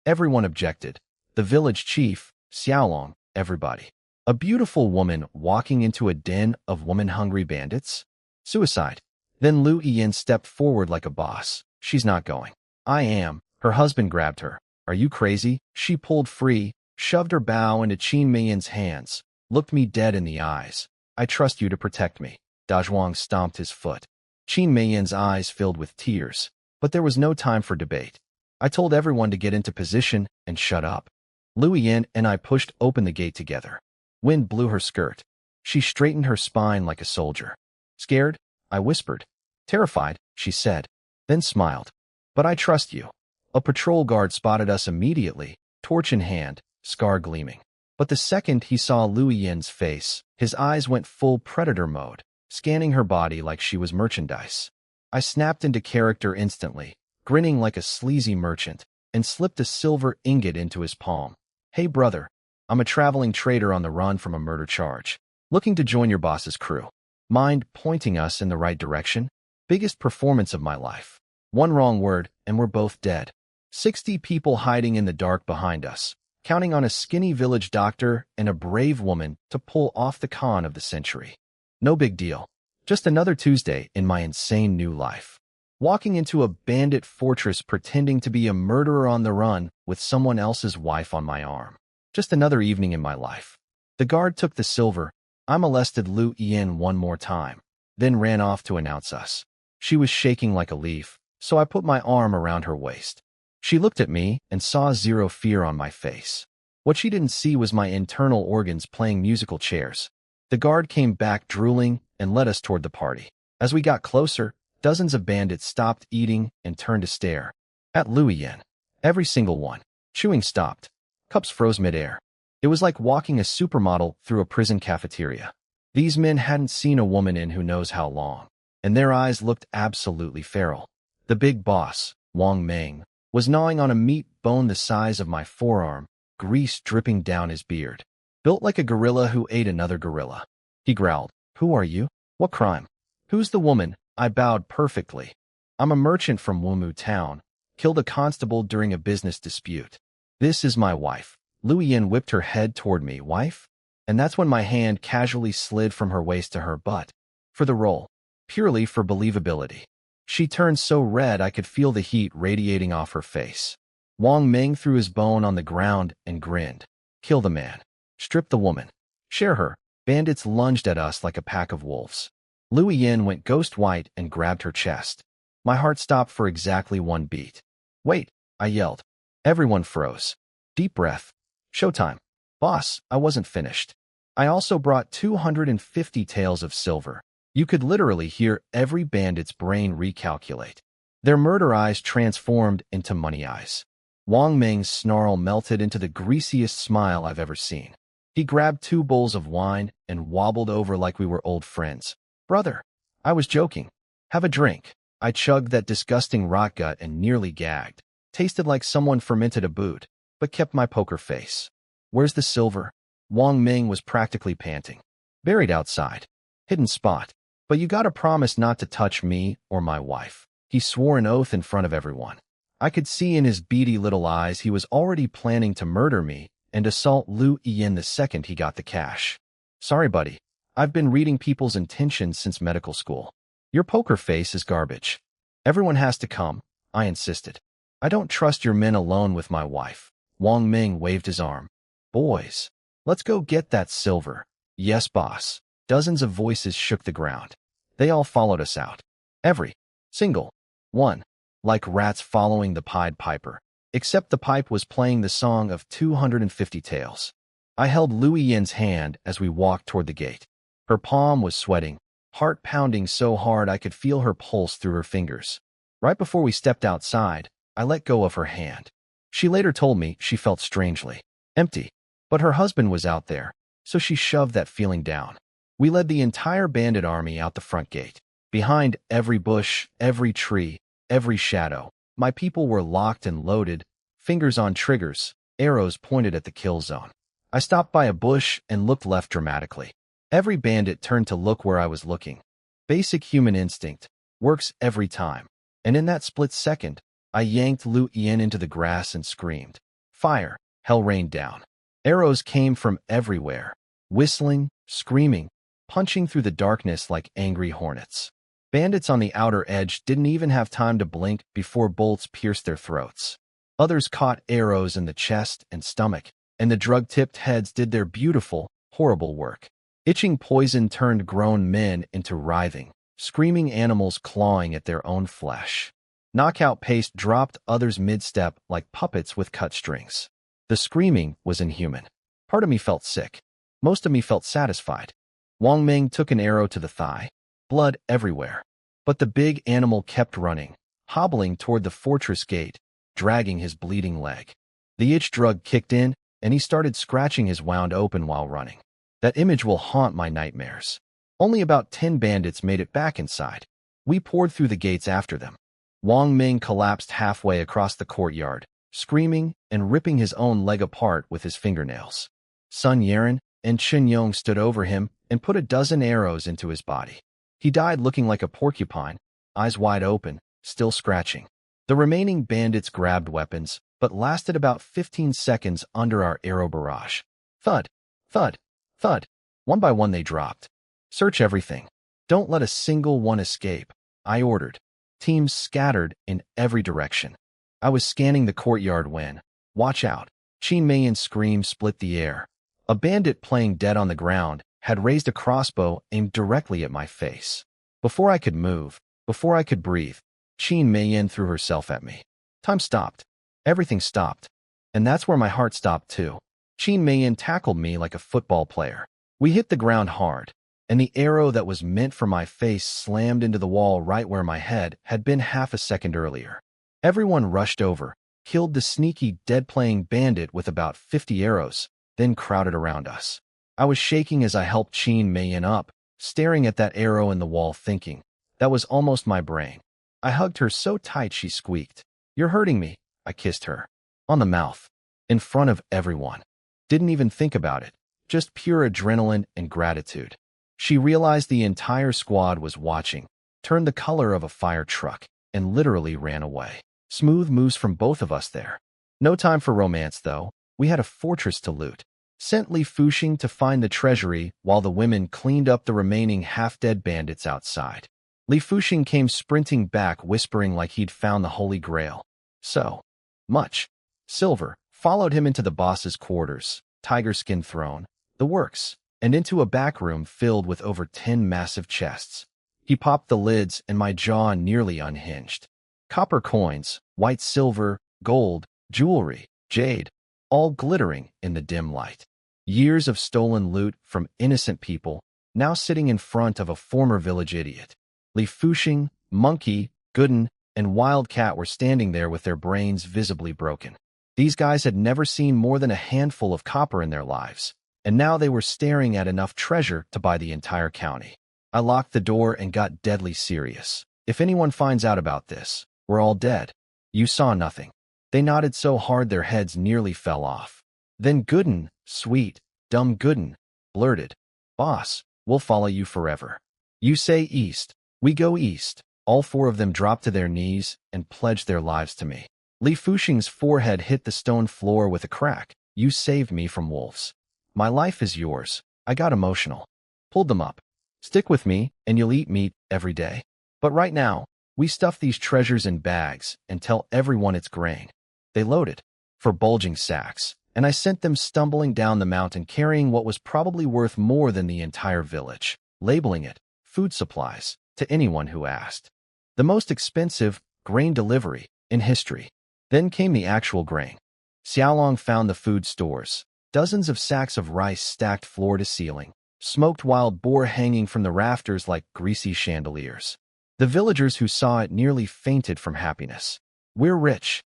Everyone objected. The village chief, Xiaolong, everybody. A beautiful woman walking into a den of woman-hungry bandits? Suicide. Then Lu Yin stepped forward like a boss. She's not going. I am. Her husband grabbed her. Are you crazy? She pulled free, shoved her bow into Qin Meiyan's hands, looked me dead in the eyes. I trust you to protect me. Dazhuang stomped his foot. Qin Meiyan's eyes filled with tears, but there was no time for debate. I told everyone to get into position and shut up. Lu Yin and I pushed open the gate together. Wind blew her skirt. She straightened her spine like a soldier. Scared? I whispered. Terrified, she said, then smiled. But I trust you. A patrol guard spotted us immediately, torch in hand, scar gleaming. But the second he saw Lu Yin's face, his eyes went full predator mode, scanning her body like she was merchandise. I snapped into character instantly, grinning like a sleazy merchant, and slipped a silver ingot into his palm. Hey brother, I'm a traveling trader on the run from a murder charge, looking to join your boss's crew. Mind pointing us in the right direction? Biggest performance of my life. One wrong word, and we're both dead. 60 people hiding in the dark behind us, counting on a skinny village doctor and a brave woman to pull off the con of the century. No big deal. Just another Tuesday in my insane new life. Walking into a bandit fortress pretending to be a murderer on the run with someone else's wife on my arm. Just another evening in my life. The guard took the silver. I molested Lu Yin one more time, then ran off to announce us. She was shaking like a leaf, so I put my arm around her waist. She looked at me and saw zero fear on my face. What she didn't see was my internal organs playing musical chairs. The guard came back drooling and led us toward the party. As we got closer, dozens of bandits stopped eating and turned to stare at Liu Yan. Every single one. Chewing stopped. Cups froze midair. It was like walking a supermodel through a prison cafeteria. These men hadn't seen a woman in who knows how long, and their eyes looked absolutely feral. The big boss, Wang Meng, was gnawing on a meat bone the size of my forearm, grease dripping down his beard. Built like a gorilla who ate another gorilla. He growled, "Who are you? What crime? Who's the woman?" I bowed perfectly. "I'm a merchant from Wumu town. Killed a constable during a business dispute. This is my wife." Liu Yan whipped her head toward me. "Wife?" And that's when my hand casually slid from her waist to her butt. For the role. Purely for believability. She turned so red I could feel the heat radiating off her face. Wang Meng threw his bone on the ground and grinned. "Kill the man. Strip the woman. Share her." Bandits lunged at us like a pack of wolves. Liu Yan went ghost white and grabbed her chest. My heart stopped for exactly one beat. "Wait," I yelled. Everyone froze. Deep breath. "Showtime." "Boss, I wasn't finished. I also brought 250 taels of silver." You could literally hear every bandit's brain recalculate. Their murder eyes transformed into money eyes. Wang Meng's snarl melted into the greasiest smile I've ever seen. He grabbed 2 bowls of wine and wobbled over like we were old friends. "Brother, I was joking. Have a drink." I chugged that disgusting rot gut and nearly gagged. Tasted like someone fermented a boot, but kept my poker face. "Where's the silver?" Wang Meng was practically panting. "Buried outside. Hidden spot. But you gotta promise not to touch me or my wife." He swore an oath in front of everyone. I could see in his beady little eyes he was already planning to murder me and assault Liu Yan the second he got the cash. "Sorry, buddy. I've been reading people's intentions since medical school. Your poker face is garbage. Everyone has to come," I insisted. "I don't trust your men alone with my wife." Wang Meng waved his arm. "Boys, let's go get that silver." "Yes, boss." Dozens of voices shook the ground. They all followed us out. Every single one. Like rats following the Pied Piper. Except the pipe was playing the song of 250 taels. I held Liu Yan's hand as we walked toward the gate. Her palm was sweating, heart pounding so hard I could feel her pulse through her fingers. Right before we stepped outside, I let go of her hand. She later told me she felt strangely empty, but her husband was out there, so she shoved that feeling down. We led the entire bandit army out the front gate. Behind every bush, every tree, every shadow, my people were locked and loaded, fingers on triggers, arrows pointed at the kill zone. I stopped by a bush and looked left dramatically. Every bandit turned to look where I was looking. Basic human instinct. Works every time. And in that split second, I yanked Liu Yan into the grass and screamed. Fire. Hell rained down. Arrows came from everywhere. Whistling, screaming, punching through the darkness like angry hornets. Bandits on the outer edge didn't even have time to blink before bolts pierced their throats. Others caught arrows in the chest and stomach, and the drug-tipped heads did their beautiful, horrible work. Itching poison turned grown men into writhing, screaming animals clawing at their own flesh. Knockout paste dropped others mid-step like puppets with cut strings. The screaming was inhuman. Part of me felt sick. Most of me felt satisfied. Wang Meng took an arrow to the thigh. Blood everywhere. But the big animal kept running, hobbling toward the fortress gate, dragging his bleeding leg. The itch drug kicked in, and he started scratching his wound open while running. That image will haunt my nightmares. Only about 10 bandits made it back inside. We poured through the gates after them. Wang Meng collapsed halfway across the courtyard, screaming and ripping his own leg apart with his fingernails. Sun Yaran and Chen Yong stood over him and put a dozen arrows into his body. He died looking like a porcupine, eyes wide open, still scratching. The remaining bandits grabbed weapons, but lasted about 15 seconds under our arrow barrage. Thud, thud, thud. One by one they dropped. Search everything. Don't let a single one escape, I ordered. Teams scattered in every direction. I was scanning the courtyard when, watch out, Qin Meiyan's scream split the air. A bandit playing dead on the ground had raised a crossbow aimed directly at my face. Before I could move, before I could breathe, Qin Meiyan threw herself at me. Time stopped. Everything stopped. And that's where my heart stopped too. Qin Meiyan tackled me like a football player. We hit the ground hard, and the arrow that was meant for my face slammed into the wall right where my head had been half a second earlier. Everyone rushed over, killed the sneaky dead-playing bandit with about 50 arrows, then crowded around us. I was shaking as I helped Qin Meiyan up, staring at that arrow in the wall thinking, that was almost my brain. I hugged her so tight she squeaked. You're hurting me. I kissed her. On the mouth. In front of everyone. Didn't even think about it. Just pure adrenaline and gratitude. She realized the entire squad was watching, turned the color of a fire truck, and literally ran away. Smooth moves from both of us there. No time for romance, though. We had a fortress to loot. Sent Li Fuxing to find the treasury while the women cleaned up the remaining half-dead bandits outside. Li Fuxing came sprinting back, whispering like he'd found the Holy Grail. So much silver. Followed him into the boss's quarters, tiger skin throne, the works, and into a back room filled with over 10 massive chests. He popped the lids and my jaw nearly unhinged. Copper coins, white silver, gold, jewelry, jade, all glittering in the dim light. Years of stolen loot from innocent people, now sitting in front of a former village idiot. Li Fuxing, Monkey, Gooden, and Wildcat were standing there with their brains visibly broken. These guys had never seen more than a handful of copper in their lives, and now they were staring at enough treasure to buy the entire county. I locked the door and got deadly serious. If anyone finds out about this, we're all dead. You saw nothing. They nodded so hard their heads nearly fell off. Then Gooden, sweet, dumb Gooden, blurted, Boss, we'll follow you forever. You say east, we go east. All four of them dropped to their knees and pledged their lives to me. Li Fuxing's forehead hit the stone floor with a crack. You saved me from wolves. My life is yours. I got emotional. Pulled them up. Stick with me, and you'll eat meat every day. But right now, we stuff these treasures in bags and tell everyone it's grain. They loaded for bulging sacks, and I sent them stumbling down the mountain carrying what was probably worth more than the entire village, labeling it food supplies to anyone who asked. The most expensive grain delivery in history. Then came the actual grain. Xiaolong found the food stores, dozens of sacks of rice stacked floor to ceiling, smoked wild boar hanging from the rafters like greasy chandeliers. The villagers who saw it nearly fainted from happiness. We're rich,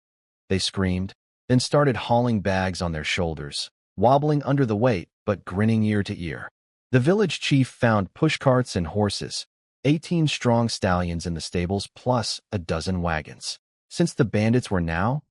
they screamed, then started hauling bags on their shoulders, wobbling under the weight but grinning ear to ear. The village chief found pushcarts and horses, 18 strong stallions in the stables plus a dozen wagons. Since the bandits were now,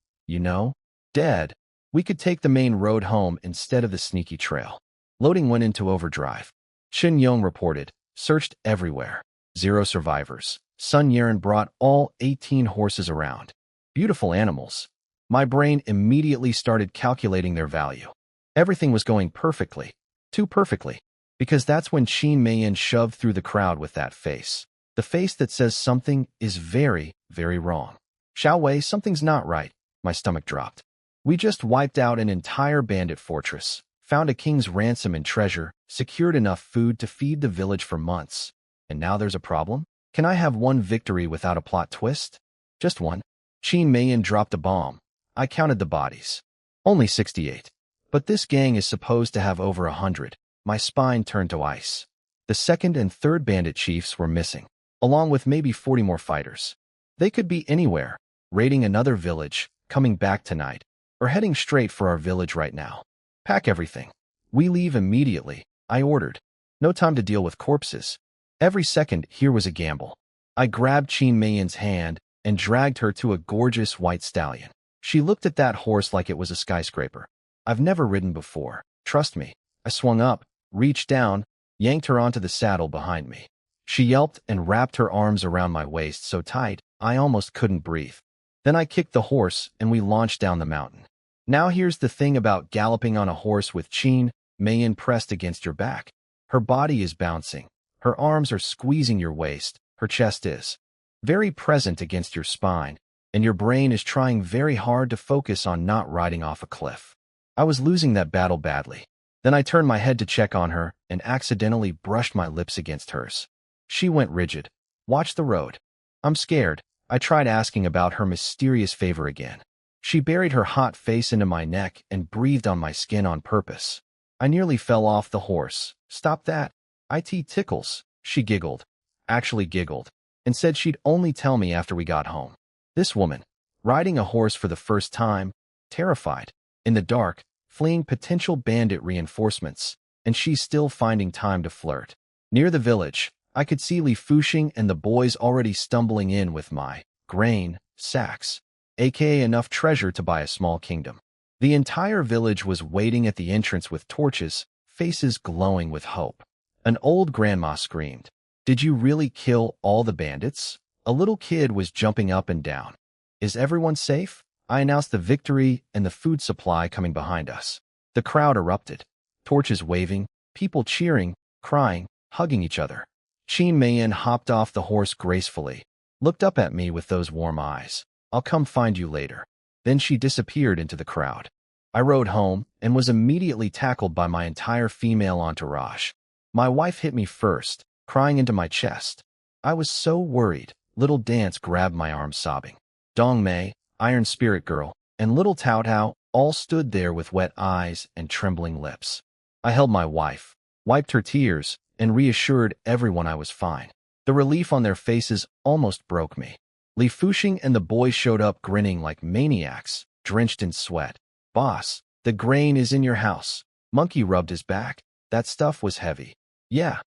dead, we could take the main road home instead of the sneaky trail. Loading went into overdrive. Chen Yong reported, searched everywhere. 0 survivors. Sun Yaren brought all 18 horses around. Beautiful animals. My brain immediately started calculating their value. Everything was going perfectly. Too perfectly. Because that's when Qin Meiyan shoved through the crowd with that face. The face that says something is very, very wrong. Xiao Wei, something's not right. My stomach dropped. We just wiped out an entire bandit fortress, found a king's ransom and treasure, secured enough food to feed the village for months. And now there's a problem? Can I have one victory without a plot twist? Just one. Qin Meiyan dropped a bomb. I counted the bodies. Only 68. But this gang is supposed to have over 100. My spine turned to ice. The second and third bandit chiefs were missing, along with maybe 40 more fighters. They could be anywhere, raiding another village, coming back tonight, or heading straight for our village right now. Pack everything. We leave immediately, I ordered. No time to deal with corpses. Every second here was a gamble. I grabbed Qin Meiyan's hand and dragged her to a gorgeous white stallion. She looked at that horse like it was a skyscraper. I've never ridden before. Trust me. I swung up, reached down, yanked her onto the saddle behind me. She yelped and wrapped her arms around my waist so tight, I almost couldn't breathe. Then I kicked the horse and we launched down the mountain. Now here's the thing about galloping on a horse with Qin Meiyan pressed against your back. Her body is bouncing. Her arms are squeezing your waist. Her chest is very present against your spine, and your brain is trying very hard to focus on not riding off a cliff. I was losing that battle badly. Then I turned my head to check on her and accidentally brushed my lips against hers. She went rigid. Watch the road. I'm scared, I tried asking about her mysterious favor again. She buried her hot face into my neck and breathed on my skin on purpose. I nearly fell off the horse. Stop that. It tickles, she giggled. Actually giggled. And said she'd only tell me after we got home. This woman, riding a horse for the first time, terrified, in the dark, fleeing potential bandit reinforcements, and she's still finding time to flirt. Near the village, I could see Li Fuxing and the boys already stumbling in with my grain sacks, aka enough treasure to buy a small kingdom. The entire village was waiting at the entrance with torches, faces glowing with hope. An old grandma screamed, "Did you really kill all the bandits?" A little kid was jumping up and down. "Is everyone safe?" I announced the victory and the food supply coming behind us. The crowd erupted, torches waving, people cheering, crying, hugging each other. Qin Meiyan hopped off the horse gracefully, looked up at me with those warm eyes. "I'll come find you later." Then she disappeared into the crowd. I rode home and was immediately tackled by my entire female entourage. My wife hit me first, crying into my chest. I was so worried. Little Dance grabbed my arm sobbing. Dong Mei, Iron Spirit Girl, and little Tao Tao all stood there with wet eyes and trembling lips. I held my wife, wiped her tears, and reassured everyone I was fine. The relief on their faces almost broke me. Li Fuxing and the boys showed up grinning like maniacs, drenched in sweat. "Boss, the grain is in your house." Monkey rubbed his back. That stuff was heavy. "Yeah.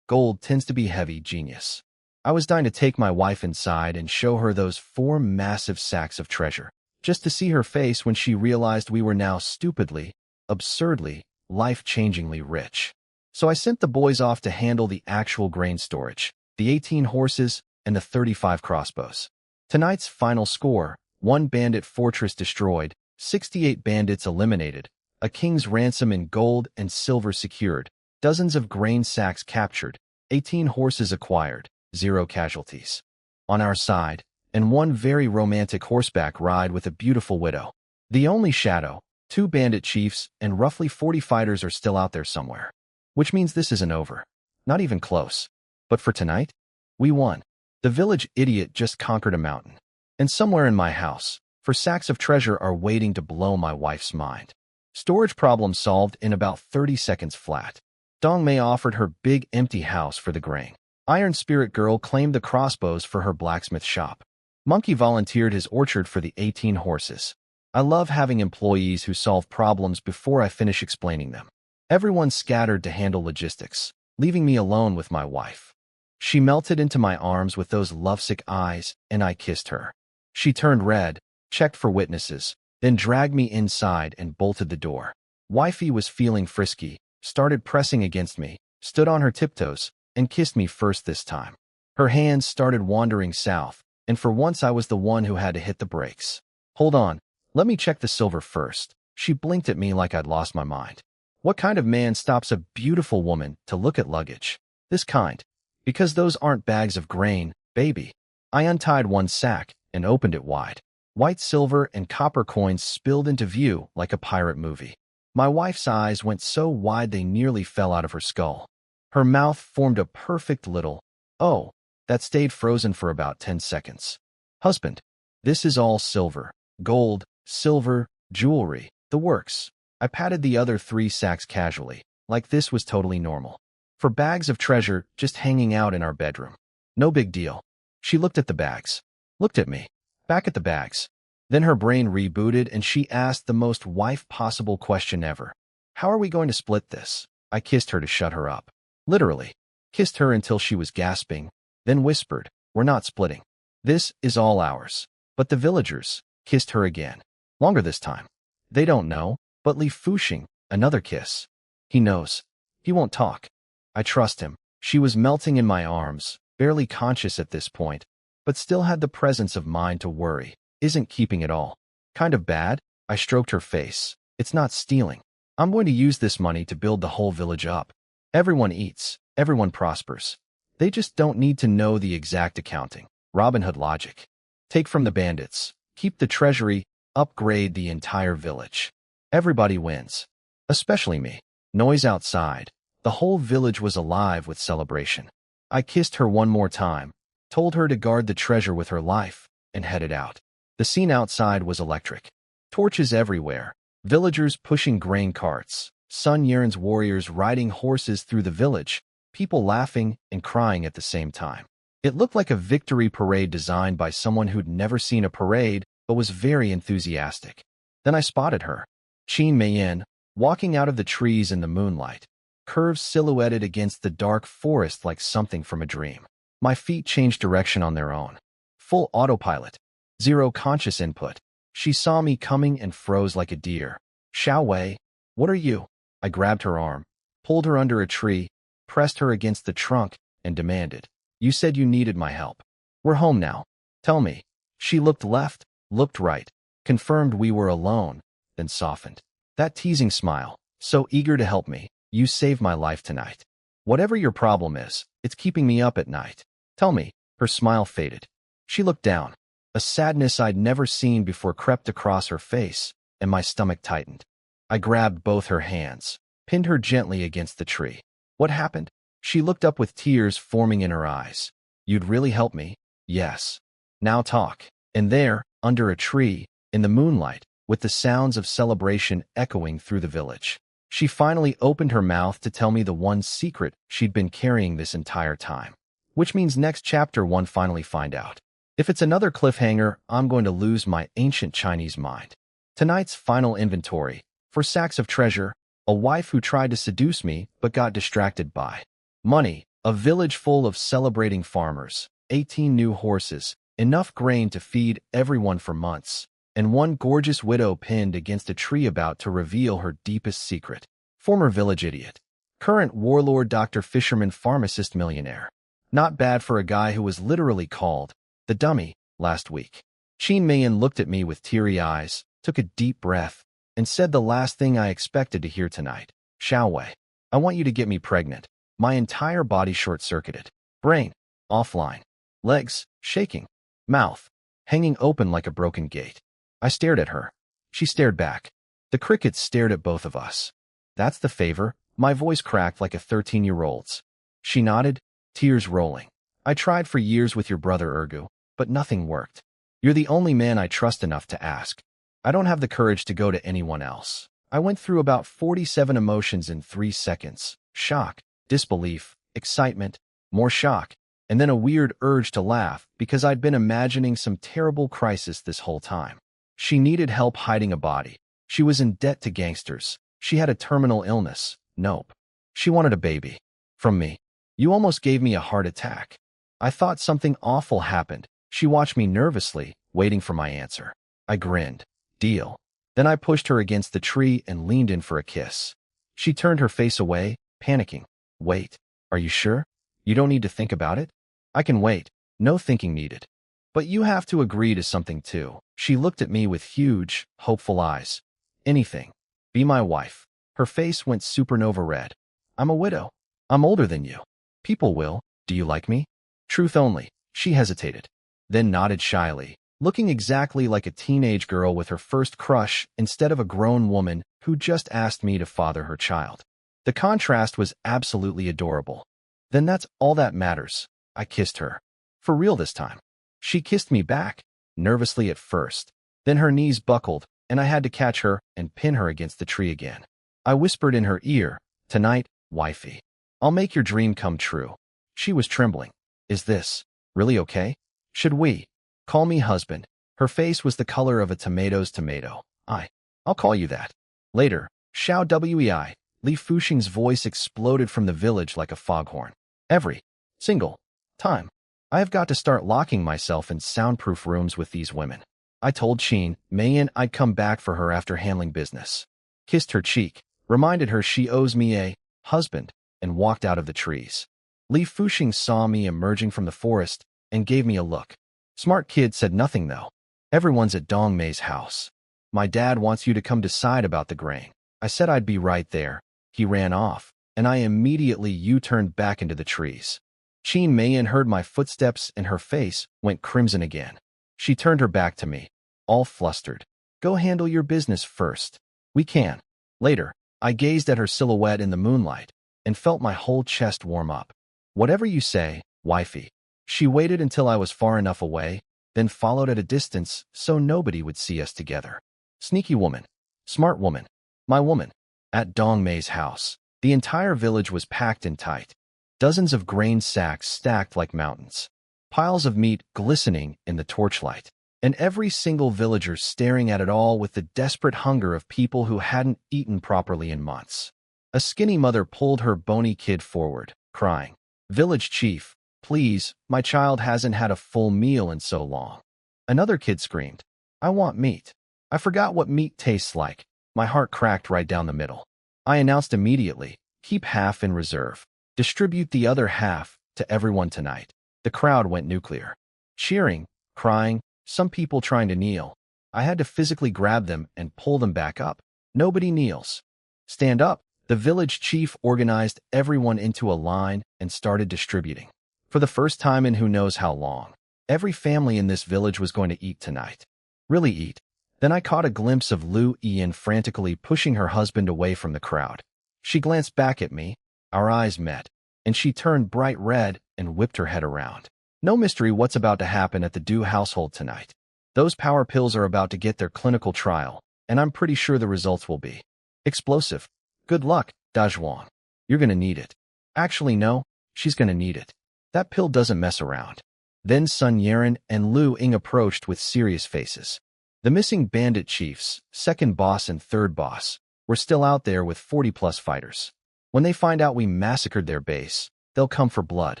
Gold tends to be heavy, genius." I was dying to take my wife inside and show her those 4 massive sacks of treasure, just to see her face when she realized we were now stupidly, absurdly, life-changingly rich. So I sent the boys off to handle the actual grain storage, the 18 horses, and the 35 crossbows. Tonight's final score: 1 bandit fortress destroyed, 68 bandits eliminated, a king's ransom in gold and silver secured, dozens of grain sacks captured, 18 horses acquired, 0 casualties. On our side, and 1 very romantic horseback ride with a beautiful widow. The only shadow, 2 bandit chiefs, and roughly 40 fighters are still out there somewhere. Which means this isn't over. Not even close. But for tonight, we won. The village idiot just conquered a mountain. And somewhere in my house, 4 sacks of treasure are waiting to blow my wife's mind. Storage problem solved in about 30 seconds flat. Dong Mei offered her big empty house for the grain. Iron Spirit Girl claimed the crossbows for her blacksmith shop. Monkey volunteered his orchard for the 18 horses. I love having employees who solve problems before I finish explaining them. Everyone scattered to handle logistics, leaving me alone with my wife. She melted into my arms with those lovesick eyes, and I kissed her. She turned red, checked for witnesses, then dragged me inside and bolted the door. Wifey was feeling frisky, started pressing against me, stood on her tiptoes, and kissed me first this time. Her hands started wandering south, and for once I was the one who had to hit the brakes. "Hold on, let me check the silver first." She blinked at me like I'd lost my mind. What kind of man stops a beautiful woman to look at luggage? This kind. Because those aren't bags of grain, baby. I untied 1 sack and opened it wide. White silver and copper coins spilled into view like a pirate movie. My wife's eyes went so wide they nearly fell out of her skull. Her mouth formed a perfect little "oh" that stayed frozen for about 10 seconds. "Husband, this is all silver, gold, silver, jewelry, the works." I patted the other 3 sacks casually, like this was totally normal. For bags of treasure just hanging out in our bedroom. No big deal. She looked at the bags, looked at me, back at the bags. Then her brain rebooted and she asked the most wife possible question ever. "How are we going to split this?" I kissed her to shut her up. Literally. Kissed her until she was gasping, then whispered, "We're not splitting. This is all ours." But the villagers kissed her again. Longer this time. They don't know, but Li Fuxing, another kiss. He knows. He won't talk. I trust him. She was melting in my arms, barely conscious at this point, but still had the presence of mind to worry. Isn't keeping it all. Kind of bad? I stroked her face. It's not stealing. I'm going to use this money to build the whole village up. Everyone eats. Everyone prospers. They just don't need to know the exact accounting. Robin Hood logic. Take from the bandits. Keep the treasury. Upgrade the entire village. Everybody wins. Especially me. Noise outside. The whole village was alive with celebration. I kissed her one more time, told her to guard the treasure with her life, and headed out. The scene outside was electric. Torches everywhere, villagers pushing grain carts, Sun Yaren's warriors riding horses through the village, people laughing and crying at the same time. It looked like a victory parade designed by someone who'd never seen a parade but was very enthusiastic. Then I spotted her, Qin Meiyan, walking out of the trees in the moonlight, curves silhouetted against the dark forest like something from a dream. My feet changed direction on their own. Full autopilot. Zero conscious input. She saw me coming and froze like a deer. Xiao Wei, what are you? I grabbed her arm, pulled her under a tree, pressed her against the trunk, and demanded, you said you needed my help. We're home now. Tell me. She looked left, looked right, confirmed we were alone, then softened. That teasing smile, so eager to help me. You saved my life tonight. Whatever your problem is, it's keeping me up at night. Tell me. Her smile faded. She looked down. A sadness I'd never seen before crept across her face, and my stomach tightened. I grabbed both her hands, pinned her gently against the tree. What happened? She looked up with tears forming in her eyes. You'd really help me? Yes. Now talk. And there, under a tree, in the moonlight, with the sounds of celebration echoing through the village, she finally opened her mouth to tell me the one secret she'd been carrying this entire time. Which means next chapter one finally find out. If it's another cliffhanger, I'm going to lose my ancient Chinese mind. Tonight's final inventory. For sacks of treasure, a wife who tried to seduce me but got distracted by money, a village full of celebrating farmers, 18 new horses, enough grain to feed everyone for months, and one gorgeous widow pinned against a tree about to reveal her deepest secret. Former village idiot. Current warlord Dr. Fisherman pharmacist millionaire. Not bad for a guy who was literally called the dummy last week. Qin Meiyan looked at me with teary eyes, took a deep breath, and said the last thing I expected to hear tonight. Xiao Wei, I want you to get me pregnant. My entire body short-circuited. Brain, offline. Legs, shaking. Mouth, hanging open like a broken gate. I stared at her. She stared back. The crickets stared at both of us. That's the favor. My voice cracked like a 13-year-old's. She nodded, tears rolling. I tried for years with your brother Ergu, but nothing worked. You're the only man I trust enough to ask. I don't have the courage to go to anyone else. I went through about 47 emotions in 3 seconds. Shock, disbelief, excitement, more shock, and then a weird urge to laugh because I'd been imagining some terrible crisis this whole time. She needed help hiding a body. She was in debt to gangsters. She had a terminal illness. Nope. She wanted a baby. From me. You almost gave me a heart attack. I thought something awful happened. She watched me nervously, waiting for my answer. I grinned. Deal. Then I pushed her against the tree and leaned in for a kiss. She turned her face away, panicking. Wait. Are you sure? You don't need to think about it? I can wait. No thinking needed. But you have to agree to something too. She looked at me with huge, hopeful eyes. Anything. Be my wife. Her face went supernova red. I'm a widow. I'm older than you. People will. Do you like me? Truth only. She hesitated. Then nodded shyly, looking exactly like a teenage girl with her first crush instead of a grown woman who just asked me to father her child. The contrast was absolutely adorable. Then that's all that matters. I kissed her. For real this time. She kissed me back, nervously at first. Then her knees buckled, and I had to catch her and pin her against the tree again. I whispered in her ear, tonight, wifey. I'll make your dream come true. She was trembling. Is this really okay? Should we call me husband? Her face was the color of a tomato's tomato. I'll call you that. Later, Xiao Wei, Li Fuxing's voice exploded from the village like a foghorn. Every single time. I have got to start locking myself in soundproof rooms with these women. I told Qin Meiyan I'd come back for her after handling business. Kissed her cheek, reminded her she owes me a husband, and walked out of the trees. Li Fuxing saw me emerging from the forest and gave me a look. Smart kid said nothing though. Everyone's at Dong Mei's house. My dad wants you to come decide about the grain. I said I'd be right there. He ran off, and I immediately U-turned back into the trees. Qin Meiyan heard my footsteps and her face went crimson again. She turned her back to me, all flustered. Go handle your business first. We can. Later, I gazed at her silhouette in the moonlight and felt my whole chest warm up. Whatever you say, wifey. She waited until I was far enough away, then followed at a distance so nobody would see us together. Sneaky woman. Smart woman. My woman. At Dong Mei's house, the entire village was packed in tight. Dozens of grain sacks stacked like mountains. Piles of meat glistening in the torchlight. And every single villager staring at it all with the desperate hunger of people who hadn't eaten properly in months. A skinny mother pulled her bony kid forward, crying, "Village chief, please, my child hasn't had a full meal in so long." Another kid screamed, "I want meat." I forgot what meat tastes like. My heart cracked right down the middle. I announced immediately, "Keep half in reserve. Distribute the other half to everyone tonight." The crowd went nuclear. Cheering, crying, some people trying to kneel. I had to physically grab them and pull them back up. Nobody kneels. Stand up. The village chief organized everyone into a line and started distributing. For the first time in who knows how long, every family in this village was going to eat tonight. Really eat. Then I caught a glimpse of Lu Ian frantically pushing her husband away from the crowd. She glanced back at me, our eyes met, and she turned bright red and whipped her head around. No mystery what's about to happen at the Du household tonight. Those power pills are about to get their clinical trial, and I'm pretty sure the results will be explosive. Good luck, Dazhuang. You're gonna need it. Actually, no, she's gonna need it. That pill doesn't mess around. Then Sun Yaren and Lu Ying approached with serious faces. The missing bandit chiefs, second boss and third boss, were still out there with 40-plus fighters. When they find out we massacred their base, they'll come for blood.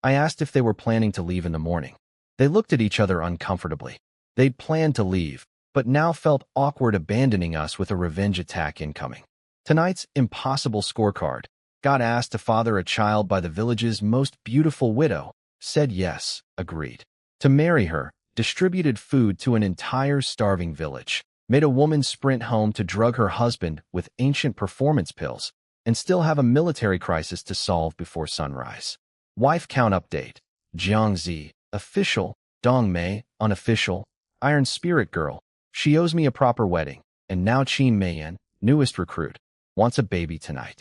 I asked if they were planning to leave in the morning. They looked at each other uncomfortably. They'd planned to leave, but now felt awkward abandoning us with a revenge attack incoming. Tonight's impossible scorecard. Got asked to father a child by the village's most beautiful widow. Said yes, agreed. To marry her, distributed food to an entire starving village. Made a woman sprint home to drug her husband with ancient performance pills, and still have a military crisis to solve before sunrise. Wife count update. Jiangzi, official. Dong Mei, unofficial. Iron Spirit Girl. She owes me a proper wedding. And now Qin Meiyan, newest recruit, wants a baby tonight.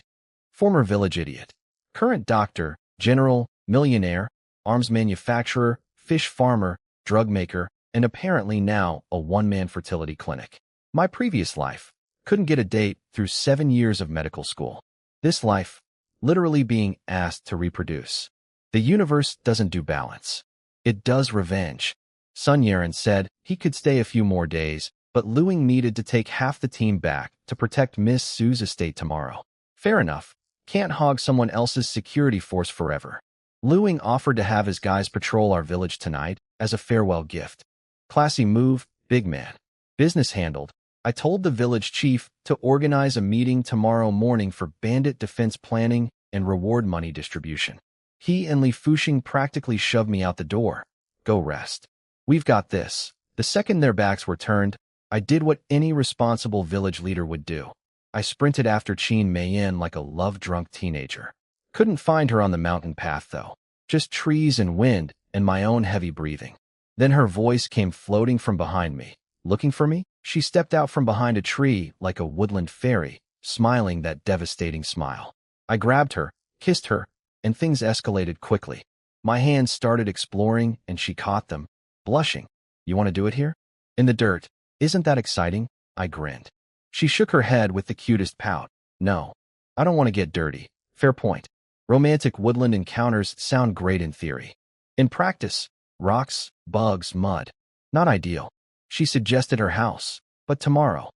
Former village idiot. Current doctor, general, millionaire, arms manufacturer, fish farmer, drug maker, and apparently now a one-man fertility clinic. My previous life. Couldn't get a date through 7 years of medical school. This life, literally being asked to reproduce. The universe doesn't do balance. It does revenge. Sun Yaren said he could stay a few more days, but Lu Ying needed to take half the team back to protect Miss Su's estate tomorrow. Fair enough. Can't hog someone else's security force forever. Lu Ying offered to have his guys patrol our village tonight as a farewell gift. Classy move, big man. Business handled. I told the village chief to organize a meeting tomorrow morning for bandit defense planning and reward money distribution. He and Li Fuxing practically shoved me out the door. Go rest. We've got this. The second their backs were turned, I did what any responsible village leader would do. I sprinted after Qin Meiyan like a love-drunk teenager. Couldn't find her on the mountain path, though. Just trees and wind and my own heavy breathing. Then her voice came floating from behind me. Looking for me? She stepped out from behind a tree like a woodland fairy, smiling that devastating smile. I grabbed her, kissed her, and things escalated quickly. My hands started exploring, and she caught them, blushing. You want to do it here? In the dirt. Isn't that exciting? I grinned. She shook her head with the cutest pout. No, I don't want to get dirty. Fair point. Romantic woodland encounters sound great in theory. In practice, rocks, bugs, mud. Not ideal. She suggested her house. But tomorrow.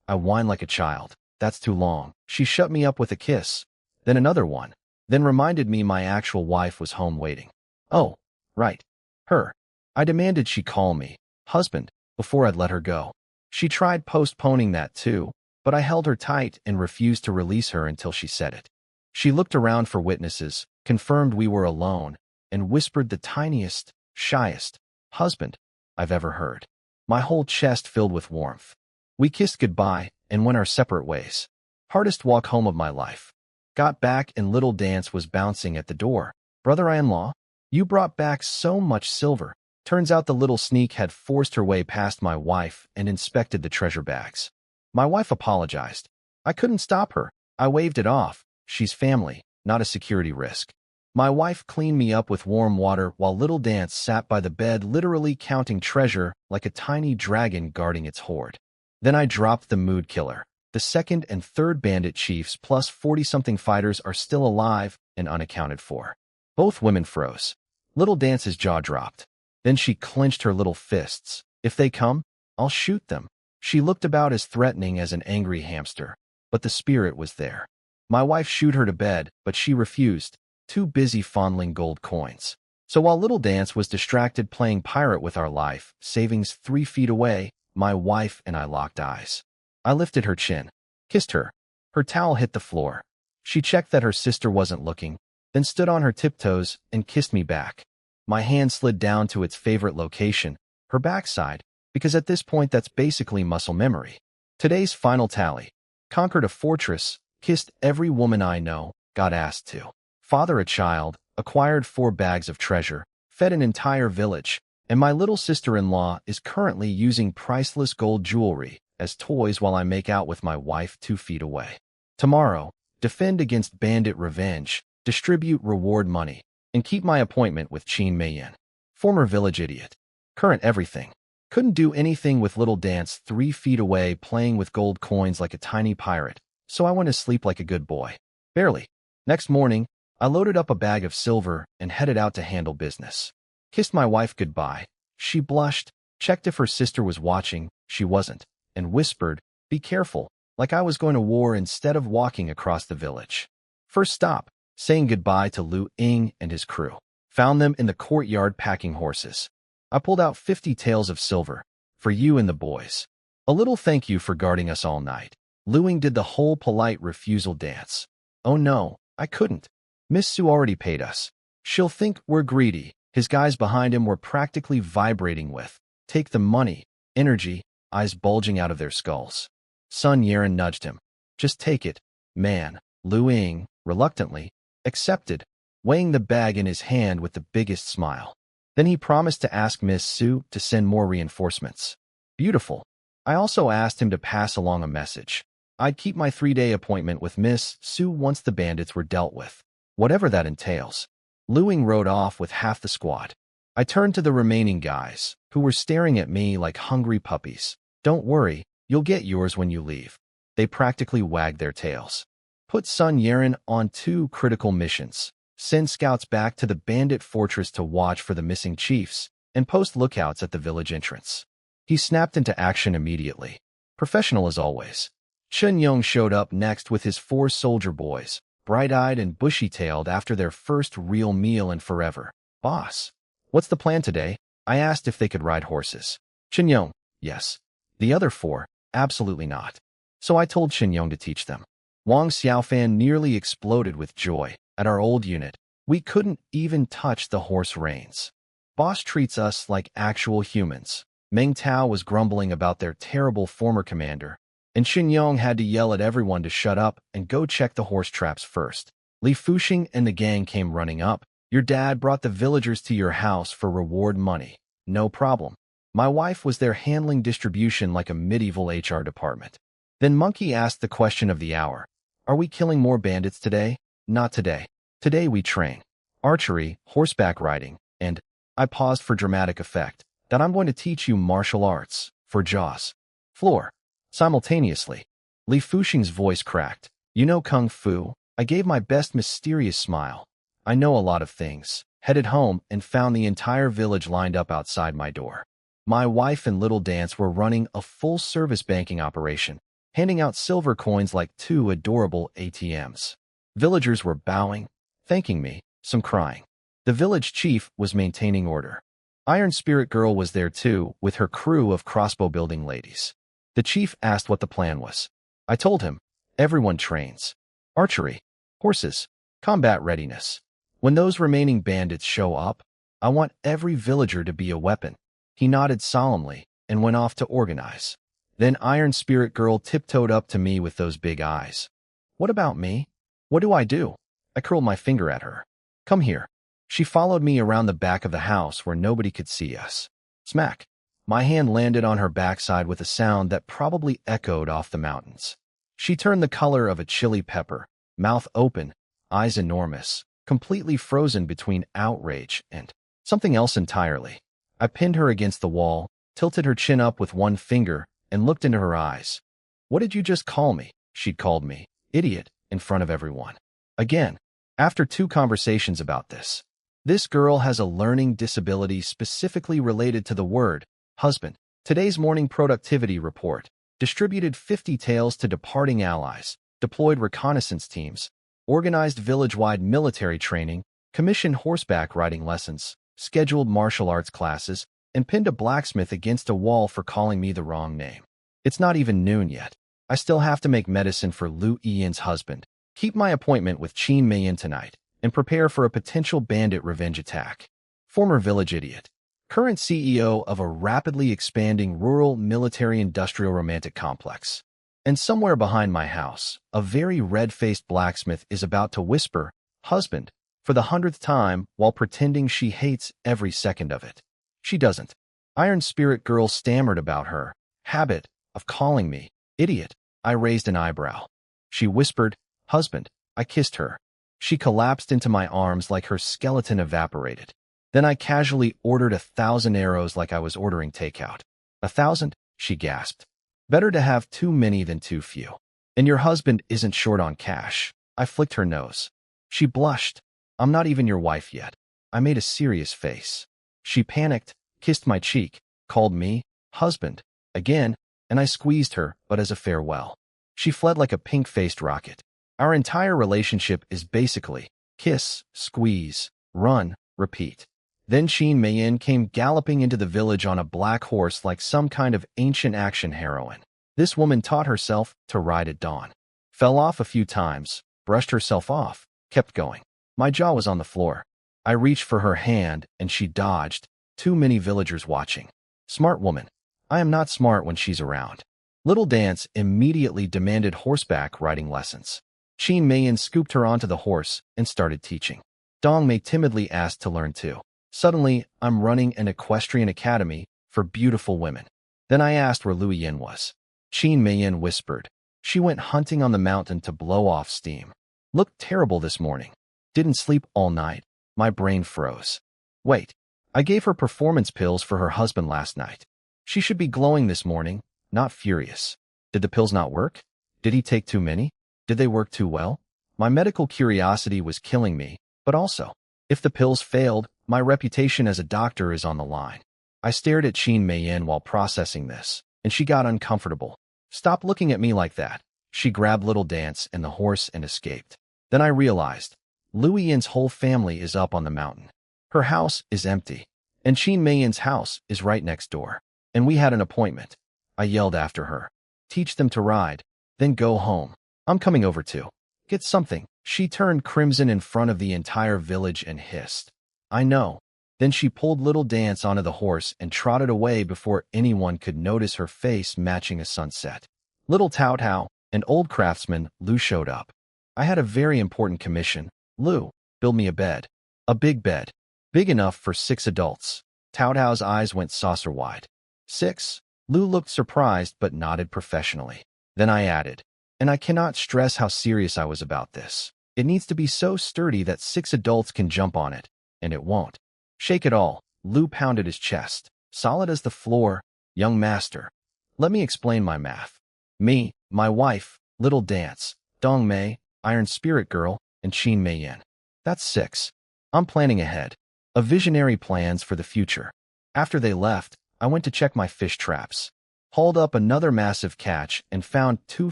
I whined like a child. That's too long. She shut me up with a kiss. Then another one. Then reminded me my actual wife was home waiting. Oh, right. Her. I demanded she call me husband before I'd let her go. She tried postponing that too, but I held her tight and refused to release her until she said it. She looked around for witnesses, confirmed we were alone, and whispered the tiniest, shyest husband I've ever heard. My whole chest filled with warmth. We kissed goodbye and went our separate ways. Hardest walk home of my life. Got back and little Dance was bouncing at the door. Brother-in-law, you brought back so much silver. Turns out the little sneak had forced her way past my wife and inspected the treasure bags. My wife apologized. I couldn't stop her. I waved it off. She's family, not a security risk. My wife cleaned me up with warm water while Little Dance sat by the bed literally counting treasure like a tiny dragon guarding its hoard. Then I dropped the mood killer. The second and third bandit chiefs plus 40-something fighters are still alive and unaccounted for. Both women froze. Little Dance's jaw dropped. Then she clenched her little fists. If they come, I'll shoot them. She looked about as threatening as an angry hamster, but the spirit was there. My wife shooed her to bed, but she refused, too busy fondling gold coins. So while Little Dance was distracted playing pirate with our life savings 3 feet away, my wife and I locked eyes. I lifted her chin, kissed her. Her towel hit the floor. She checked that her sister wasn't looking, then stood on her tiptoes and kissed me back. My hand slid down to its favorite location, her backside, because at this point that's basically muscle memory. Today's final tally. Conquered a fortress, kissed every woman I know, got asked to. Father a child, acquired 4 bags of treasure, fed an entire village, and my little sister-in-law is currently using priceless gold jewelry as toys while I make out with my wife 2 feet away. Tomorrow, defend against bandit revenge, distribute reward money, and keep my appointment with Qin Meiyan. Former village idiot. Current everything. Couldn't do anything with Little Dance 3 feet away playing with gold coins like a tiny pirate, so I went to sleep like a good boy. Barely. Next morning, I loaded up a bag of silver and headed out to handle business. Kissed my wife goodbye. She blushed, checked if her sister was watching, she wasn't, and whispered, "Be careful," like I was going to war instead of walking across the village. First stop, saying goodbye to Lu Ying and his crew. Found them in the courtyard packing horses. I pulled out 50 taels of silver, for you and the boys. A little thank you for guarding us all night. Lu Ying did the whole polite refusal dance. Oh no, I couldn't. Miss Su already paid us. She'll think we're greedy. His guys behind him were practically vibrating with, "Take the money," energy, eyes bulging out of their skulls. Sun Yeren nudged him. "Just take it, man." Lu Ying, reluctantly, accepted, weighing the bag in his hand with the biggest smile. Then he promised to ask Miss Su to send more reinforcements. Beautiful. I also asked him to pass along a message. I'd keep my 3-day appointment with Miss Su once the bandits were dealt with, whatever that entails. Lu Ying rode off with half the squad. I turned to the remaining guys, who were staring at me like hungry puppies. "Don't worry, you'll get yours when you leave." They practically wagged their tails. Put Sun Yeren on 2 critical missions. Send scouts back to the bandit fortress to watch for the missing chiefs, and post lookouts at the village entrance. He snapped into action immediately. Professional as always. Chen Yong showed up next with his 4 soldier boys, bright-eyed and bushy-tailed after their first real meal in forever. "Boss, what's the plan today?" I asked if they could ride horses. Chen Yong, yes. The other 4, absolutely not. So I told Chen Yong to teach them. Wang Xiaofan nearly exploded with joy. At our old unit, we couldn't even touch the horse reins. Boss treats us like actual humans. Meng Tao was grumbling about their terrible former commander, and Xin Yong had to yell at everyone to shut up and go check the horse traps first. Li Fuxing and the gang came running up. "Your dad brought the villagers to your house for reward money." No problem. My wife was there handling distribution like a medieval HR department. Then Monkey asked the question of the hour. "Are we killing more bandits today?" "Not today. Today we train. Archery, horseback riding, and," I paused for dramatic effect, "that I'm going to teach you martial arts, for Jaws." Floor. Simultaneously. Li Fuxing's voice cracked. "You know Kung Fu?" I gave my best mysterious smile. "I know a lot of things." Headed home and found the entire village lined up outside my door. My wife and Little Dance were running a full-service banking operation, handing out silver coins like 2 adorable ATMs. Villagers were bowing, thanking me, some crying. The village chief was maintaining order. Iron Spirit Girl was there too, with her crew of crossbow-building ladies. The chief asked what the plan was. I told him, everyone trains. Archery, horses, combat readiness. When those remaining bandits show up, I want every villager to be a weapon. He nodded solemnly and went off to organize. Then Iron Spirit Girl tiptoed up to me with those big eyes. "What about me? What do I do?" I curled my finger at her. "Come here." She followed me around the back of the house where nobody could see us. Smack. My hand landed on her backside with a sound that probably echoed off the mountains. She turned the color of a chili pepper, mouth open, eyes enormous. completely frozen between outrage and something else entirely. I pinned her against the wall, tilted her chin up with one finger, and looked into her eyes. "What did you just call me?" She'd called me, "idiot," in front of everyone. Again, after 2 conversations about this. This girl has a learning disability specifically related to the word husband. Today's morning productivity report distributed 50 tales to departing allies, deployed reconnaissance teams, organized village-wide military training, commissioned horseback riding lessons, scheduled martial arts classes, and pinned a blacksmith against a wall for calling me the wrong name. It's not even noon yet. I still have to make medicine for Lu Yin's husband, keep my appointment with Qin Meiyin tonight, and prepare for a potential bandit revenge attack. Former village idiot. Current CEO of a rapidly expanding rural military-industrial romantic complex. And somewhere behind my house, a very red-faced blacksmith is about to whisper, "husband," for the 100th time while pretending she hates every second of it. She doesn't. Iron Spirit Girl stammered about her habit of calling me idiot. I raised an eyebrow. She whispered, "Husband." I kissed her. She collapsed into my arms like her skeleton evaporated. Then I casually ordered 1,000 arrows like I was ordering takeout. 1,000? She gasped. Better to have too many than too few. And your husband isn't short on cash. I flicked her nose. She blushed. I'm not even your wife yet. I made a serious face. She panicked, kissed my cheek, called me husband again, and I squeezed her, but as a farewell. She fled like a pink-faced rocket. Our entire relationship is basically kiss, squeeze, run, repeat. Then Qin Meiyin came galloping into the village on a black horse like some kind of ancient action heroine. This woman taught herself to ride at dawn. Fell off a few times, brushed herself off, kept going. My jaw was on the floor. I reached for her hand, and she dodged. Too many villagers watching. Smart woman. I am not smart when she's around. Little Dance immediately demanded horseback riding lessons. Qin Meiyin scooped her onto the horse and started teaching. Dong Mei timidly asked to learn too. Suddenly, I'm running an equestrian academy for beautiful women. Then I asked where Lu Yin was. Qin Meiyin whispered. She went hunting on the mountain to blow off steam. Looked terrible this morning. Didn't sleep all night. My brain froze. Wait, I gave her performance pills for her husband last night. She should be glowing this morning, not furious. Did the pills not work? Did he take too many? Did they work too well? My medical curiosity was killing me, but also, if the pills failed, my reputation as a doctor is on the line. I stared at Qin Meiyin while processing this, and she got uncomfortable. Stop looking at me like that. She grabbed Little Dance and the horse and escaped. Then I realized, Lu Yin's whole family is up on the mountain. Her house is empty, and Qin Meiyin's house is right next door. And we had an appointment. I yelled after her. Teach them to ride, then go home. I'm coming over too. Get something. She turned crimson in front of the entire village and hissed. I know. Then she pulled Little Dance onto the horse and trotted away before anyone could notice her face matching a sunset. Little Tao Tao, an old craftsman, Lu showed up. I had a very important commission. Lu, build me a bed. A big bed. Big enough for 6 adults. Tao Tao's eyes went saucer-wide. 6? Lu looked surprised but nodded professionally. Then I added, and I cannot stress how serious I was about this. It needs to be so sturdy that 6 adults can jump on it, and it won't. Shake it all. Lu pounded his chest. Solid as the floor. Young master. Let me explain my math. Me, my wife, Little Dance, Dong Mei, Iron Spirit Girl, and Qin Meiyin. That's 6. I'm planning ahead. A visionary plans for the future. After they left, I went to check my fish traps. Hauled up another massive catch and found 2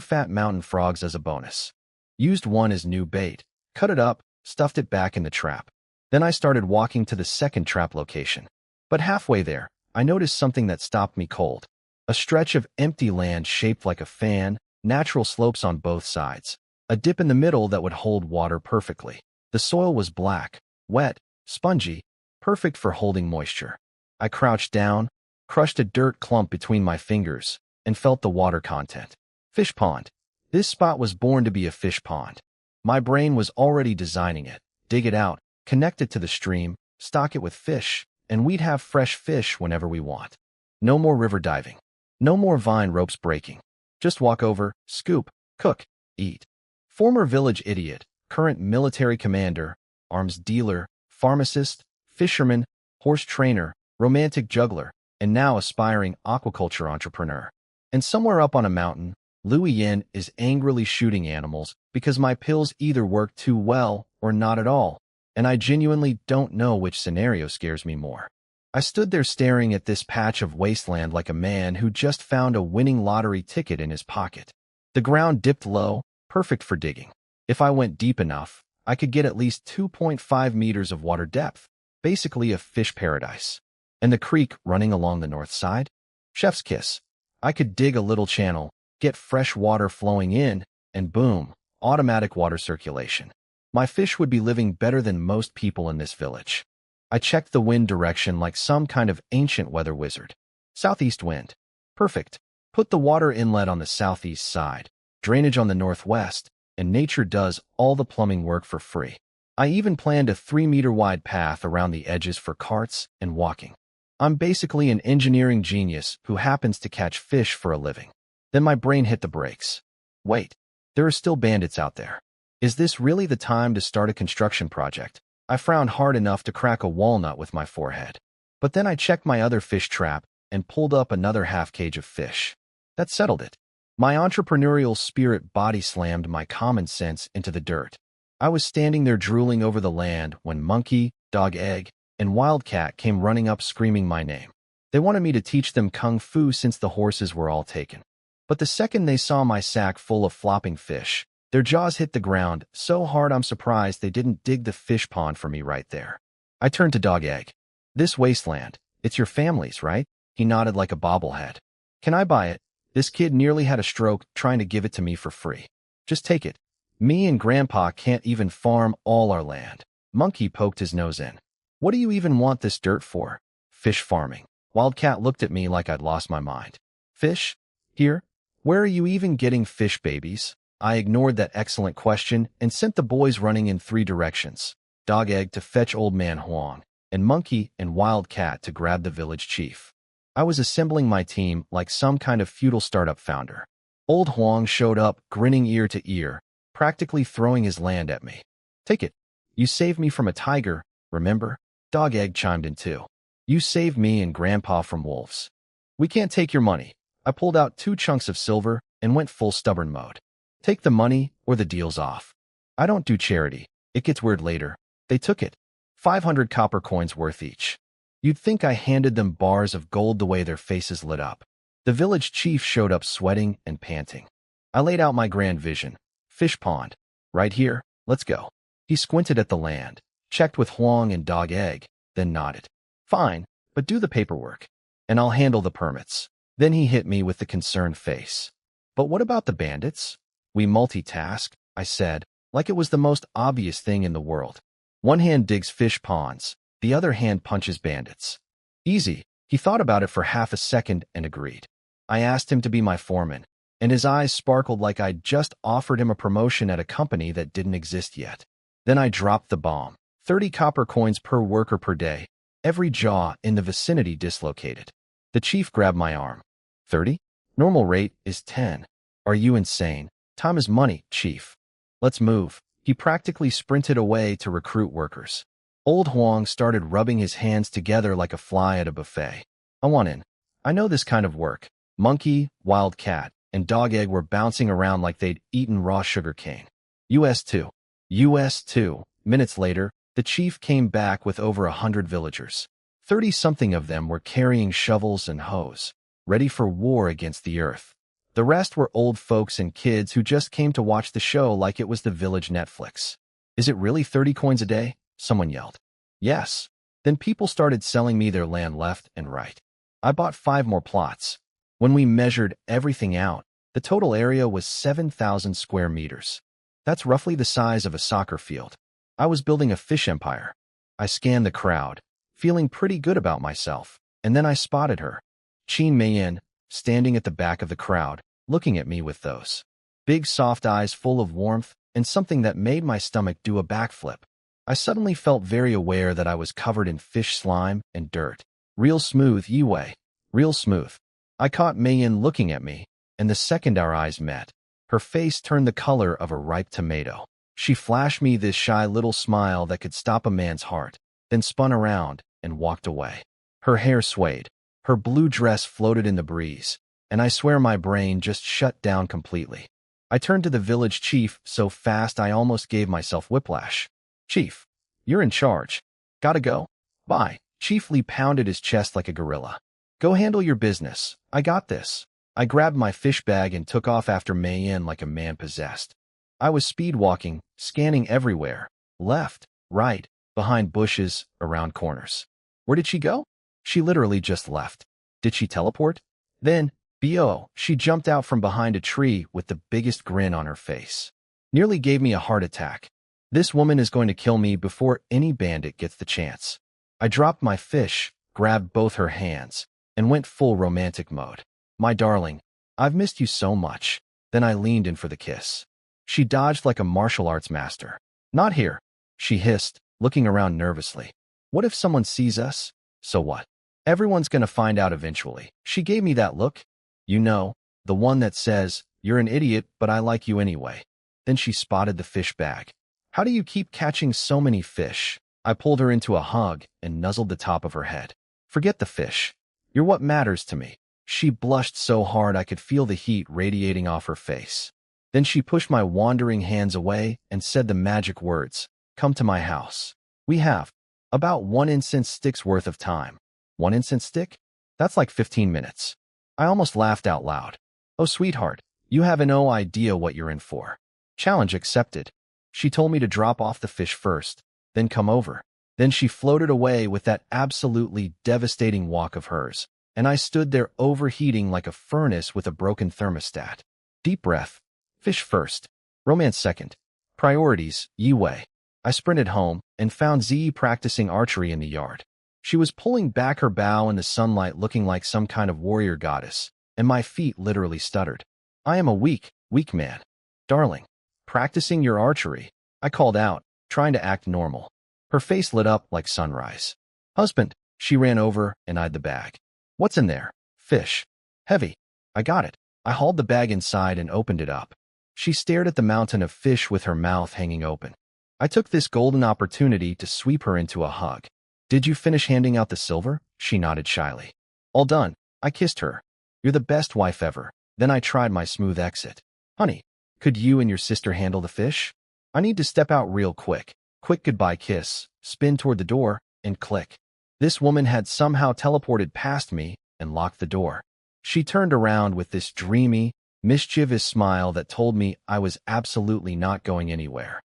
fat mountain frogs as a bonus. Used one as new bait, cut it up, stuffed it back in the trap. Then I started walking to the second trap location. But halfway there, I noticed something that stopped me cold. A stretch of empty land shaped like a fan, natural slopes on both sides. A dip in the middle that would hold water perfectly. The soil was black, wet, spongy, perfect for holding moisture. I crouched down, crushed a dirt clump between my fingers, and felt the water content. Fish pond. This spot was born to be a fish pond. My brain was already designing it. Dig it out, connect it to the stream, stock it with fish, and we'd have fresh fish whenever we want. No more river diving. No more vine ropes breaking. Just walk over, scoop, cook, eat. Former village idiot, current military commander, arms dealer, pharmacist, fisherman, horse trainer, romantic juggler, and now aspiring aquaculture entrepreneur. And somewhere up on a mountain, Liu Yin is angrily shooting animals because my pills either work too well or not at all, and I genuinely don't know which scenario scares me more. I stood there staring at this patch of wasteland like a man who just found a winning lottery ticket in his pocket. The ground dipped low, perfect for digging. If I went deep enough, I could get at least 2.5 meters of water depth, basically a fish paradise. And the creek running along the north side? Chef's kiss. I could dig a little channel, get fresh water flowing in, and boom, automatic water circulation. My fish would be living better than most people in this village. I checked the wind direction like some kind of ancient weather wizard. Southeast wind. Perfect. Put the water inlet on the southeast side, drainage on the northwest, and nature does all the plumbing work for free. I even planned a 3-meter wide path around the edges for carts and walking. I'm basically an engineering genius who happens to catch fish for a living. Then my brain hit the brakes. Wait, there are still bandits out there. Is this really the time to start a construction project? I frowned hard enough to crack a walnut with my forehead. But then I checked my other fish trap and pulled up another half cage of fish. That settled it. My entrepreneurial spirit body slammed my common sense into the dirt. I was standing there drooling over the land when Monkey, Dog Egg, and Wildcat came running up screaming my name. They wanted me to teach them kung fu since the horses were all taken. But the second they saw my sack full of flopping fish, their jaws hit the ground so hard I'm surprised they didn't dig the fish pond for me right there. I turned to Dog Egg. This wasteland, it's your family's, right? He nodded like a bobblehead. Can I buy it? This kid nearly had a stroke trying to give it to me for free. Just take it. Me and Grandpa can't even farm all our land. Monkey poked his nose in. What do you even want this dirt for? Fish farming. Wildcat looked at me like I'd lost my mind. Fish? Here? Where are you even getting fish babies? I ignored that excellent question and sent the boys running in 3 directions. Dog Egg to fetch Old Man Huang, and Monkey and Wildcat to grab the village chief. I was assembling my team like some kind of feudal startup founder. Old Huang showed up, grinning ear to ear, practically throwing his land at me. Take it. You saved me from a tiger, remember? Dog Egg chimed in too. You saved me and Grandpa from wolves. We can't take your money. I pulled out 2 chunks of silver and went full stubborn mode. Take the money or the deal's off. I don't do charity. It gets weird later. They took it. 500 copper coins worth each. You'd think I handed them bars of gold the way their faces lit up. The village chief showed up sweating and panting. I laid out my grand vision. Fish pond. Right here. Let's go. He squinted at the land, checked with Huang and Dog Egg, then nodded. Fine, but do the paperwork, and I'll handle the permits. Then he hit me with the concerned face. But what about the bandits? We multitask, I said, like it was the most obvious thing in the world. One hand digs fish ponds, the other hand punches bandits. Easy. He thought about it for half a second and agreed. I asked him to be my foreman, and his eyes sparkled like I'd just offered him a promotion at a company that didn't exist yet. Then I dropped the bomb. 30 copper coins per worker per day. Every jaw in the vicinity dislocated. The chief grabbed my arm. 30? Normal rate is 10. Are you insane? Time is money, chief. Let's move. He practically sprinted away to recruit workers. Old Huang started rubbing his hands together like a fly at a buffet. I want in. I know this kind of work. Monkey, Wildcat, and Dog Egg were bouncing around like they'd eaten raw sugar cane. US 2. US 2. Minutes later, the chief came back with over 100 villagers. 30-something of them were carrying shovels and hoes, ready for war against the earth. The rest were old folks and kids who just came to watch the show like it was the village Netflix. Is it really 30 coins a day? Someone yelled. Yes. Then people started selling me their land left and right. I bought 5 more plots. When we measured everything out, the total area was 7,000 square meters. That's roughly the size of a soccer field. I was building a fish empire. I scanned the crowd, feeling pretty good about myself, and then I spotted her. Qin Meiyin, standing at the back of the crowd, looking at me with those big soft eyes full of warmth and something that made my stomach do a backflip. I suddenly felt very aware that I was covered in fish slime and dirt. Real smooth, Yue. Real smooth. I caught Meiyin looking at me, and the second our eyes met, her face turned the color of a ripe tomato. She flashed me this shy little smile that could stop a man's heart, then spun around and walked away. Her hair swayed. Her blue dress floated in the breeze, and I swear my brain just shut down completely. I turned to the village chief so fast I almost gave myself whiplash. "Chief, you're in charge. Gotta go. Bye." Chief Lee pounded his chest like a gorilla. "Go handle your business. I got this." I grabbed my fish bag and took off after Mei Yin like a man possessed. I was speed walking, scanning everywhere, left, right, behind bushes, around corners. Where did she go? She literally just left. Did she teleport? Then, BO, she jumped out from behind a tree with the biggest grin on her face. Nearly gave me a heart attack. This woman is going to kill me before any bandit gets the chance. I dropped my fish, grabbed both her hands, and went full romantic mode. "My darling, I've missed you so much." Then I leaned in for the kiss. She dodged like a martial arts master. "Not here," she hissed, looking around nervously. "What if someone sees us? So what? Everyone's gonna find out eventually." She gave me that look. You know, the one that says, "You're an idiot, but I like you anyway." Then she spotted the fish bag. "How do you keep catching so many fish?" I pulled her into a hug and nuzzled the top of her head. "Forget the fish. You're what matters to me." She blushed so hard I could feel the heat radiating off her face. Then she pushed my wandering hands away and said the magic words, "Come to my house. We have about 1 incense stick's worth of time." 1 incense stick? That's like 15 minutes. I almost laughed out loud. "Oh, sweetheart, you have no idea what you're in for." Challenge accepted. She told me to drop off the fish first, then come over. Then she floated away with that absolutely devastating walk of hers, and I stood there overheating like a furnace with a broken thermostat. Deep breath. Fish first. Romance second. Priorities, Yi Wei. I sprinted home and found Ziyi practicing archery in the yard. She was pulling back her bow in the sunlight looking like some kind of warrior goddess, and my feet literally stuttered. "I am a weak man." "Darling, practicing your archery," I called out, trying to act normal. Her face lit up like sunrise. "Husband." She ran over and eyed the bag. "What's in there?" "Fish. Heavy." "I got it." I hauled the bag inside and opened it up. She stared at the mountain of fish with her mouth hanging open. I took this golden opportunity to sweep her into a hug. "Did you finish handing out the silver?" She nodded shyly. "All done." I kissed her. "You're the best wife ever." Then I tried my smooth exit. "Honey, could you and your sister handle the fish? I need to step out real quick." Quick goodbye kiss, spin toward the door, and click. This woman had somehow teleported past me and locked the door. She turned around with this dreamy, mischievous smile that told me I was absolutely not going anywhere.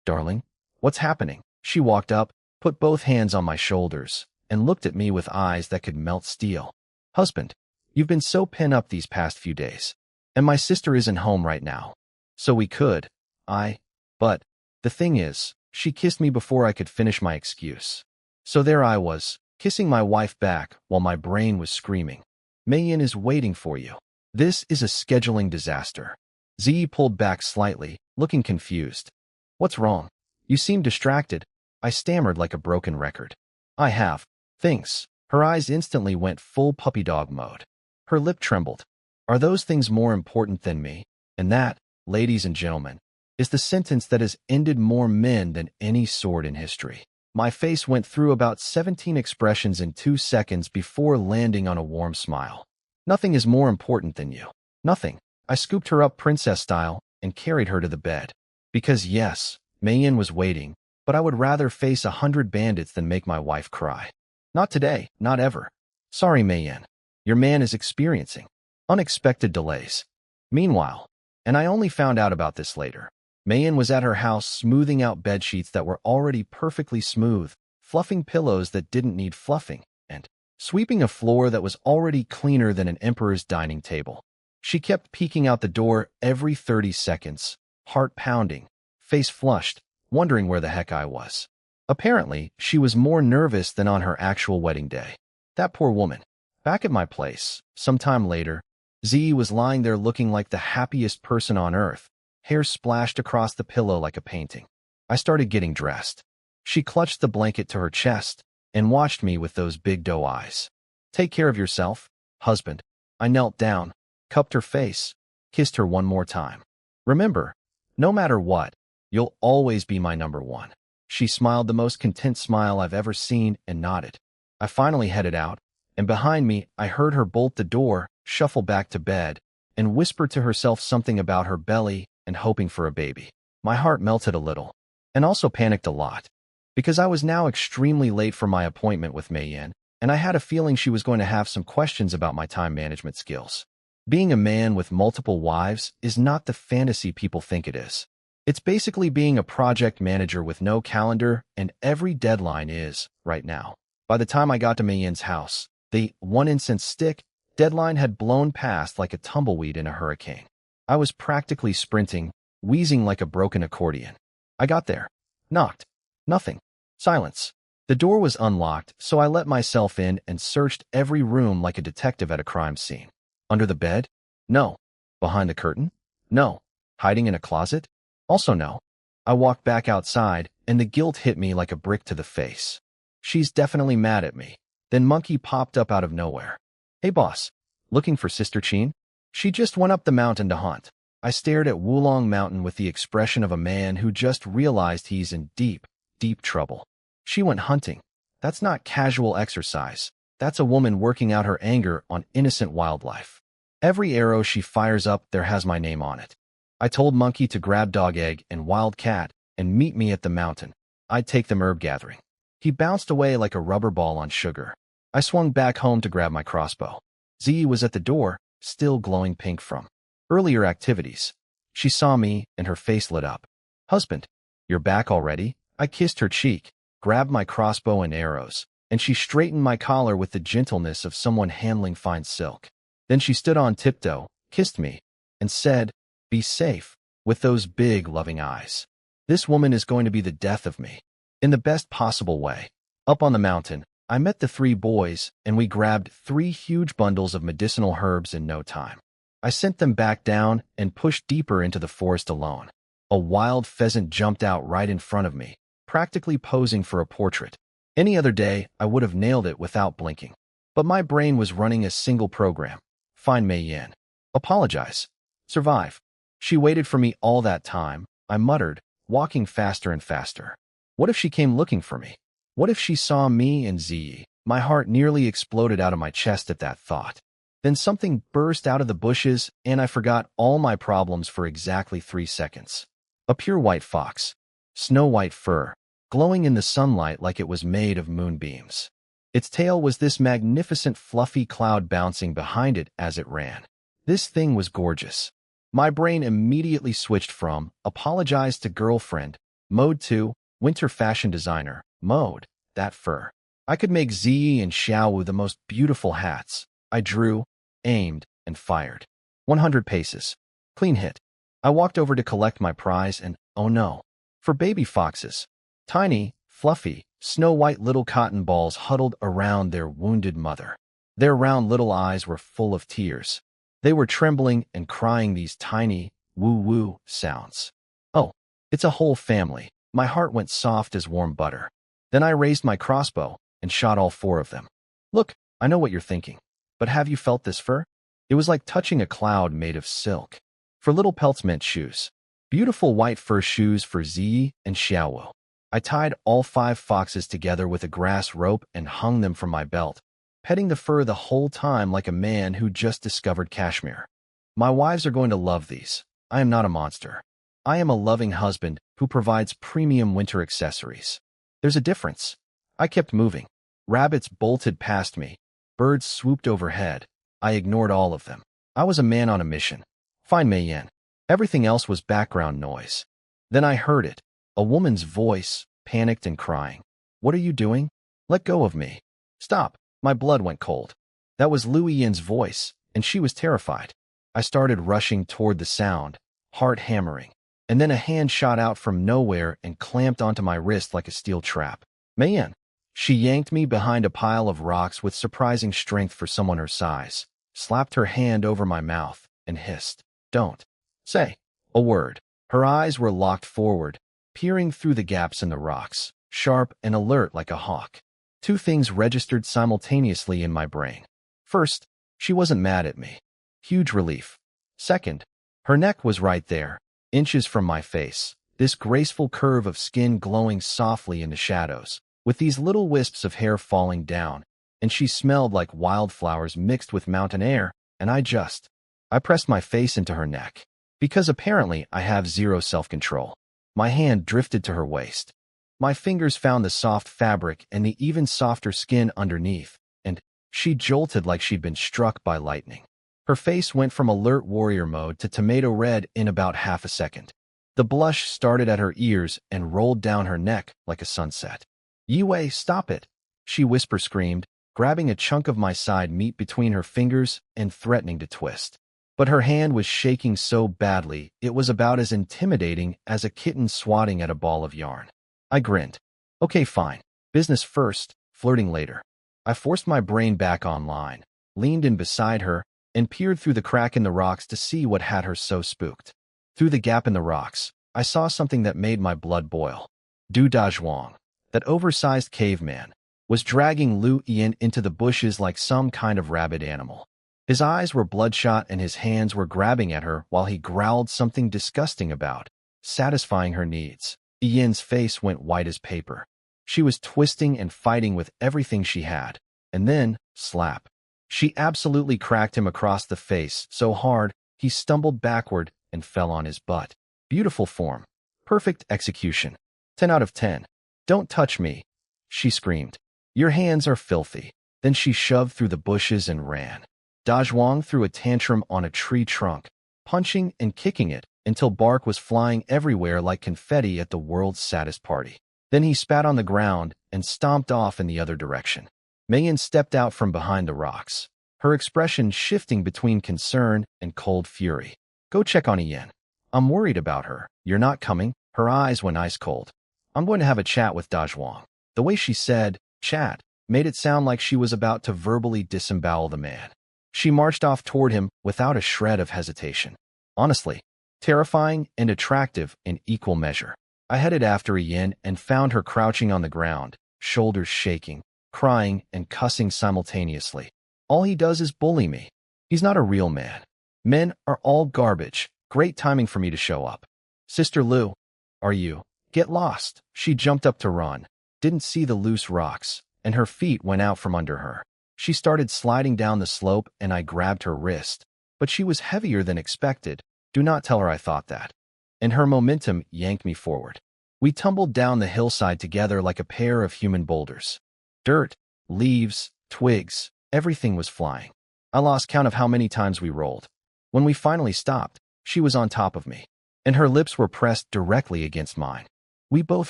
Darling, what's happening?" She walked up, put both hands on my shoulders, and looked at me with eyes that could melt steel. "Husband, you've been so pent up these past few days. And my sister isn't home right now. So we could. But, the thing is, she kissed me before I could finish my excuse. So there I was, kissing my wife back while my brain was screaming. "Mei Yin is waiting for you. This is a scheduling disaster." Ziyi pulled back slightly, looking confused. "What's wrong? You seem distracted." I stammered like a broken record. "I have things." Her eyes instantly went full puppy dog mode. Her lip trembled. "Are those things more important than me?" And that, ladies and gentlemen, is the sentence that has ended more men than any sword in history. My face went through about 17 expressions in 2 seconds before landing on a warm smile. "Nothing is more important than you. Nothing." I scooped her up princess style and carried her to the bed. Because yes, Mei Yin was waiting, but I would rather face 100 bandits than make my wife cry. Not today, not ever. "Sorry, Mei Yin. Your man is experiencing unexpected delays." Meanwhile, and I only found out about this later, Mei Yin was at her house smoothing out bedsheets that were already perfectly smooth, fluffing pillows that didn't need fluffing, and sweeping a floor that was already cleaner than an emperor's dining table. She kept peeking out the door every 30 seconds, heart pounding, face flushed, wondering where the heck I was. Apparently, she was more nervous than on her actual wedding day. That poor woman. Back at my place, sometime later, Ziyi was lying there looking like the happiest person on earth, hair splashed across the pillow like a painting. I started getting dressed. She clutched the blanket to her chest and watched me with those big doe eyes. "Take care of yourself, husband." I knelt down, cupped her face, kissed her one more time. "Remember, no matter what, You'll always be my number one. She smiled the most content smile I've ever seen and nodded. I finally headed out, and behind me, I heard her bolt the door, shuffle back to bed, and whisper to herself something about her belly and hoping for a baby. My heart melted a little, and also panicked a lot, because I was now extremely late for my appointment with Mei Yan, and I had a feeling she was going to have some questions about my time management skills. Being a man with multiple wives is not the fantasy people think it is. It's basically being a project manager with no calendar, and every deadline is, right now. By the time I got to Mei Yan's house, the 1 incense stick deadline had blown past like a tumbleweed in a hurricane. I was practically sprinting, wheezing like a broken accordion. I got there. Knocked. Nothing. Silence. The door was unlocked, so I let myself in and searched every room like a detective at a crime scene. Under the bed? No. Behind the curtain? No. Hiding in a closet? Also no. I walked back outside, and the guilt hit me like a brick to the face. She's definitely mad at me. Then Monkey popped up out of nowhere. Hey boss, looking for Sister Qin? She just went up the mountain to hunt. I stared at Wulong Mountain with the expression of a man who just realized he's in deep, deep trouble. She went hunting. That's not casual exercise. That's a woman working out her anger on innocent wildlife. Every arrow she fires up there has my name on it. I told Monkey to grab Dog Egg and Wild Cat and meet me at the mountain. I'd take them herb gathering. He bounced away like a rubber ball on sugar. I swung back home to grab my crossbow. Ziyi was at the door, still glowing pink from earlier activities. She saw me, and her face lit up. Husband, you're back already? I kissed her cheek, grabbed my crossbow and arrows, and she straightened my collar with the gentleness of someone handling fine silk. Then she stood on tiptoe, kissed me, and said, "Be safe," with those big, loving eyes. This woman is going to be the death of me. In the best possible way. Up on the mountain, I met the 3 boys, and we grabbed 3 huge bundles of medicinal herbs in no time. I sent them back down and pushed deeper into the forest alone. A wild pheasant jumped out right in front of me, practically posing for a portrait. Any other day, I would have nailed it without blinking. But my brain was running a single program. Find Mei Yan. Apologize. Survive. She waited for me all that time, I muttered, walking faster and faster. What if she came looking for me? What if she saw me and Ziyi? My heart nearly exploded out of my chest at that thought. Then something burst out of the bushes, and I forgot all my problems for exactly 3 seconds. A pure white fox. Snow-white fur, glowing in the sunlight like it was made of moonbeams. Its tail was this magnificent fluffy cloud bouncing behind it as it ran. This thing was gorgeous. My brain immediately switched from apologize to girlfriend mode to winter fashion designer mode. That fur. I could make Ziyi and Xiaowu the most beautiful hats. I drew, aimed, and fired. 100 paces. Clean hit. I walked over to collect my prize and, oh no. For baby foxes. Tiny, fluffy, snow-white little cotton balls huddled around their wounded mother. Their round little eyes were full of tears. They were trembling and crying these tiny, woo-woo sounds. Oh, it's a whole family. My heart went soft as warm butter. Then I raised my crossbow and shot all 4 of them. Look, I know what you're thinking. But have you felt this fur? It was like touching a cloud made of silk. For little pelts meant shoes. Beautiful white fur shoes for Ziyi and Xiaowu. I tied all 5 foxes together with a grass rope and hung them from my belt, petting the fur the whole time like a man who just discovered cashmere. My wives are going to love these. I am not a monster. I am a loving husband who provides premium winter accessories. There's a difference. I kept moving. Rabbits bolted past me. Birds swooped overhead. I ignored all of them. I was a man on a mission. Find Mei Yan. Everything else was background noise. Then I heard it. A woman's voice, panicked and crying. What are you doing? Let go of me. Stop. My blood went cold. That was Lu Yin's voice, and she was terrified. I started rushing toward the sound, heart hammering. And then a hand shot out from nowhere and clamped onto my wrist like a steel trap. Mei Yan. She yanked me behind a pile of rocks with surprising strength for someone her size, slapped her hand over my mouth, and hissed, "Don't say a word." Her eyes were locked forward, peering through the gaps in the rocks, sharp and alert like a hawk. 2 things registered simultaneously in my brain. First, she wasn't mad at me. Huge relief. Second, her neck was right there, inches from my face, this graceful curve of skin glowing softly in the shadows, with these little wisps of hair falling down, and she smelled like wildflowers mixed with mountain air, and I pressed my face into her neck. Because apparently I have zero self-control. My hand drifted to her waist. My fingers found the soft fabric and the even softer skin underneath, and she jolted like she'd been struck by lightning. Her face went from alert warrior mode to tomato red in about half a second. The blush started at her ears and rolled down her neck like a sunset. "Yue, stop it!" she whisper-screamed, grabbing a chunk of my side meat between her fingers and threatening to twist. But her hand was shaking so badly, it was about as intimidating as a kitten swatting at a ball of yarn. I grinned. Okay, fine. Business first, flirting later. I forced my brain back online, leaned in beside her, and peered through the crack in the rocks to see what had her so spooked. Through the gap in the rocks, I saw something that made my blood boil. Du Dazhuang, that oversized caveman, was dragging Lu Yan into the bushes like some kind of rabid animal. His eyes were bloodshot and his hands were grabbing at her while he growled something disgusting about satisfying her needs. Yan's face went white as paper. She was twisting and fighting with everything she had. And then, slap. She absolutely cracked him across the face so hard he stumbled backward and fell on his butt. Beautiful form. Perfect execution. 10 out of 10. "Don't touch me," she screamed. "Your hands are filthy." Then she shoved through the bushes and ran. Dazhuang threw a tantrum on a tree trunk, punching and kicking it until bark was flying everywhere like confetti at the world's saddest party. Then he spat on the ground and stomped off in the other direction. Meiyan stepped out from behind the rocks, her expression shifting between concern and cold fury. "Go check on Yan. I'm worried about her." "You're not coming?" Her eyes went ice cold. "I'm going to have a chat with Dazhuang." The way she said, "chat," made it sound like she was about to verbally disembowel the man. She marched off toward him without a shred of hesitation. Honestly, terrifying and attractive in equal measure. I headed after Yan and found her crouching on the ground, shoulders shaking, crying and cussing simultaneously. "All he does is bully me. He's not a real man. Men are all garbage. Great timing for me to show up. Sister Lu, are you? Get lost." She jumped up to run, didn't see the loose rocks, and her feet went out from under her. She started sliding down the slope and I grabbed her wrist, but she was heavier than expected. Do not tell her I thought that. And her momentum yanked me forward. We tumbled down the hillside together like a pair of human boulders. Dirt, leaves, twigs, everything was flying. I lost count of how many times we rolled. When we finally stopped, she was on top of me, and her lips were pressed directly against mine. We both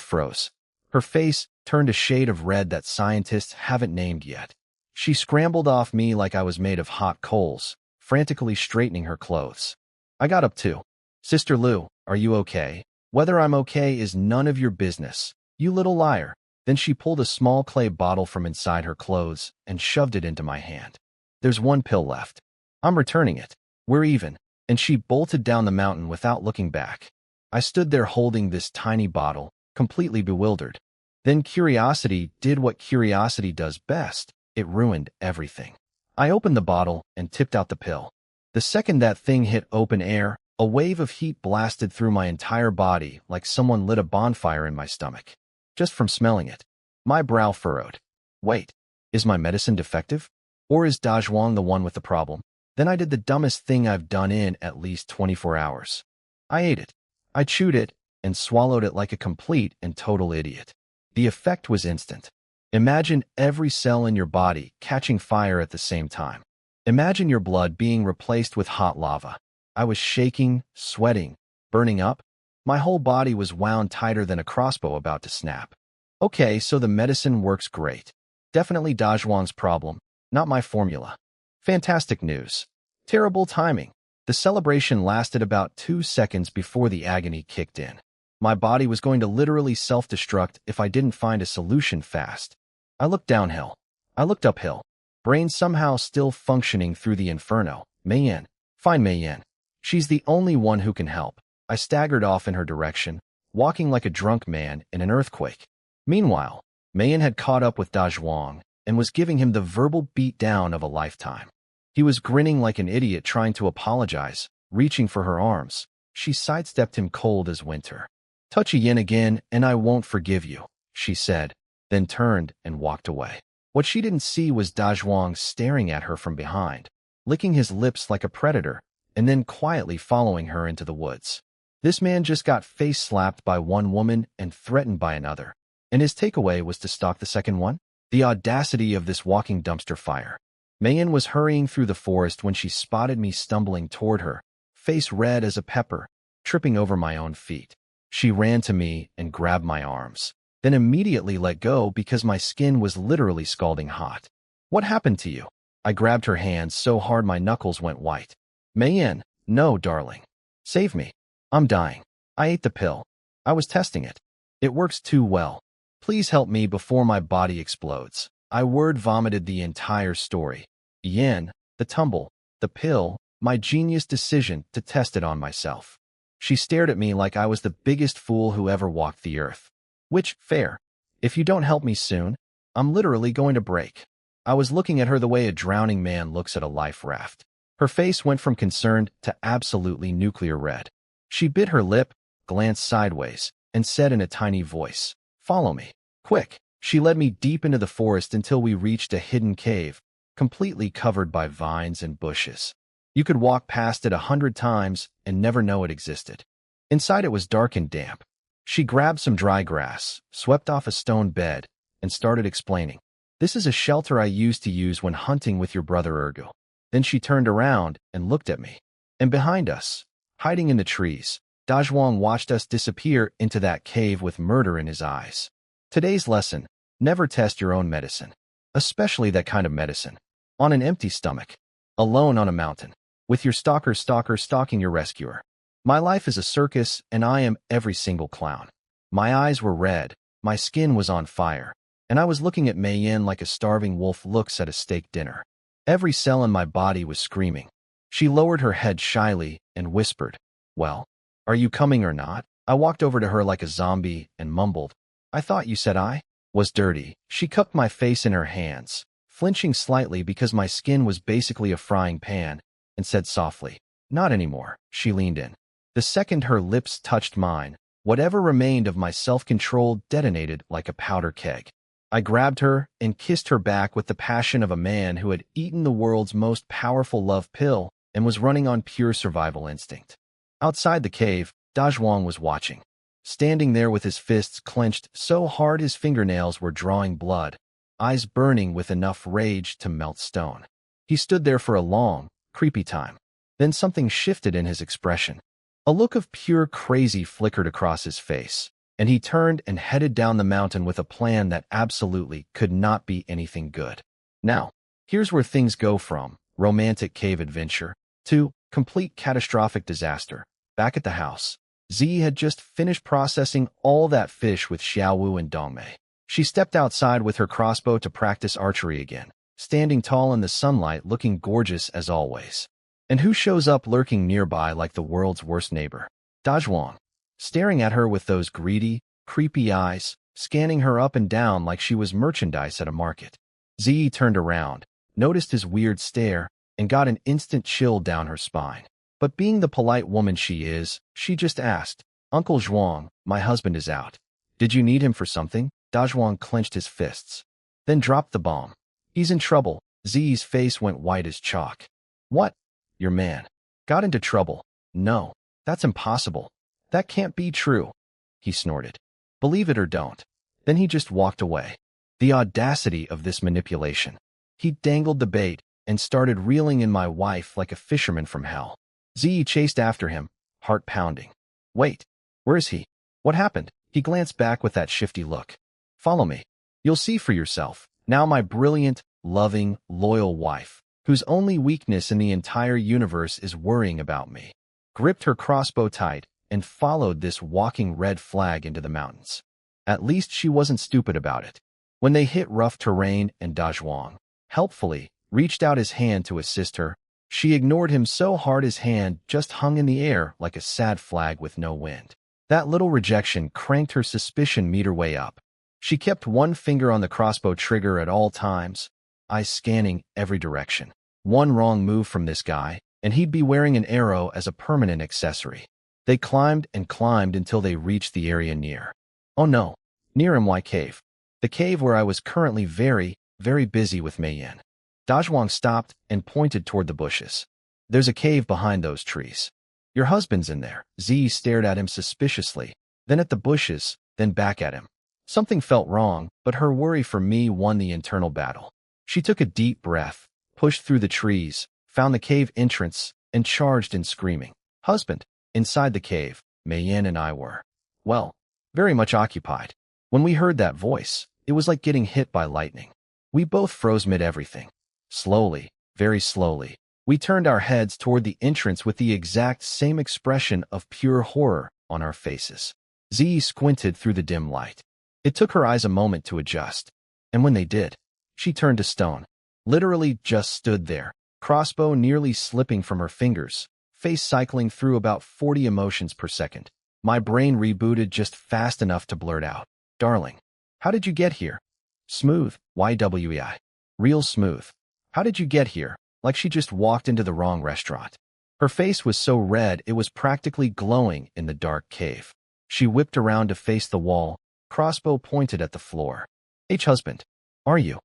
froze. Her face turned a shade of red that scientists haven't named yet. She scrambled off me like I was made of hot coals, frantically straightening her clothes. I got up too. "Sister Lu, are you okay?" "Whether I'm okay is none of your business, you little liar." Then she pulled a small clay bottle from inside her clothes and shoved it into my hand. "There's one pill left. I'm returning it. We're even." And she bolted down the mountain without looking back. I stood there holding this tiny bottle, completely bewildered. Then curiosity did what curiosity does best. It ruined everything. I opened the bottle and tipped out the pill. The second that thing hit open air, a wave of heat blasted through my entire body like someone lit a bonfire in my stomach. Just from smelling it, my brow furrowed. Wait, is my medicine defective? Or is Dazhuang the one with the problem? Then I did the dumbest thing I've done in at least 24 hours. I ate it. I chewed it and swallowed it like a complete and total idiot. The effect was instant. Imagine every cell in your body catching fire at the same time. Imagine your blood being replaced with hot lava. I was shaking, sweating, burning up. My whole body was wound tighter than a crossbow about to snap. Okay, so the medicine works great. Definitely Dazhuang's problem, not my formula. Fantastic news. Terrible timing. The celebration lasted about 2 seconds before the agony kicked in. My body was going to literally self-destruct if I didn't find a solution fast. I looked downhill. I looked uphill. Brain somehow still functioning through the inferno. Meiyan. Find Meiyan. She's the only one who can help. I staggered off in her direction, walking like a drunk man in an earthquake. Meanwhile, Meiyan had caught up with Dazhuang and was giving him the verbal beatdown of a lifetime. He was grinning like an idiot trying to apologize, reaching for her arms. She sidestepped him cold as winter. Touch Yin again, and I won't forgive you, she said, then turned and walked away. What she didn't see was Dazhuang staring at her from behind, licking his lips like a predator, and then quietly following her into the woods. This man just got face-slapped by one woman and threatened by another, and his takeaway was to stalk the second one? The audacity of this walking dumpster fire. Mayan was hurrying through the forest when she spotted me stumbling toward her, face red as a pepper, tripping over my own feet. She ran to me and grabbed my arms, then immediately let go because my skin was literally scalding hot. What happened to you? I grabbed her hands so hard my knuckles went white. Mayan, no, darling. Save me. I'm dying. I ate the pill. I was testing it. It works too well. Please help me before my body explodes. I word vomited the entire story. Yin, the tumble, the pill, my genius decision to test it on myself. She stared at me like I was the biggest fool who ever walked the earth. Which, fair. If you don't help me soon, I'm literally going to break. I was looking at her the way a drowning man looks at a life raft. Her face went from concerned to absolutely nuclear red. She bit her lip, glanced sideways, and said in a tiny voice, "Follow me. Quick." She led me deep into the forest until we reached a hidden cave, completely covered by vines and bushes. You could walk past it 100 times and never know it existed. Inside it was dark and damp. She grabbed some dry grass, swept off a stone bed, and started explaining. "This is a shelter I used to use when hunting with your brother Ergu." Then she turned around and looked at me. And behind us, hiding in the trees, Dazhuang watched us disappear into that cave with murder in his eyes. Today's lesson: never test your own medicine, especially that kind of medicine, on an empty stomach, alone on a mountain, with your stalker stalking your rescuer. My life is a circus, and I am every single clown. My eyes were red, my skin was on fire, and I was looking at Mei Yin like a starving wolf looks at a steak dinner. Every cell in my body was screaming. She lowered her head shyly and whispered, "Well, are you coming or not?" I walked over to her like a zombie and mumbled, "I thought you said I was dirty." She cupped my face in her hands, flinching slightly because my skin was basically a frying pan, and said softly, "Not anymore." She leaned in. The second her lips touched mine, whatever remained of my self-control detonated like a powder keg. I grabbed her and kissed her back with the passion of a man who had eaten the world's most powerful love pill and was running on pure survival instinct. Outside the cave, Dazhuang was watching, standing there with his fists clenched so hard his fingernails were drawing blood, eyes burning with enough rage to melt stone. He stood there for a long, creepy time. Then something shifted in his expression. A look of pure crazy flickered across his face, and he turned and headed down the mountain with a plan that absolutely could not be anything good. Now, here's where things go from romantic cave adventure to complete catastrophic disaster. Back at the house, Zi had just finished processing all that fish with Xiaowu and Dongmei. She stepped outside with her crossbow to practice archery again, standing tall in the sunlight looking gorgeous as always. And who shows up lurking nearby like the world's worst neighbor? Dazhuang, staring at her with those greedy, creepy eyes, scanning her up and down like she was merchandise at a market. Zi turned around, noticed his weird stare, and got an instant chill down her spine. But being the polite woman she is, she just asked, "Uncle Zhuang, my husband is out. Did you need him for something?" Dazhuang clenched his fists, then dropped the bomb. "He's in trouble." Zi's face went white as chalk. "What? Your man got into trouble?" "No, that's impossible. That can't be true," he snorted. "Believe it or don't." Then he just walked away. The audacity of this manipulation. He dangled the bait and started reeling in my wife like a fisherman from hell. Zi chased after him, heart pounding. "Wait, where is he? What happened?" He glanced back with that shifty look. "Follow me. You'll see for yourself." Now my brilliant, loving, loyal wife, whose only weakness in the entire universe is worrying about me, gripped her crossbow tight and followed this walking red flag into the mountains. At least she wasn't stupid about it. When they hit rough terrain and Dazhuang, helpfully, reached out his hand to assist her, she ignored him so hard his hand just hung in the air like a sad flag with no wind. That little rejection cranked her suspicion meter way up. She kept one finger on the crossbow trigger at all times, eyes scanning every direction. One wrong move from this guy, and he'd be wearing an arrow as a permanent accessory. They climbed and climbed until they reached the area near. Oh no, near My cave. The cave where I was currently very, very busy with Mei Yin. Dazhuang stopped and pointed toward the bushes. There's a cave behind those trees. Your husband's in there. Ziyi stared at him suspiciously, then at the bushes, then back at him. Something felt wrong, but her worry for me won the internal battle. She took a deep breath, pushed through the trees, found the cave entrance, and charged in screaming. Husband. Inside the cave, Mei Yin and I were, well, very much occupied. When we heard that voice, it was like getting hit by lightning. We both froze mid-everything. Slowly, very slowly, we turned our heads toward the entrance with the exact same expression of pure horror on our faces. Ziyi squinted through the dim light. It took her eyes a moment to adjust, and when they did, she turned to stone. Literally just stood there, crossbow nearly slipping from her fingers, face cycling through about 40 emotions per second. My brain rebooted just fast enough to blurt out, "Darling, how did you get here?" Smooth, YWEI. Real smooth. How did you get here? Like she just walked into the wrong restaurant. Her face was so red it was practically glowing in the dark cave. She whipped around to face the wall, crossbow pointed at the floor. Husband. Are you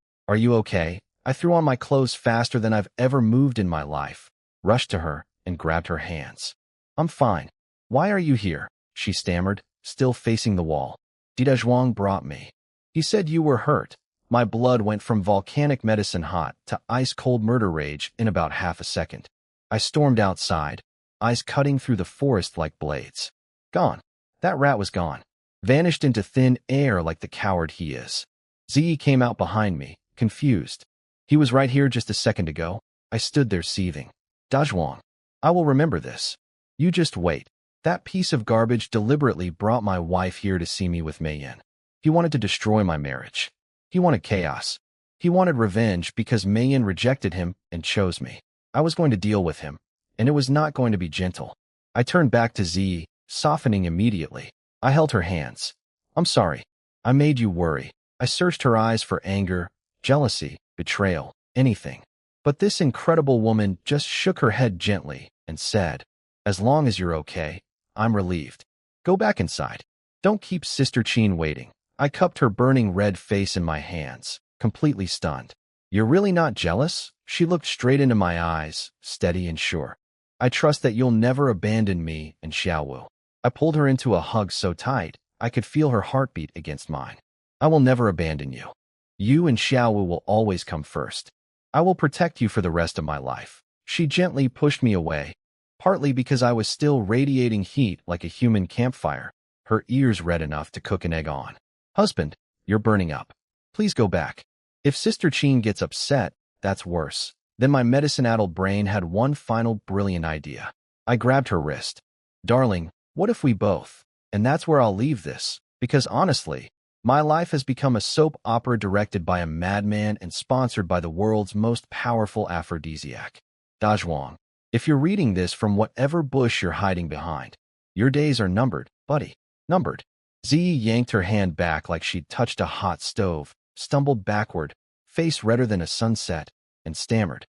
okay? I threw on my clothes faster than I've ever moved in my life, rushed to her, and grabbed her hands. I'm fine. Why are you here? She stammered, still facing the wall. Dazhuang brought me. He said you were hurt. My blood went from volcanic medicine hot to ice-cold murder rage in about half a second. I stormed outside, eyes cutting through the forest like blades. Gone. That rat was gone. Vanished into thin air like the coward he is. Ziyi came out behind me, confused. He was right here just a second ago. I stood there seething. Dazhuang. I will remember this. You just wait. That piece of garbage deliberately brought my wife here to see me with Mei Yin. He wanted to destroy my marriage. He wanted chaos. He wanted revenge because Mei Yin rejected him and chose me. I was going to deal with him, and it was not going to be gentle. I turned back to Ziyi, softening immediately. I held her hands. I'm sorry. I made you worry. I searched her eyes for anger, jealousy, betrayal, anything. But this incredible woman just shook her head gently and said, as long as you're okay, I'm relieved. Go back inside. Don't keep Sister Qin waiting. I cupped her burning red face in my hands, completely stunned. You're really not jealous? She looked straight into my eyes, steady and sure. I trust that you'll never abandon me and Xiaowu. I pulled her into a hug so tight, I could feel her heartbeat against mine. I will never abandon you. You and Xiaowu will always come first. I will protect you for the rest of my life. She gently pushed me away, partly because I was still radiating heat like a human campfire, her ears red enough to cook an egg on. Husband, you're burning up. Please go back. If Sister Qin gets upset, that's worse. Then my medicine-addled brain had one final brilliant idea. I grabbed her wrist. Darling, what if we both? And that's where I'll leave this, because honestly, my life has become a soap opera directed by a madman and sponsored by the world's most powerful aphrodisiac. Dazhuang, if you're reading this from whatever bush you're hiding behind, your days are numbered, buddy. Numbered. Ziyi yanked her hand back like she'd touched a hot stove, stumbled backward, face redder than a sunset, and stammered.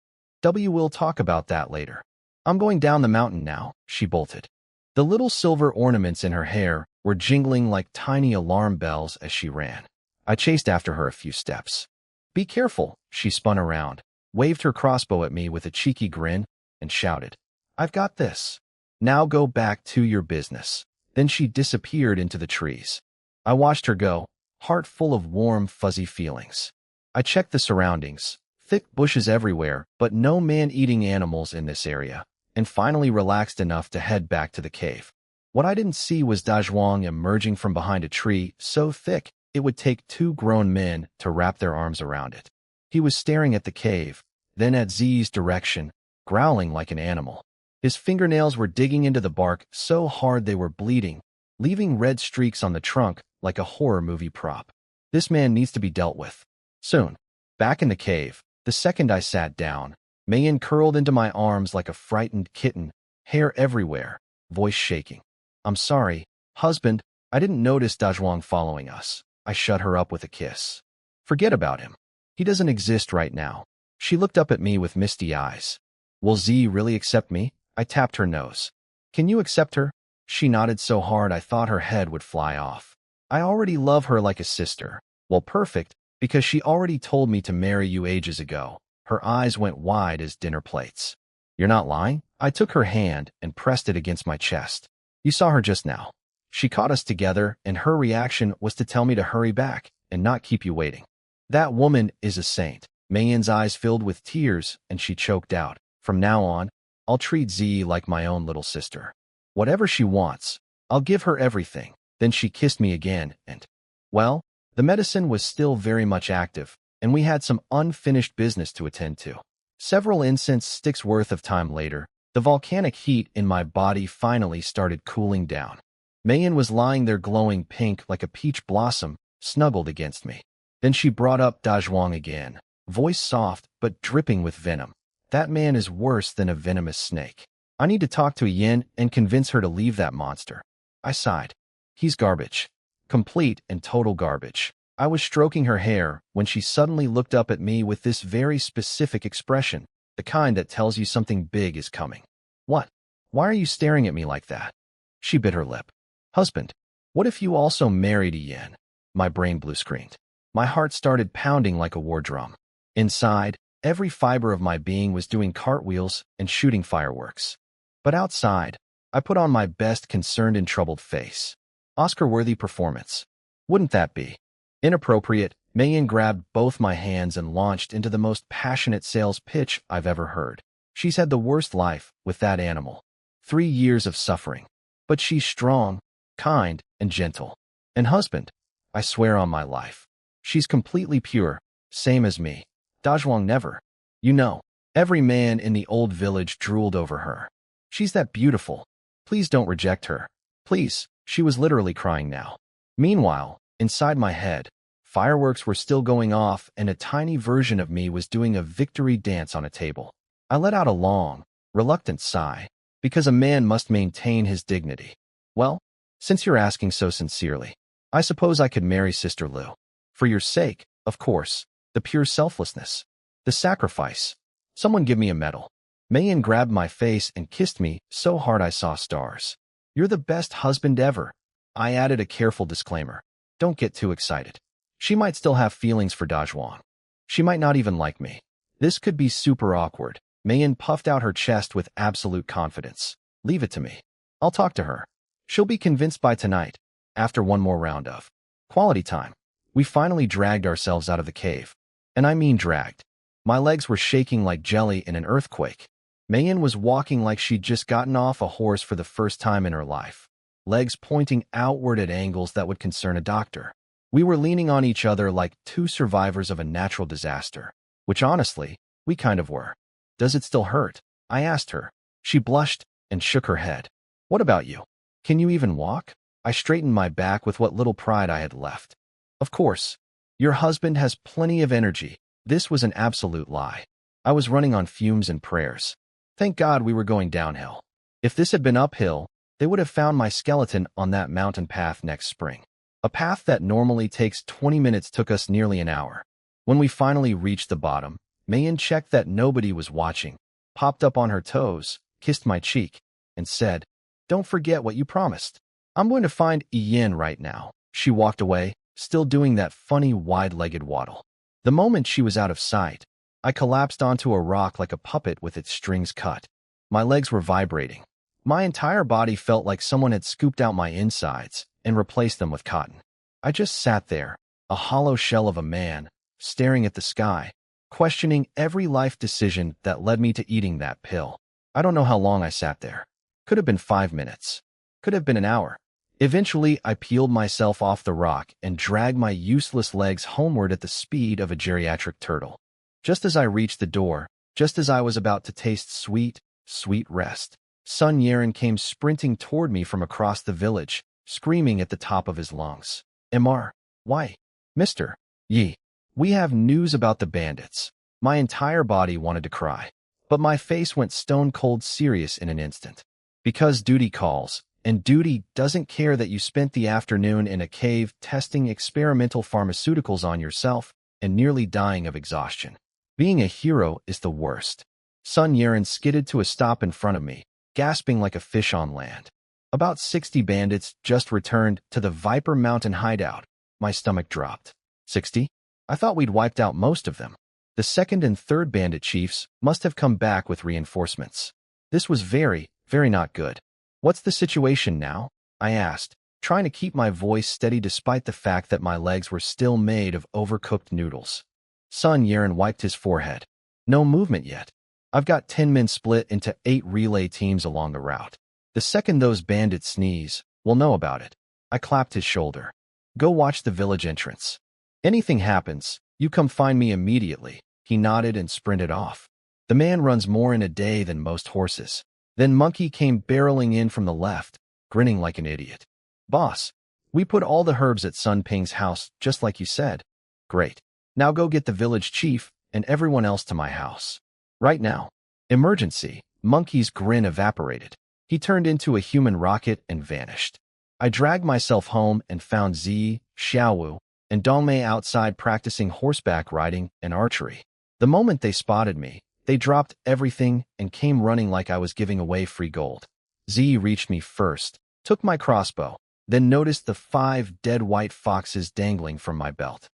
We'll talk about that later. I'm going down the mountain now, she bolted. The little silver ornaments in her hair were jingling like tiny alarm bells as she ran. I chased after her a few steps. Be careful, she spun around, waved her crossbow at me with a cheeky grin, and shouted, I've got this. Now go back to your business. Then she disappeared into the trees. I watched her go, heart full of warm, fuzzy feelings. I checked the surroundings, thick bushes everywhere, but no man-eating animals in this area, and finally relaxed enough to head back to the cave. What I didn't see was Dazhuang emerging from behind a tree so thick it would take 2 grown men to wrap their arms around it. He was staring at the cave, then at Ziyi's direction, growling like an animal. His fingernails were digging into the bark so hard they were bleeding, leaving red streaks on the trunk like a horror movie prop. This man needs to be dealt with. Soon. Back in the cave, the second I sat down, Mei Yin curled into my arms like a frightened kitten, hair everywhere, voice shaking. I'm sorry, husband, I didn't notice Dazhuang following us. I shut her up with a kiss. Forget about him. He doesn't exist right now. She looked up at me with misty eyes. Will Z really accept me? I tapped her nose. Can you accept her? She nodded so hard I thought her head would fly off. I already love her like a sister. Well, perfect, because she already told me to marry you ages ago. Her eyes went wide as dinner plates. You're not lying? I took her hand and pressed it against my chest. You saw her just now. She caught us together, and her reaction was to tell me to hurry back and not keep you waiting. That woman is a saint. Mayin's eyes filled with tears, and she choked out. From now on, I'll treat Z like my own little sister. Whatever she wants, I'll give her everything. Then she kissed me again, and, well, the medicine was still very much active, and we had some unfinished business to attend to. Several incense sticks worth of time later, the volcanic heat in my body finally started cooling down. Mayin was lying there glowing pink like a peach blossom, snuggled against me. Then she brought up Dazhuang again, voice soft but dripping with venom. That man is worse than a venomous snake. I need to talk to Yin and convince her to leave that monster. I sighed. He's garbage. Complete and total garbage. I was stroking her hair when she suddenly looked up at me with this very specific expression, the kind that tells you something big is coming. What? Why are you staring at me like that? She bit her lip. Husband, what if you also married Yin? My brain blue screened. My heart started pounding like a war drum. Inside, every fiber of my being was doing cartwheels and shooting fireworks. But outside, I put on my best concerned and troubled face. Oscar-worthy performance. Wouldn't that be? Inappropriate, Mayin grabbed both my hands and launched into the most passionate sales pitch I've ever heard. She's had the worst life with that animal. 3 years of suffering. But she's strong, kind, and gentle. And husband, I swear on my life. She's completely pure, same as me. Dazhuang never. You know, every man in the old village drooled over her. She's that beautiful. Please don't reject her. Please. She was literally crying now. Meanwhile, inside my head, fireworks were still going off and a tiny version of me was doing a victory dance on a table. I let out a long, reluctant sigh, because a man must maintain his dignity. Well, since you're asking so sincerely, I suppose I could marry Sister Lu. For your sake, of course, the pure selflessness, the sacrifice. Someone give me a medal. Mayin grabbed my face and kissed me so hard I saw stars. You're the best husband ever. I added a careful disclaimer. Don't get too excited. She might still have feelings for Dazhuang. She might not even like me. This could be super awkward. Mayin puffed out her chest with absolute confidence. Leave it to me. I'll talk to her. She'll be convinced by tonight. After one more round of quality time, we finally dragged ourselves out of the cave. And I mean dragged. My legs were shaking like jelly in an earthquake. Mayin was walking like she'd just gotten off a horse for the first time in her life, legs pointing outward at angles that would concern a doctor. We were leaning on each other like two survivors of a natural disaster, which honestly, we kind of were. Does it still hurt? I asked her. She blushed and shook her head. What about you? Can you even walk? I straightened my back with what little pride I had left. Of course. Your husband has plenty of energy. This was an absolute lie. I was running on fumes and prayers. Thank God we were going downhill. If this had been uphill, they would have found my skeleton on that mountain path next spring. A path that normally takes 20 minutes took us nearly an hour. When we finally reached the bottom, Mayin checked that nobody was watching, popped up on her toes, kissed my cheek, and said, Don't forget what you promised. I'm going to find Yin right now. She walked away, still doing that funny wide-legged waddle. The moment she was out of sight, I collapsed onto a rock like a puppet with its strings cut. My legs were vibrating. My entire body felt like someone had scooped out my insides and replaced them with cotton. I just sat there, a hollow shell of a man, staring at the sky, questioning every life decision that led me to eating that pill. I don't know how long I sat there. Could have been 5 minutes. Could have been an hour. Eventually, I peeled myself off the rock and dragged my useless legs homeward at the speed of a geriatric turtle. Just as I reached the door, just as I was about to taste sweet, sweet rest, Sun Yeren came sprinting toward me from across the village, screaming at the top of his lungs. Mr. Why? Mr. Yi, we have news about the bandits. My entire body wanted to cry, but my face went stone-cold serious in an instant. Because duty calls, and duty doesn't care that you spent the afternoon in a cave testing experimental pharmaceuticals on yourself and nearly dying of exhaustion. Being a hero is the worst. Sun Yeren skidded to a stop in front of me, gasping like a fish on land. About 60 bandits just returned to the Viper Mountain hideout. My stomach dropped. 60? I thought we'd wiped out most of them. The second and third bandit chiefs must have come back with reinforcements. This was very, very not good. What's the situation now? I asked, trying to keep my voice steady despite the fact that my legs were still made of overcooked noodles. Sun Yaren wiped his forehead. No movement yet. I've got 10 men split into 8 relay teams along the route. The second those bandits sneeze, we'll know about it. I clapped his shoulder. Go watch the village entrance. Anything happens, you come find me immediately. He nodded and sprinted off. The man runs more in a day than most horses. Then Monkey came barreling in from the left, grinning like an idiot. Boss, we put all the herbs at Sun Ping's house just like you said. Great. Now go get the village chief and everyone else to my house. Right now. Emergency. Monkey's grin evaporated. He turned into a human rocket and vanished. I dragged myself home and found Zi, Xiaowu, and Dongmei outside practicing horseback riding and archery. The moment they spotted me, they dropped everything and came running like I was giving away free gold. Zi reached me first, took my crossbow, then noticed the 5 dead white foxes dangling from my belt.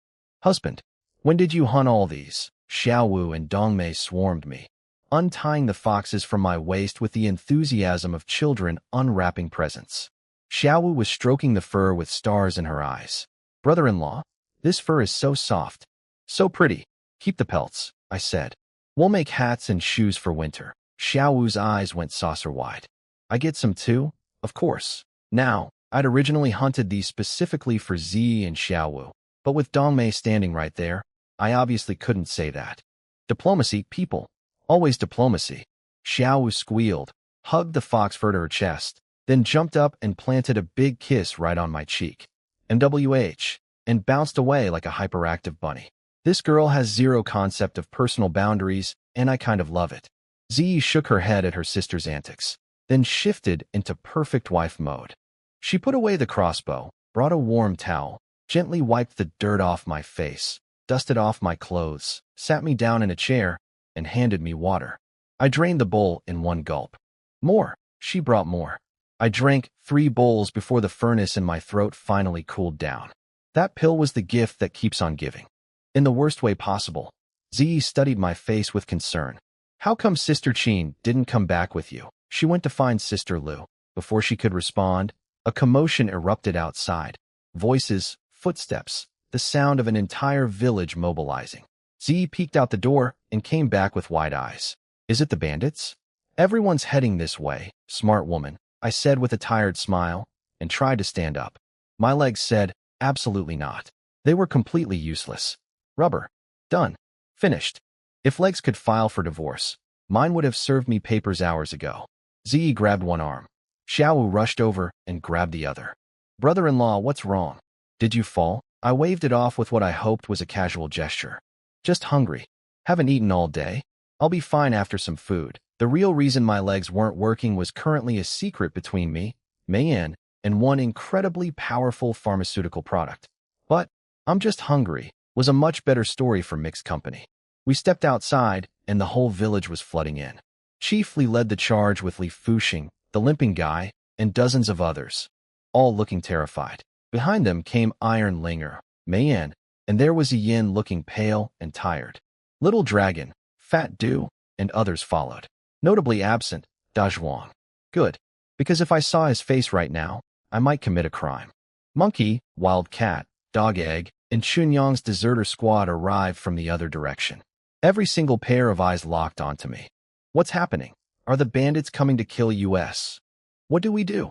Husband, when did you hunt all these? Xiaowu and Dongmei swarmed me, untying the foxes from my waist with the enthusiasm of children unwrapping presents. Xiaowu was stroking the fur with stars in her eyes. Brother-in-law, this fur is so soft. So pretty. Keep the pelts, I said. We'll make hats and shoes for winter. Xiaowu's eyes went saucer-wide. I get some too? Of course. Now, I'd originally hunted these specifically for Zi and Xiaowu, but with Dongmei standing right there, I obviously couldn't say that. Diplomacy, people. Always diplomacy. Xiaowu squealed, hugged the fox fur to her chest, then jumped up and planted a big kiss right on my cheek. MWH, and bounced away like a hyperactive bunny. This girl has zero concept of personal boundaries, and I kind of love it. Zi shook her head at her sister's antics, then shifted into perfect wife mode. She put away the crossbow, brought a warm towel, gently wiped the dirt off my face, dusted off my clothes, sat me down in a chair, and handed me water. I drained the bowl in one gulp. More. She brought more. I drank 3 bowls before the furnace in my throat finally cooled down. That pill was the gift that keeps on giving. In the worst way possible. Zi studied my face with concern. How come Sister Qin didn't come back with you? She went to find Sister Lu. Before she could respond, a commotion erupted outside. Voices, footsteps, the sound of an entire village mobilizing. Zi peeked out the door and came back with wide eyes. Is it the bandits? Everyone's heading this way, smart woman, I said with a tired smile, and tried to stand up. My legs said, absolutely not. They were completely useless. Rubber. Done. Finished. If legs could file for divorce, mine would have served me papers hours ago. Zi grabbed one arm. Xiaowu rushed over and grabbed the other. Brother-in-law, what's wrong? Did you fall? I waved it off with what I hoped was a casual gesture. Just hungry. Haven't eaten all day. I'll be fine after some food. The real reason my legs weren't working was currently a secret between me, Meiyan, and one incredibly powerful pharmaceutical product. But, I'm just hungry, was a much better story for mixed company. We stepped outside, and the whole village was flooding in. Chief Li led the charge with Li Fuxing, the limping guy, and dozens of others, all looking terrified. Behind them came Iron Linger, Meiyan, and there was Yin looking pale and tired. Little Dragon, Fat Du, and others followed. Notably absent, Da Zhuang. Good, because if I saw his face right now, I might commit a crime. Monkey, Wild Cat, Dog Egg, and Chunyang's deserter squad arrived from the other direction. Every single pair of eyes locked onto me. What's happening? Are the bandits coming to kill us? What do we do?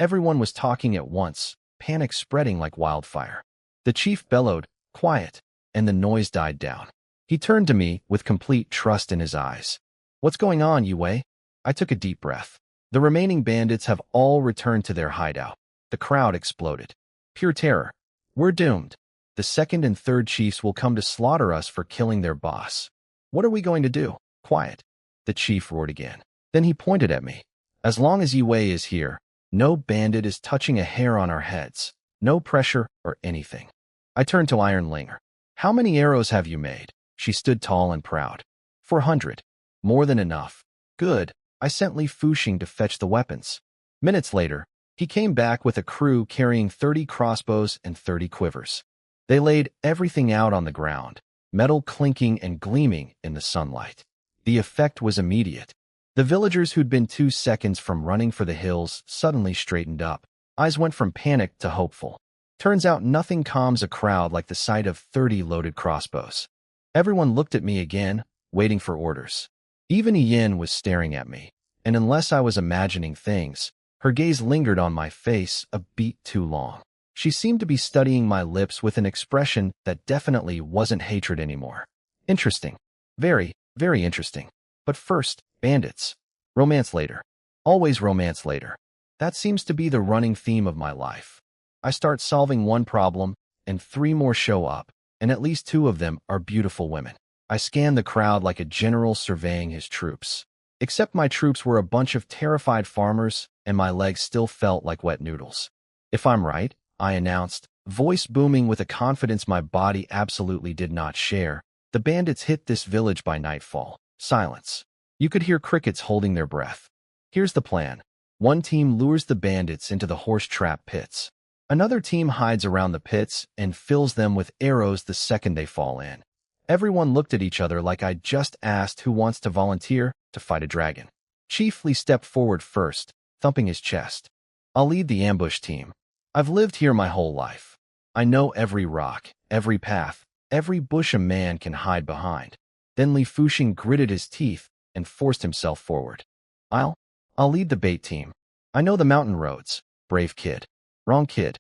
Everyone was talking at once, panic spreading like wildfire. The chief bellowed, quiet, and the noise died down. He turned to me with complete trust in his eyes. What's going on, Yue? I took a deep breath. The remaining bandits have all returned to their hideout. The crowd exploded. Pure terror. We're doomed. The second and third chiefs will come to slaughter us for killing their boss. What are we going to do? Quiet. The chief roared again. Then he pointed at me. As long as Yue is here, no bandit is touching a hair on our heads. No pressure or anything. I turned to Iron Linger. How many arrows have you made? She stood tall and proud. 400. More than enough. Good. I sent Li Fuxing to fetch the weapons. Minutes later, He came back with a crew carrying 30 crossbows and 30 quivers. They laid everything out on the ground, metal clinking and gleaming in the sunlight. The effect was immediate. The villagers who'd been 2 seconds from running for the hills suddenly straightened up. Eyes went from panic to hopeful. Turns out nothing calms a crowd like the sight of 30 loaded crossbows. Everyone looked at me again, waiting for orders. Even Yin was staring at me, and unless I was imagining things, her gaze lingered on my face a beat too long. She seemed to be studying my lips with an expression that definitely wasn't hatred anymore. Interesting. Very, very interesting. But first, bandits. Romance later. Always romance later. That seems to be the running theme of my life. I start solving one problem, and 3 more show up, and at least 2 of them are beautiful women. I scan the crowd like a general surveying his troops. Except my troops were a bunch of terrified farmers, and my legs still felt like wet noodles. If I'm right, I announced, voice booming with a confidence my body absolutely did not share, the bandits hit this village by nightfall. Silence. You could hear crickets holding their breath. Here's the plan. One team lures the bandits into the horse trap pits. Another team hides around the pits and fills them with arrows the second they fall in. Everyone looked at each other like I'd just asked who wants to volunteer to fight a dragon. Chief Lee stepped forward first, thumping his chest. I'll lead the ambush team. I've lived here my whole life. I know every rock, every path, every bush a man can hide behind. Then Li Fuxing gritted his teeth and forced himself forward. I'll lead the bait team. I know the mountain roads, brave kid. Wrong kid.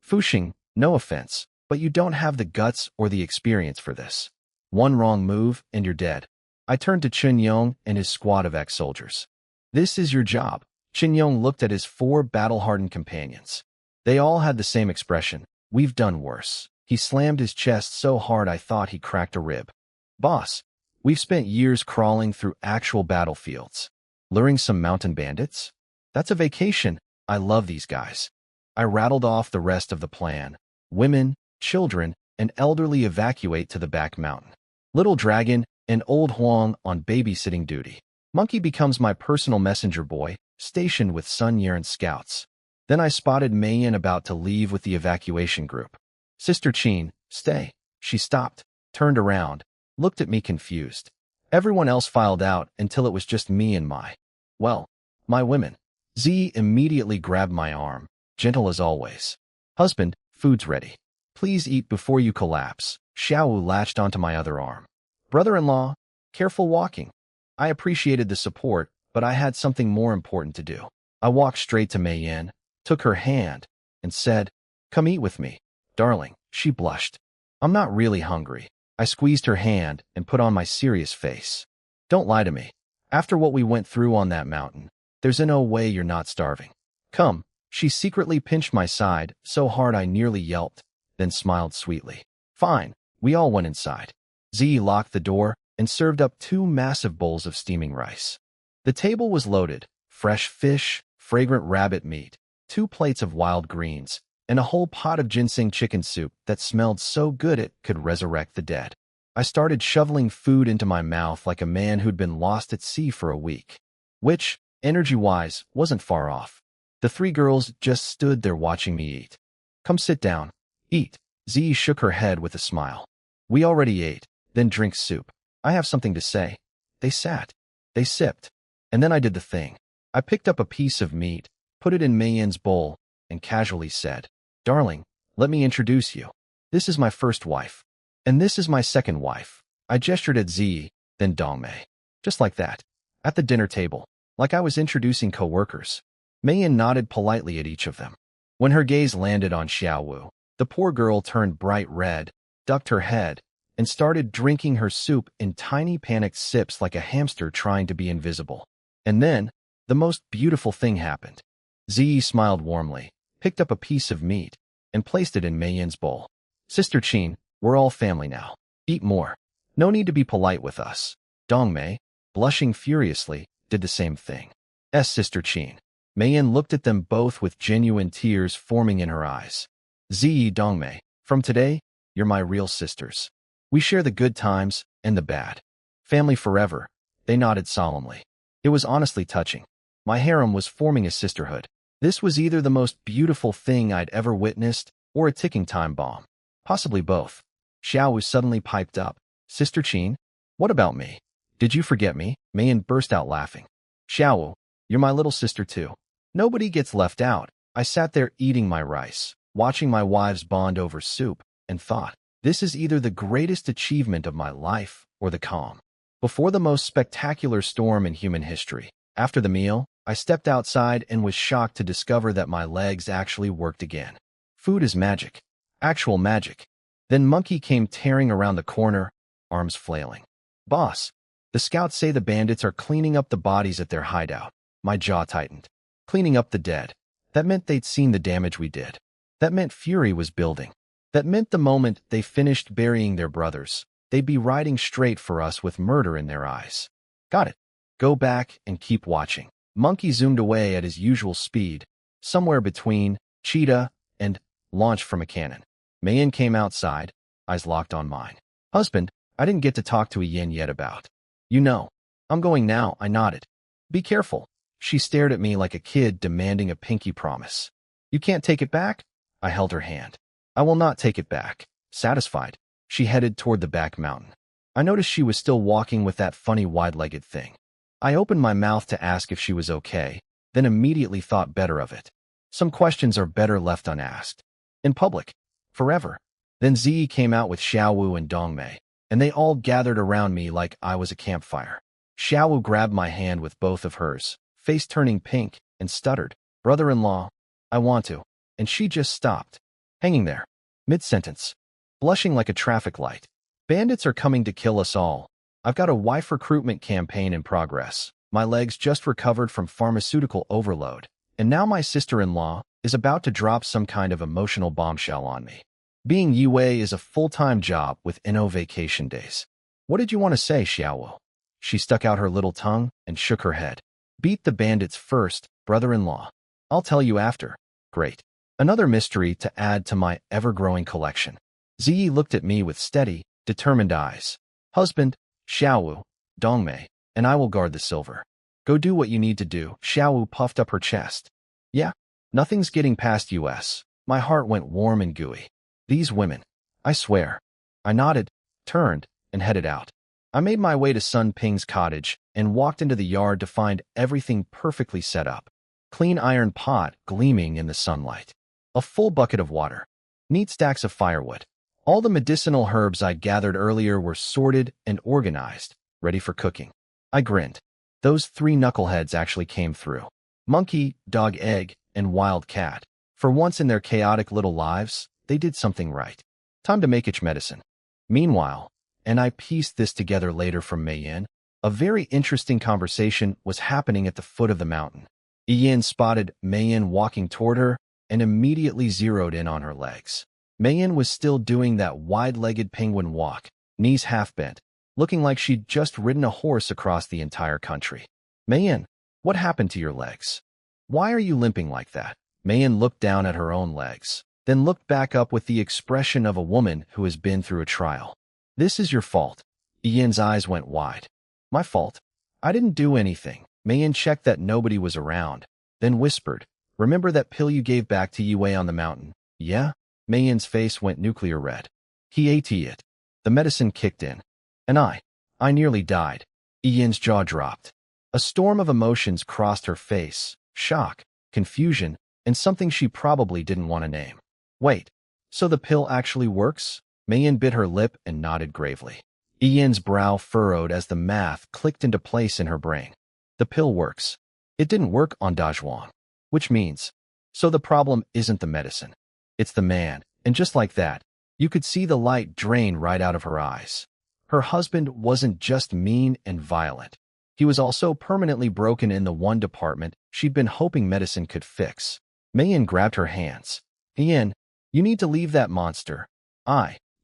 Fuxing, no offense, but you don't have the guts or the experience for this. One wrong move and you're dead. I turned to Chen Yong and his squad of ex-soldiers. This is your job. Chen Yong looked at his 4 battle-hardened companions. They all had the same expression. We've done worse. He slammed his chest so hard I thought he cracked a rib. Boss, we've spent years crawling through actual battlefields. Luring some mountain bandits? That's a vacation. I love these guys. I rattled off the rest of the plan. Women, children, and elderly evacuate to the back mountain. Little Dragon and Old Huang on babysitting duty. Monkey becomes my personal messenger boy, stationed with Sun Yaren's scouts. Then I spotted Mei Yin about to leave with the evacuation group. Sister Qin, stay. She stopped, turned around, looked at me confused. Everyone else filed out until it was just me and my women. Z immediately grabbed my arm, gentle as always. Husband, food's ready. Please eat before you collapse. Xiaowu latched onto my other arm. Brother-in-law, careful walking. I appreciated the support, but I had something more important to do. I walked straight to Mei Yin, took her hand, and said, come eat with me. Darling, she blushed. I'm not really hungry. I squeezed her hand and put on my serious face. Don't lie to me. After what we went through on that mountain, there's no way you're not starving. Come. She secretly pinched my side so hard I nearly yelped, then smiled sweetly. Fine. We all went inside. Z locked the door and served up 2 massive bowls of steaming rice. The table was loaded, fresh fish, fragrant rabbit meat, 2 plates of wild greens, and a whole pot of ginseng chicken soup that smelled so good it could resurrect the dead. I started shoveling food into my mouth like a man who'd been lost at sea for a week, which, energy-wise, wasn't far off. The 3 girls just stood there watching me eat. Come sit down. Eat. Z shook her head with a smile. We already ate, then drink soup. I have something to say. They sat. They sipped. And then I did the thing. I picked up a piece of meat, put it in Mei Yin's bowl, and casually said, Darling, let me introduce you. This is my first wife. And this is my second wife. I gestured at Z, then Dongmei. Just like that. At the dinner table, like I was introducing co-workers. Mei Yin nodded politely at each of them. When her gaze landed on Xiaowu, the poor girl turned bright red, ducked her head, and started drinking her soup in tiny panicked sips like a hamster trying to be invisible. And then, the most beautiful thing happened. Z smiled warmly, picked up a piece of meat, and placed it in Mei Yin's bowl. Sister Qin, we're all family now. Eat more. No need to be polite with us. Dongmei, blushing furiously, did the same thing. Sister Qin. Mei Yin looked at them both with genuine tears forming in her eyes. Z Dongmei, from today, you're my real sisters. We share the good times and the bad. Family forever, they nodded solemnly. It was honestly touching. My harem was forming a sisterhood. This was either the most beautiful thing I'd ever witnessed or a ticking time bomb. Possibly both. Xiaowu suddenly piped up. Sister Qin? What about me? Did you forget me? Mayan burst out laughing. Xiaowu, you're my little sister too. Nobody gets left out. I sat there eating my rice, watching my wives bond over soup, and thought, this is either the greatest achievement of my life or the calm before the most spectacular storm in human history. After the meal, I stepped outside and was shocked to discover that my legs actually worked again. Food is magic. Actual magic. Then Monkey came tearing around the corner, arms flailing. Boss, the scouts say the bandits are cleaning up the bodies at their hideout. My jaw tightened. Cleaning up the dead. That meant they'd seen the damage we did. That meant fury was building. That meant the moment they finished burying their brothers, they'd be riding straight for us with murder in their eyes. Got it. Go back and keep watching. Monkey zoomed away at his usual speed, somewhere between cheetah and launch from a cannon. Mayan came outside, eyes locked on mine. Husband, I didn't get to talk to Yin yet about. You know. I'm going now, I nodded. Be careful. She stared at me like a kid demanding a pinky promise. You can't take it back? I held her hand. I will not take it back. Satisfied, she headed toward the back mountain. I noticed she was still walking with that funny wide-legged thing. I opened my mouth to ask if she was okay, then immediately thought better of it. Some questions are better left unasked. In public. Forever. Then Ziyi came out with Xiaowu and Dongmei, and they all gathered around me like I was a campfire. Xiaowu grabbed my hand with both of hers, face turning pink, and stuttered, Brother-in-law, I want to. And she just stopped, hanging there, mid-sentence, blushing like a traffic light. Bandits are coming to kill us all. I've got a wife recruitment campaign in progress. My legs just recovered from pharmaceutical overload, and now my sister-in-law is about to drop some kind of emotional bombshell on me. Being Yue is a full-time job with no vacation days. What did you want to say, Xiaowu? She stuck out her little tongue and shook her head. Beat the bandits first, brother-in-law. I'll tell you after. Great. Another mystery to add to my ever-growing collection. Ziyi looked at me with steady, determined eyes. Husband, Xiaowu, Dongmei, and I will guard the silver. Go do what you need to do. Xiaowu puffed up her chest. Yeah, nothing's getting past us. My heart went warm and gooey. These women. I swear. I nodded, turned, and headed out. I made my way to Sun Ping's cottage and walked into the yard to find everything perfectly set up. Clean iron pot gleaming in the sunlight. A full bucket of water. Neat stacks of firewood. All the medicinal herbs I'd gathered earlier were sorted and organized, ready for cooking. I grinned. Those three knuckleheads actually came through. Monkey, dog egg, and wild cat. For once in their chaotic little lives, they did something right. Time to make itch medicine. Meanwhile, and I pieced this together later from Mei-Yin, a very interesting conversation was happening at the foot of the mountain. Yin spotted Mei-Yin walking toward her and immediately zeroed in on her legs. Mei-Yin was still doing that wide-legged penguin walk, knees half-bent, looking like she'd just ridden a horse across the entire country. Mei-Yin, what happened to your legs? Why are you limping like that? Mei-Yin looked down at her own legs, then looked back up with the expression of a woman who has been through a trial. This is your fault. Yin's eyes went wide. My fault? I didn't do anything. Mei-Yin checked that nobody was around, then whispered, remember that pill you gave back to Yue on the mountain? Yeah? Mei-Yin's face went nuclear red. He ate it. The medicine kicked in. And I nearly died. Yin's jaw dropped. A storm of emotions crossed her face, shock, confusion, and something she probably didn't want to name. Wait, so the pill actually works? Mei-Yin bit her lip and nodded gravely. Yin's brow furrowed as the math clicked into place in her brain. The pill works. It didn't work on Dazhuang. Which means, so the problem isn't the medicine. It's the man, and just like that, you could see the light drain right out of her eyes. Her husband wasn't just mean and violent. He was also permanently broken in the one department she'd been hoping medicine could fix. Mei-Yin grabbed her hands. Yin, you need to leave that monster.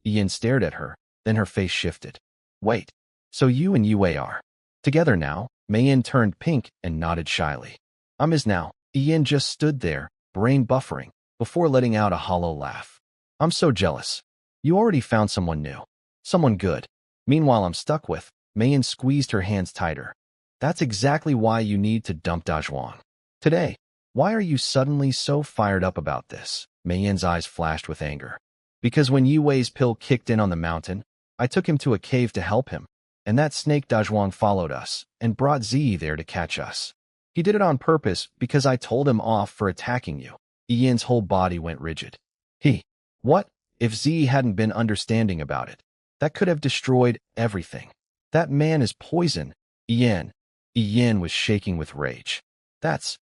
Yin stared at her, then her face shifted. Wait, so you and Yue are together now? Mei-Yin turned pink and nodded shyly. I'm his now. Yin just stood there, brain buffering, before letting out a hollow laugh. I'm so jealous. You already found someone new. Someone good. Meanwhile, I'm stuck with. Mei-Yin squeezed her hands tighter. That's exactly why you need to dump Dazhuang. Today. Why are you suddenly so fired up about this? Mei Yin's eyes flashed with anger. Because when Yi Wei's pill kicked in on the mountain, I took him to a cave to help him, and that snake Dazhuang followed us and brought Ziyi there to catch us. He did it on purpose because I told him off for attacking you. Yi Yin's whole body went rigid. What? If Ziyi hadn't been understanding about it, that could have destroyed everything. That man is poison. Yi Yin was shaking with rage. That's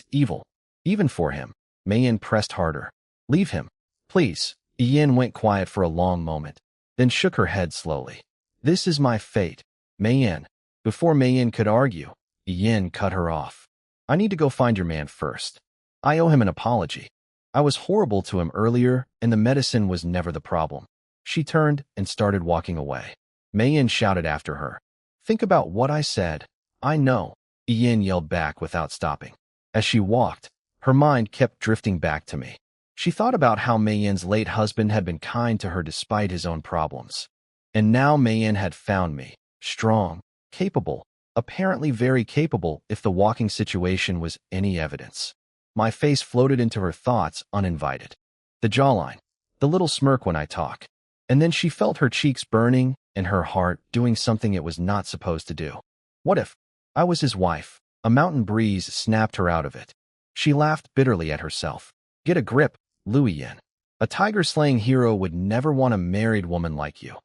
evil. Even for him. Mei Yin pressed harder. Leave him, please. Yi Yin went quiet for a long moment, then shook her head slowly. This is my fate. Mei Yin. Before Mei Yin could argue, Yi Yin cut her off. I need to go find your man first. I owe him an apology. I was horrible to him earlier, and the medicine was never the problem. She turned and started walking away. Mei Yin shouted after her. Think about what I said. I know. Yi Yin yelled back without stopping. As she walked, her mind kept drifting back to me. She thought about how Mei Yin's late husband had been kind to her despite his own problems. And now Mei Yin had found me, strong, capable, apparently very capable if the walking situation was any evidence. My face floated into her thoughts uninvited. The jawline, the little smirk when I talk. And then she felt her cheeks burning and her heart doing something it was not supposed to do. What if I was his wife? A mountain breeze snapped her out of it. She laughed bitterly at herself. Get a grip, Lu Yin. A tiger-slaying hero would never want a married woman like you.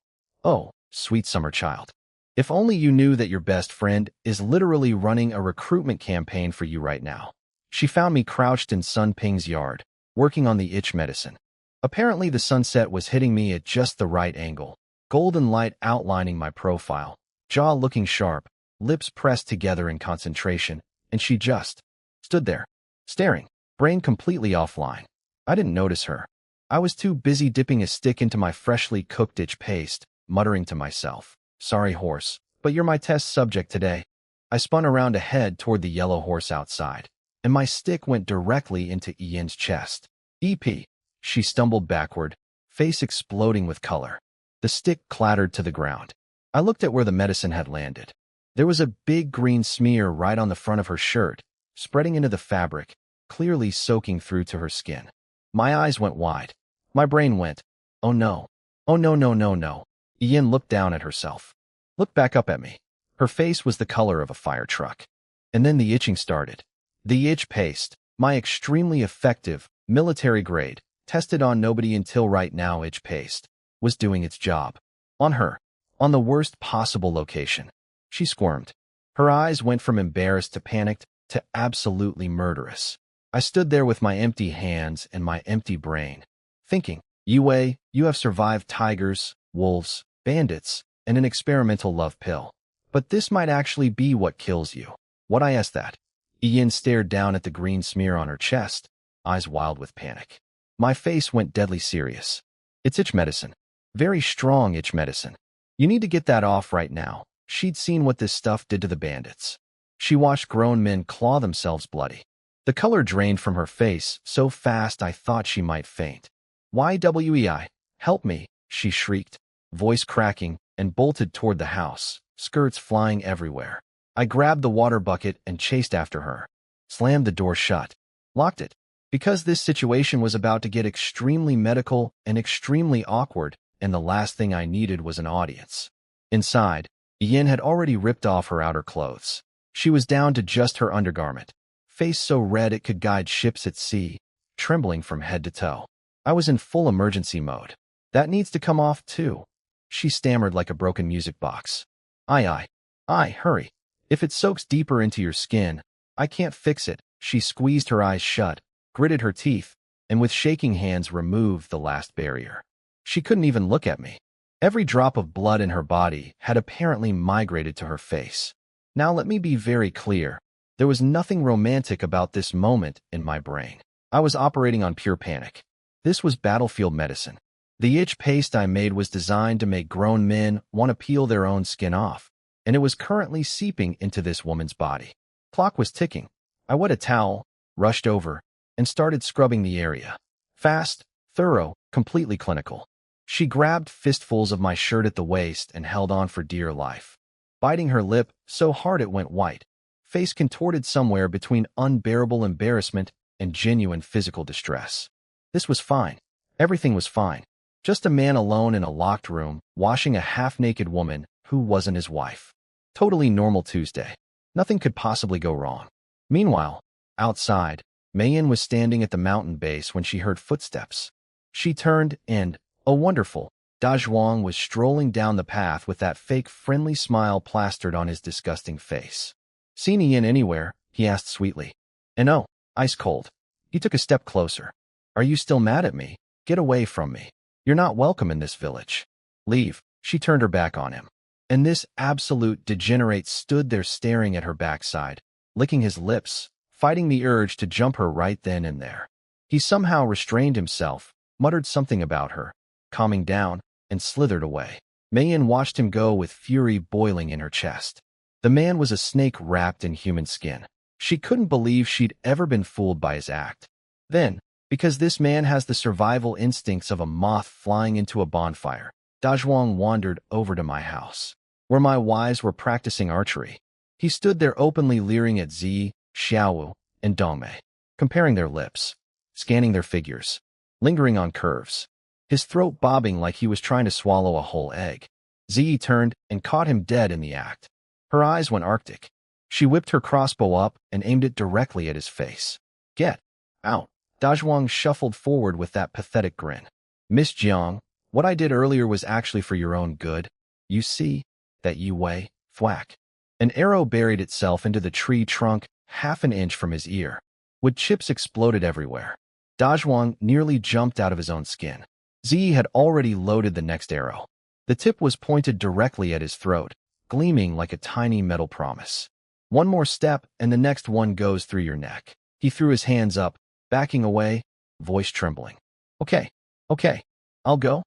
Oh, sweet summer child. If only you knew that your best friend is literally running a recruitment campaign for you right now. She found me crouched in Sun Ping's yard, working on the itch medicine. Apparently the sunset was hitting me at just the right angle, golden light outlining my profile, jaw looking sharp, lips pressed together in concentration, and she just stood there, staring, brain completely offline. I didn't notice her. I was too busy dipping a stick into my freshly cooked itch paste, muttering to myself, sorry horse, but you're my test subject today. I spun around to head toward the yellow horse outside, and my stick went directly into Ian's chest. EP. She stumbled backward, face exploding with color. The stick clattered to the ground. I looked at where the medicine had landed. There was a big green smear right on the front of her shirt, spreading into the fabric, clearly soaking through to her skin. My eyes went wide. My brain went, oh no. Oh no no no no. Ian looked down at herself. Looked back up at me. Her face was the color of a fire truck. And then the itching started. The itch paste, my extremely effective, military grade, tested on nobody until right now itch paste, was doing its job. On her. On the worst possible location. She squirmed. Her eyes went from embarrassed to panicked to absolutely murderous. I stood there with my empty hands and my empty brain, thinking, Yi Wei, you have survived tigers, wolves, bandits, and an experimental love pill. But this might actually be what kills you. What I asked that? Ian stared down at the green smear on her chest, eyes wild with panic. My face went deadly serious. It's itch medicine. Very strong itch medicine. You need to get that off right now. She'd seen what this stuff did to the bandits. She watched grown men claw themselves bloody. The color drained from her face so fast I thought she might faint. YWEI, help me, she shrieked, voice cracking, and bolted toward the house, skirts flying everywhere. I grabbed the water bucket and chased after her, slammed the door shut, locked it, because this situation was about to get extremely medical and extremely awkward, and the last thing I needed was an audience. Inside, Yin had already ripped off her outer clothes. She was down to just her undergarment, face so red it could guide ships at sea, trembling from head to toe. I was in full emergency mode. That needs to come off too. She stammered like a broken music box. Aye, hurry. If it soaks deeper into your skin, I can't fix it. She squeezed her eyes shut, gritted her teeth, and with shaking hands removed the last barrier. She couldn't even look at me. Every drop of blood in her body had apparently migrated to her face. Now let me be very clear. There was nothing romantic about this moment in my brain. I was operating on pure panic. This was battlefield medicine. The itch paste I made was designed to make grown men want to peel their own skin off, and it was currently seeping into this woman's body. Clock was ticking. I wet a towel, rushed over, and started scrubbing the area. Fast, thorough, completely clinical. She grabbed fistfuls of my shirt at the waist and held on for dear life, biting her lip so hard it went white. face contorted somewhere between unbearable embarrassment and genuine physical distress. This was fine. Everything was fine. Just a man alone in a locked room, washing a half-naked woman who wasn't his wife. Totally normal Tuesday. Nothing could possibly go wrong. Meanwhile, outside, Mei-yin was standing at the mountain base when she heard footsteps. She turned and, oh wonderful, Da Zhuang was strolling down the path with that fake friendly smile plastered on his disgusting face. "Seen Yin anywhere?" he asked sweetly. And oh, ice cold. He took a step closer. "Are you still mad at me? Get away from me. You're not welcome in this village. Leave." She turned her back on him. And this absolute degenerate stood there staring at her backside, licking his lips, fighting the urge to jump her right then and there. He somehow restrained himself, muttered something about her, calming down, and slithered away. Mei-yin watched him go with fury boiling in her chest. The man was a snake wrapped in human skin. She couldn't believe she'd ever been fooled by his act. Then, because this man has the survival instincts of a moth flying into a bonfire, Da Zhuang wandered over to my house, where my wives were practicing archery. He stood there openly leering at Zi, Xiaowu, and Dongmei, comparing their lips, scanning their figures, lingering on curves, his throat bobbing like he was trying to swallow a whole egg. Zi turned and caught him dead in the act. Her eyes went arctic. She whipped her crossbow up and aimed it directly at his face. "Get out." Da Zhuang shuffled forward with that pathetic grin. "Miss Jiang, what I did earlier was actually for your own good. You see, that Yi Wei." Thwack. An arrow buried itself into the tree trunk half an inch from his ear. Wood chips exploded everywhere. Da Zhuang nearly jumped out of his own skin. Zi had already loaded the next arrow. The tip was pointed directly at his throat, gleaming like a tiny metal promise. "One more step and the next one goes through your neck." He threw his hands up, backing away, voice trembling. Okay, I'll go.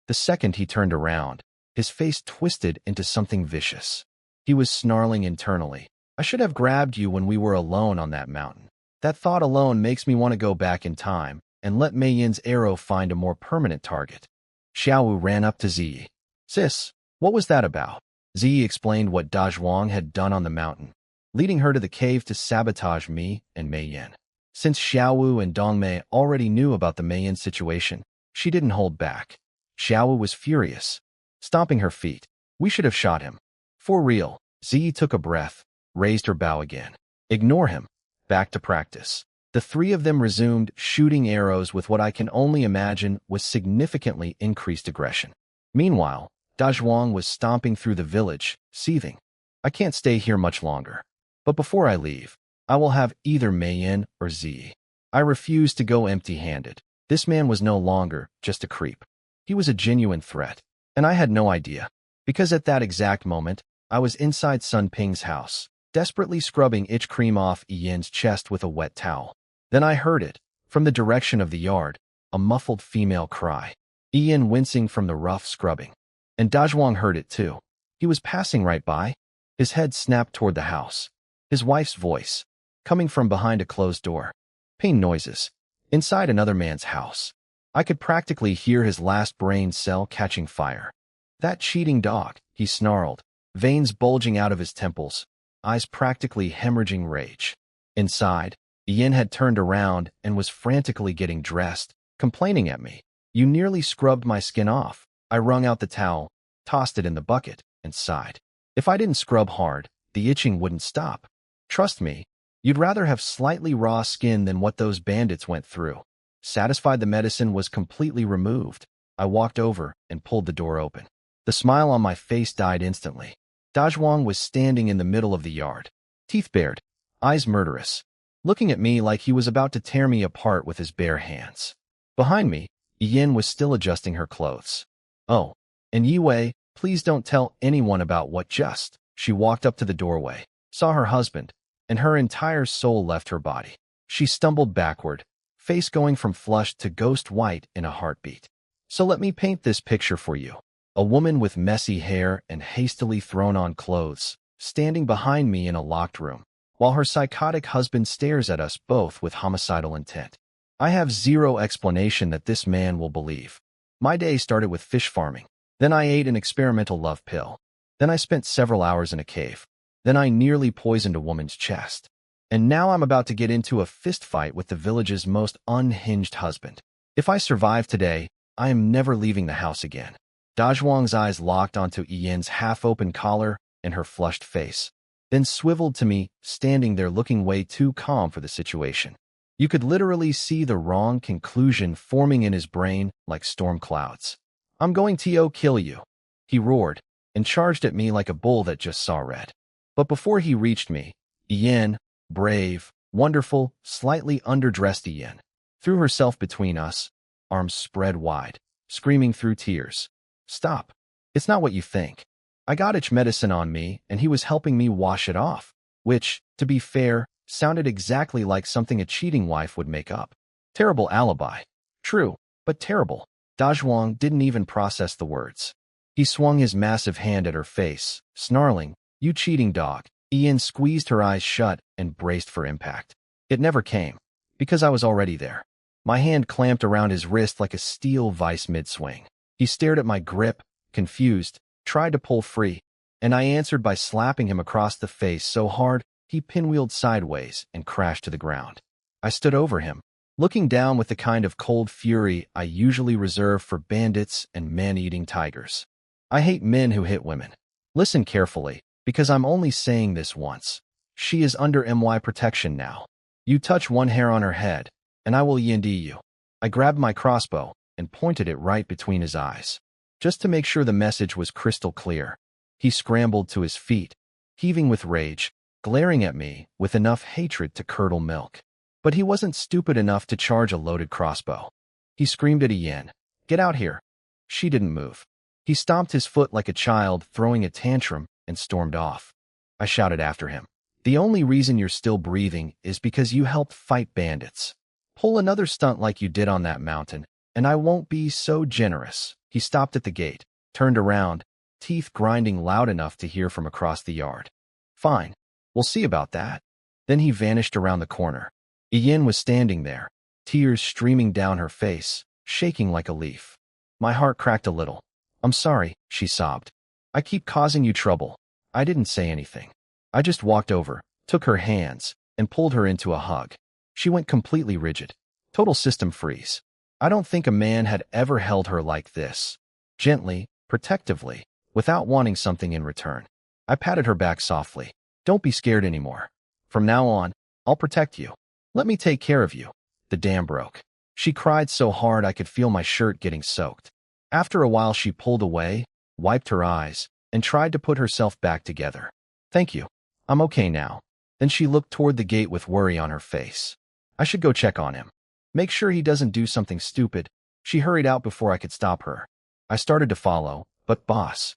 The second he turned around, his face twisted into something vicious. He was snarling internally. "I should have grabbed you when we were alone on that mountain. That thought alone makes me want to go back in time and let Mei-yin's arrow find a more permanent target." Xiaowu ran up to Zi. "Sis, what was that about?" Zi explained what Da Zhuang had done on the mountain, leading her to the cave to sabotage me and Mei-yin. Since Xiaowu and Dongmei already knew about the Mei-yin situation, she didn't hold back. Xiaowu was furious, stomping her feet. "We should have shot him. For real." Zi took a breath, raised her bow again. "Ignore him. Back to practice." The three of them resumed shooting arrows with what I can only imagine was significantly increased aggression. Meanwhile, Da Zhuang was stomping through the village, seething. "I can't stay here much longer. But before I leave, I will have either Mei-yin or Zi. I refuse to go empty-handed." This man was no longer just a creep. He was a genuine threat, and I had no idea, because at that exact moment, I was inside Sun Ping's house, desperately scrubbing itch cream off Yin's chest with a wet towel. Then I heard it, from the direction of the yard, a muffled female cry. Yin wincing from the rough scrubbing. And Da Zhuang heard it too. He was passing right by. His head snapped toward the house. His wife's voice, coming from behind a closed door. Pain noises. Inside another man's house. I could practically hear his last brain cell catching fire. "That cheating dog," he snarled, veins bulging out of his temples, eyes practically hemorrhaging rage. Inside, Yin had turned around and was frantically getting dressed, complaining at me. "You nearly scrubbed my skin off." I wrung out the towel, tossed it in the bucket, and sighed. If I didn't scrub hard, the itching wouldn't stop. Trust me, you'd rather have slightly raw skin than what those bandits went through. Satisfied the medicine was completely removed, I walked over and pulled the door open. The smile on my face died instantly. Da Zhuang was standing in the middle of the yard, teeth bared, eyes murderous, looking at me like he was about to tear me apart with his bare hands. Behind me, Yin was still adjusting her clothes. "Oh, and Yi Wei, please don't tell anyone about what just." She walked up to the doorway, saw her husband, and her entire soul left her body. She stumbled backward, face going from flushed to ghost white in a heartbeat. "So let me paint this picture for you. A woman with messy hair and hastily thrown-on clothes, standing behind me in a locked room, while her psychotic husband stares at us both with homicidal intent. I have zero explanation that this man will believe. My day started with fish farming. Then I ate an experimental love pill. Then I spent several hours in a cave. Then I nearly poisoned a woman's chest. And now I'm about to get into a fist fight with the village's most unhinged husband. If I survive today, I am never leaving the house again. Dazhuang's eyes locked onto Yin's half-open collar and her flushed face, then swiveled to me, standing there looking way too calm for the situation. You could literally see the wrong conclusion forming in his brain like storm clouds. I'm going to kill you, he roared, and charged at me like a bull that just saw red. But before he reached me, Yin, brave, wonderful, slightly underdressed Yin, threw herself between us, arms spread wide, screaming through tears. Stop. It's not what you think. I got itch medicine on me, and he was helping me wash it off, which, to be fair, sounded exactly like something a cheating wife would make up. Terrible alibi. True, but terrible. Dazhuang didn't even process the words. He swung his massive hand at her face, snarling, "You cheating dog." Ian squeezed her eyes shut and braced for impact. It never came, because I was already there. My hand clamped around his wrist like a steel vice mid-swing. He stared at my grip, confused, tried to pull free, and I answered by slapping him across the face so hard he pinwheeled sideways and crashed to the ground. I stood over him, looking down with the kind of cold fury I usually reserve for bandits and man-eating tigers. I hate men who hit women. Listen carefully, because I'm only saying this once. She is under MY protection now. You touch one hair on her head, and I will yind you. I grabbed my crossbow and pointed it right between his eyes, just to make sure the message was crystal clear. He scrambled to his feet, heaving with rage, glaring at me with enough hatred to curdle milk. But he wasn't stupid enough to charge a loaded crossbow. He screamed at Yin, "Get out here." She didn't move. He stomped his foot like a child throwing a tantrum and stormed off. I shouted after him, "The only reason you're still breathing is because you helped fight bandits. Pull another stunt like you did on that mountain, and I won't be so generous." He stopped at the gate, turned around, teeth grinding loud enough to hear from across the yard. "Fine. We'll see about that." Then he vanished around the corner. Yin was standing there, tears streaming down her face, shaking like a leaf. My heart cracked a little. "I'm sorry," she sobbed. "I keep causing you trouble." I didn't say anything. I just walked over, took her hands, and pulled her into a hug. She went completely rigid. Total system freeze. I don't think a man had ever held her like this. Gently, protectively, without wanting something in return. I patted her back softly. "Don't be scared anymore. From now on, I'll protect you. Let me take care of you." The dam broke. She cried so hard I could feel my shirt getting soaked. After a while she pulled away, wiped her eyes, and tried to put herself back together. "Thank you. I'm okay now." Then she looked toward the gate with worry on her face. "I should go check on him. Make sure he doesn't do something stupid." She hurried out before I could stop her. I started to follow, but Boss,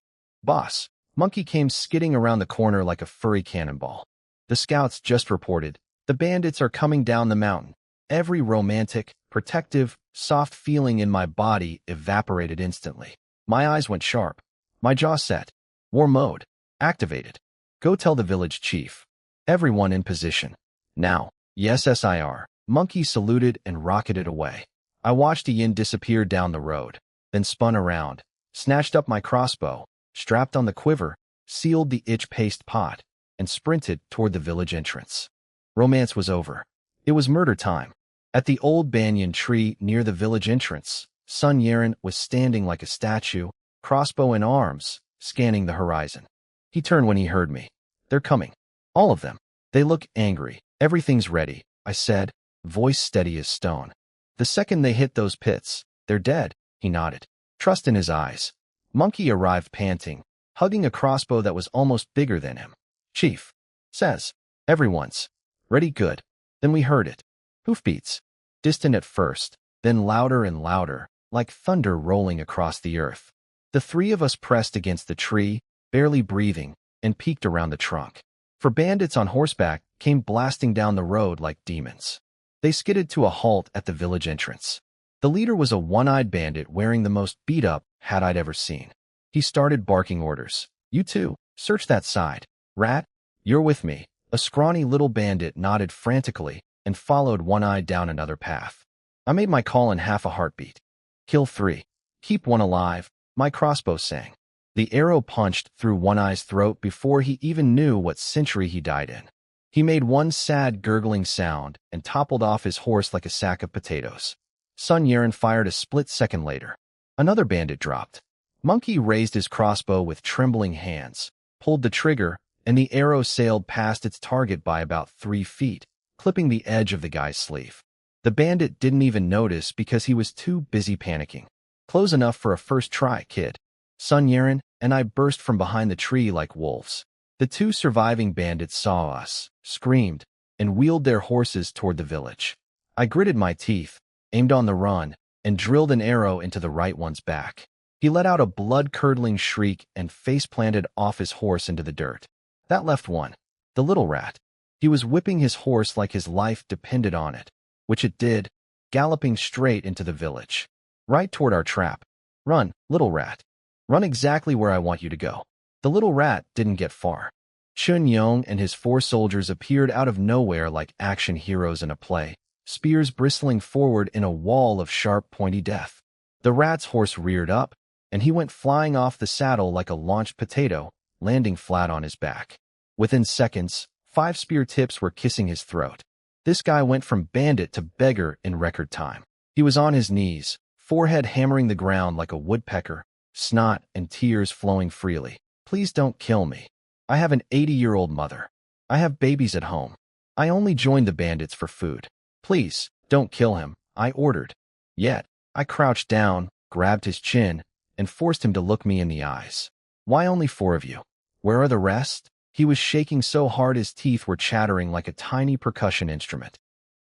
Monkey came skidding around the corner like a furry cannonball. "The scouts just reported. The bandits are coming down the mountain." Every romantic, protective, soft feeling in my body evaporated instantly. My eyes went sharp. My jaw set. War mode. Activated. "Go tell the village chief. Everyone in position. Now." "Yes, SIR." Monkey saluted and rocketed away. I watched Yin disappear down the road, then spun around, snatched up my crossbow, strapped on the quiver, sealed the itch paste pot, and sprinted toward the village entrance. Romance was over. It was murder time. At the old banyan tree near the village entrance, Sun Yaren was standing like a statue, crossbow in arms, scanning the horizon. He turned when he heard me. "They're coming. All of them. They look angry." "Everything's ready," I said, voice steady as stone. "The second they hit those pits, they're dead." He nodded. Trust in his eyes. Monkey arrived panting, hugging a crossbow that was almost bigger than him. "Chief," says, "everyone's ready." Good. Then we heard it. Hoofbeats. Distant at first, then louder and louder, like thunder rolling across the earth. The three of us pressed against the tree, barely breathing, and peeked around the trunk. For bandits on horseback came blasting down the road like demons. They skidded to a halt at the village entrance. The leader was a one-eyed bandit wearing the most beat-up hat I'd ever seen. He started barking orders. "You two, search that side. Rat, you're with me." A scrawny little bandit nodded frantically and followed one-eyed down another path. I made my call in half a heartbeat. "Kill 3. Keep 1 alive," my crossbow sang. The arrow punched through One Eye's throat before he even knew what century he died in. He made one sad gurgling sound and toppled off his horse like a sack of potatoes. Sun Yeren fired a split second later. Another bandit dropped. Monkey raised his crossbow with trembling hands, pulled the trigger, and the arrow sailed past its target by about 3 feet, clipping the edge of the guy's sleeve. The bandit didn't even notice because he was too busy panicking. Close enough for a first try, kid. Sun Yeren and I burst from behind the tree like wolves. The 2 surviving bandits saw us, screamed, and wheeled their horses toward the village. I gritted my teeth, aimed on the run, and drilled an arrow into the right one's back. He let out a blood-curdling shriek and face-planted off his horse into the dirt. That left one, the little rat. He was whipping his horse like his life depended on it, which it did, galloping straight into the village. Right toward our trap. Run, little rat. Run exactly where I want you to go. The little rat didn't get far. Chun Yong and his 4 soldiers appeared out of nowhere like action heroes in a play, spears bristling forward in a wall of sharp, pointy death. The rat's horse reared up, and he went flying off the saddle like a launched potato, landing flat on his back. Within seconds, 5 spear tips were kissing his throat. This guy went from bandit to beggar in record time. He was on his knees, forehead hammering the ground like a woodpecker, snot and tears flowing freely. Please don't kill me. I have an 80-year-old mother. I have babies at home. I only joined the bandits for food. Please, don't kill him, I ordered. Yet, I crouched down, grabbed his chin, and forced him to look me in the eyes. Why only 4 of you? Where are the rest? He was shaking so hard his teeth were chattering like a tiny percussion instrument.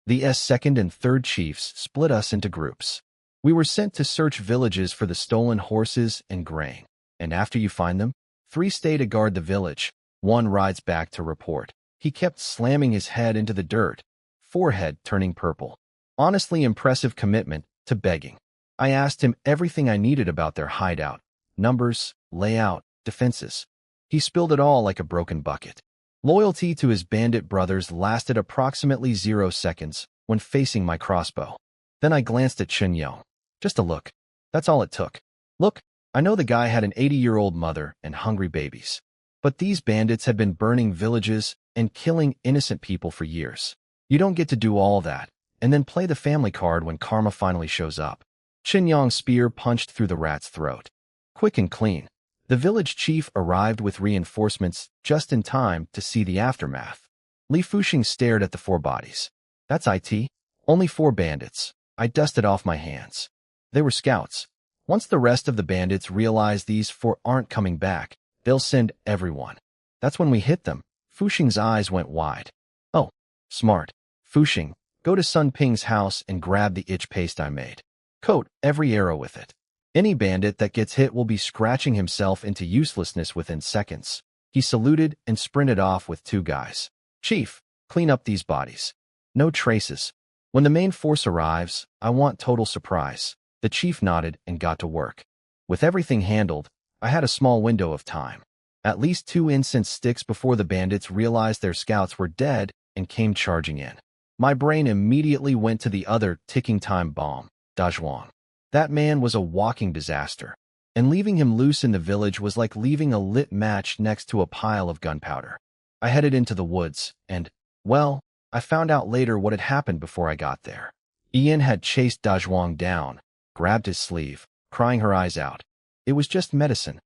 The second and third chiefs split us into groups. We were sent to search villages for the stolen horses and grain. And after you find them, 3 stay to guard the village. 1 rides back to report. He kept slamming his head into the dirt, forehead turning purple. Honestly impressive commitment to begging. I asked him everything I needed about their hideout, numbers, layout, defenses. He spilled it all like a broken bucket. Loyalty to his bandit brothers lasted approximately 0 seconds when facing my crossbow. Then I glanced at Chun Yong. Just a look. That's all it took. Look, I know the guy had an 80-year-old mother and hungry babies. But these bandits had been burning villages and killing innocent people for years. You don't get to do all that, and then play the family card when karma finally shows up. Chun Yong's spear punched through the rat's throat. Quick and clean. The village chief arrived with reinforcements just in time to see the aftermath. Li Fuxing stared at the 4 bodies. That's it? Only 4 bandits. I dusted off my hands. They were scouts. Once the rest of the bandits realize these 4 aren't coming back, they'll send everyone. That's when we hit them. Fuxing's eyes went wide. Oh, smart. Fuxing, go to Sun Ping's house and grab the itch paste I made. Coat every arrow with it. Any bandit that gets hit will be scratching himself into uselessness within seconds. He saluted and sprinted off with 2 guys. Chief, clean up these bodies. No traces. When the main force arrives, I want total surprise. The chief nodded and got to work. With everything handled, I had a small window of time. At least 2 incense sticks before the bandits realized their scouts were dead and came charging in. My brain immediately went to the other ticking time bomb, Da Zhuang. That man was a walking disaster, and leaving him loose in the village was like leaving a lit match next to a pile of gunpowder. I headed into the woods, and, well, I found out later what had happened before I got there. Ian had chased Da Zhuang down, grabbed his sleeve, crying her eyes out. It was just medicine.